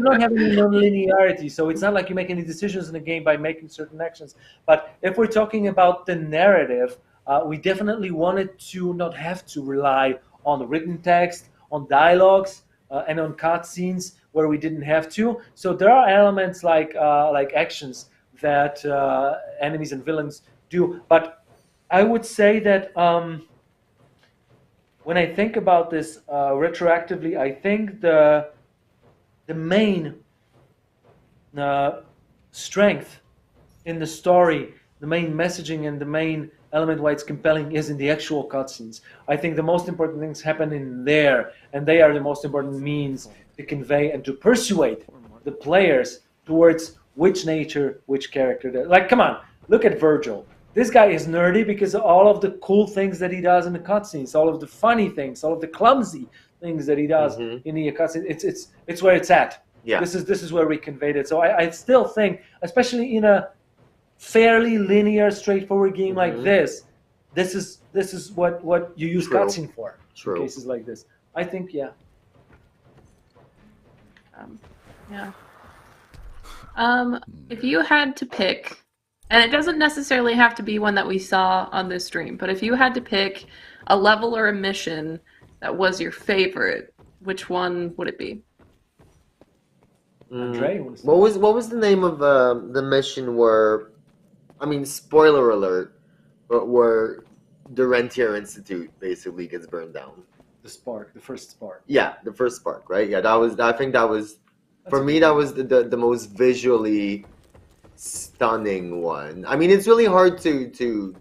don't have any non-linearity, so it's not like you make any decisions in the game by making certain actions. But if we're talking about the narrative, we definitely wanted to not have to rely on written text, on dialogues, and on cutscenes where we didn't have to. So there are elements like actions that enemies and villains do. But I would say that when I think about this retroactively, I think the main strength in the story, the main messaging and the main element why it's compelling is in the actual cutscenes. I think the most important things happen in there, and they are the most important means to convey and to persuade the players towards which nature, which character. Like, come on, look at Virgil. This guy is nerdy because of all of the cool things that he does in the cutscenes, all of the funny things, all of the clumsy things that he does in the cutscenes. It's where it's at. Yeah. This is where we conveyed it. So I still think, especially in a fairly linear, straightforward game like this is what you use cutscene for. True. In cases like this. I think, yeah. If you had to pick, and it doesn't necessarily have to be one that we saw on this stream, but if you had to pick a level or a mission that was your favorite, which one would it be? Andre, what was the name of the mission where, I mean, spoiler alert, but where the Rentier Institute basically gets burned down? The first spark. Yeah, the first spark, right? Yeah, I think that was, for me, that was the most visually stunning one. I mean, it's really hard to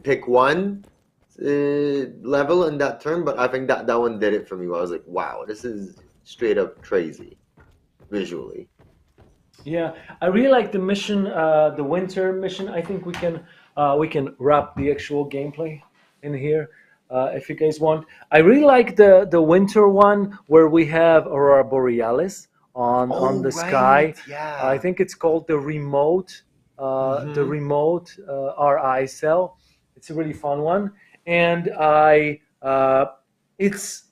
pick one level in that term, but I think that one did it for me. I was like, wow, this is straight up crazy visually. Yeah, I really like the mission, the winter mission. I think we can wrap the actual gameplay in here if you guys want. I really like the winter one where we have Aurora Borealis on the sky. Yeah. I think it's called the remote the remote RI cell. It's a really fun one, and it's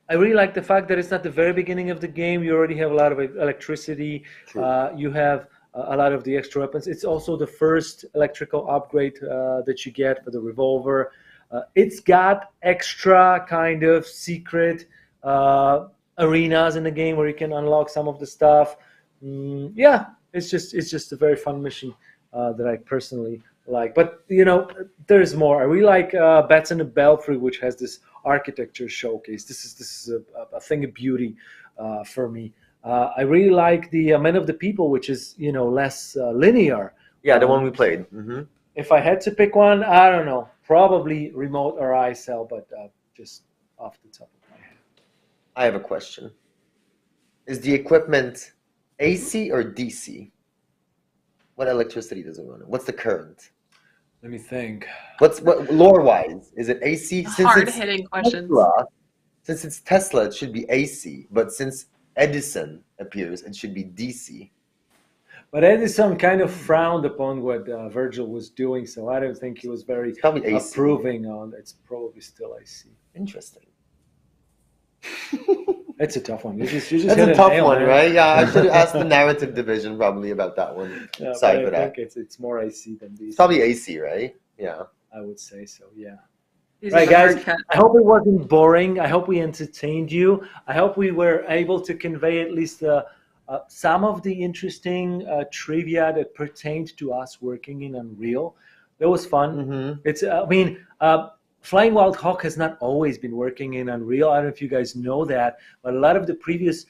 I really like the fact that it's not the very beginning of the game. You already have a lot of electricity. You have a lot of the extra weapons. It's also the first electrical upgrade that you get for the revolver. It's got extra kind of secret arenas in the game where you can unlock some of the stuff. Yeah, it's just a very fun mission that I personally like. But you know, there's more. I really like Bats in the Belfry, which has this architecture showcase. This is a thing of beauty for me. I really like the Men of the People, which is, you know, less linear. Yeah, the one we played. If I had to pick one, I don't know, probably remote or iCell, but just off the top of my head. I have a question. Is the equipment AC or DC? What electricity does it run on? What's the current? Let me think. What lore-wise? Is it AC? Hard-hitting questions. Since it's Tesla, it should be AC. But since Edison appears, it should be DC. But Edison kind of frowned upon what Virgil was doing, so I don't think he was very approving on. It's probably still AC. Interesting. It's a tough one. You just That's hit a tough nail, one, man. right? Yeah, I should have asked the narrative division probably about that one. Yeah, Sorry for I that. think it's more AC than DC. It's probably AC, right? Yeah. I would say so, yeah. These Right, are the hard guys, cuts. I hope it wasn't boring. I hope we entertained you. I hope we were able to convey at least some of the interesting trivia that pertained to us working in Unreal. That was fun. It's, Flying Wild Hawk has not always been working in Unreal. I don't know if you guys know that, but a lot of the previous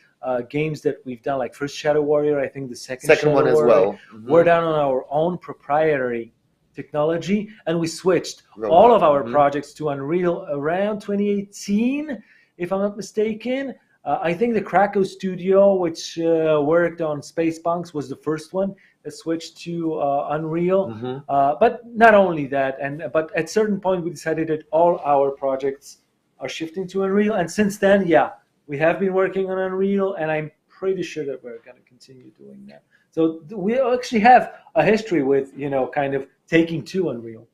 games that we've done, like first Shadow Warrior, I think the second Shadow one as Warrior, well. were done on our own proprietary technology, and we switched all of our projects to Unreal around 2018, if I'm not mistaken. I think the Krakow studio, which worked on Space Punks, was the first one that switched to Unreal. But not only that, but at a certain point we decided that all our projects are shifting to Unreal, and since then, yeah, we have been working on Unreal, and I'm pretty sure that we're going to continue doing that. So we actually have a history with, you know, kind of taking to Unreal.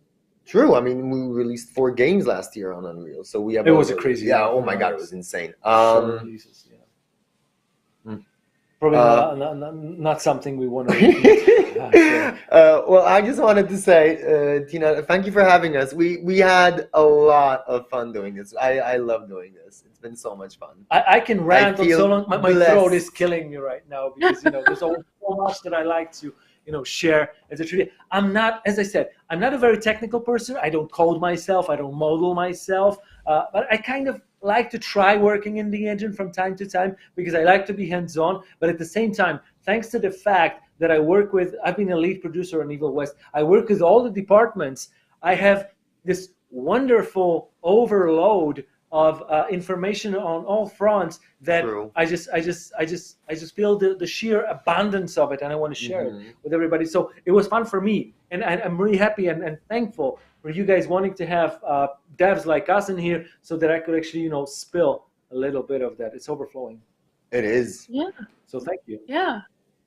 True. I mean, we released 4 games last year on Unreal, so we have. It was a crazy. Yeah. Oh my God, it was insane. Jesus, yeah. Probably not something we want to repeat. Well, I just wanted to say, Tina, thank you for having us. We had a lot of fun doing this. I love doing this. It's been so much fun. I can rant on so long. My throat blessed. is killing me right now because, you know, there's always so much that I like to, you know, share as a trivia. I'm not, as I said, I'm not a very technical person. I don't code myself. I don't model myself. But I kind of like to try working in the engine from time to time because I like to be hands-on. But at the same time, thanks to the fact that I've been a lead producer on Evil West. I work with all the departments. I have this wonderful overload of information on all fronts that I just feel the sheer abundance of it, and I want to share it with everybody. So it was fun for me, and I'm really happy and thankful for you guys wanting to have devs like us in here, so that I could actually, you know, spill a little bit of that. It's overflowing. It is. Yeah. So thank you. Yeah.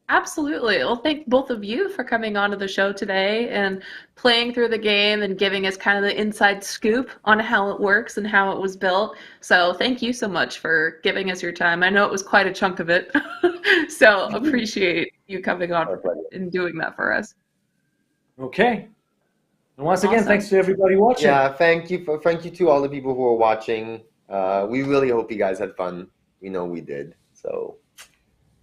Absolutely. Well, thank both of you for coming onto the show today and playing through the game and giving us kind of the inside scoop on how it works and how it was built. So thank you so much for giving us your time. I know it was quite a chunk of it. So appreciate you coming on and doing that for us. Okay. And once again, thanks to everybody watching. Yeah, thank you to all the people who are watching. We really hope you guys had fun. We know we did. So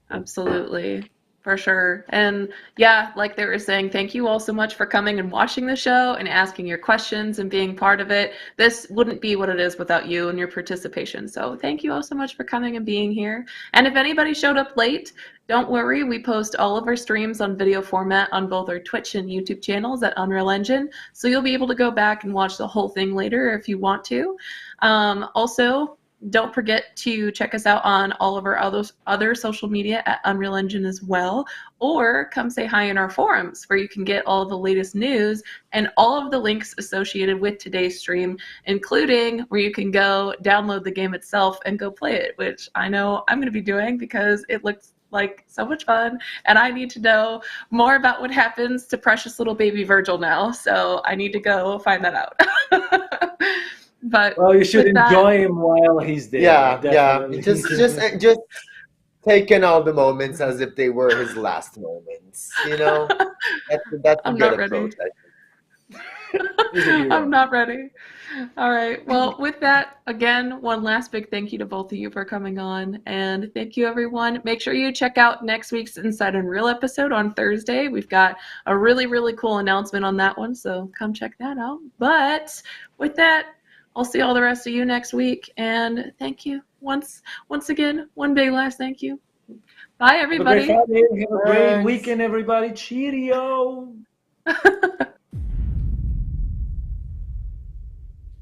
absolutely. For sure. And yeah, like they were saying, thank you all so much for coming and watching the show and asking your questions and being part of it. This wouldn't be what it is without you and your participation. So thank you all so much for coming and being here. And if anybody showed up late, don't worry. We post all of our streams on video format on both our Twitch and YouTube channels at Unreal Engine. So you'll be able to go back and watch the whole thing later if you want to. Also, don't forget to check us out on all of our other social media at Unreal Engine as well, or come say hi in our forums where you can get all the latest news and all of the links associated with today's stream, including where you can go download the game itself and go play it, which I know I'm going to be doing because it looks like so much fun, and I need to know more about what happens to precious little baby Virgil now. So I need to go find that out. But Well, you should with that, enjoy him while he's there. Yeah, Definitely. just taking all the moments as if they were his last moments. You know, that's a I'm good not ready. approach. He's a hero. I'm not ready. All right. Well, with that, again, one last big thank you to both of you for coming on. And thank you, everyone. Make sure you check out next week's Inside Unreal episode on Thursday. We've got a really, really cool announcement on that one. So come check that out. But with that, I'll see all the rest of you next week. And thank you once again. One big last thank you. Bye, Have a great everybody. Friday. Have a great Thanks. weekend, everybody. Cheerio.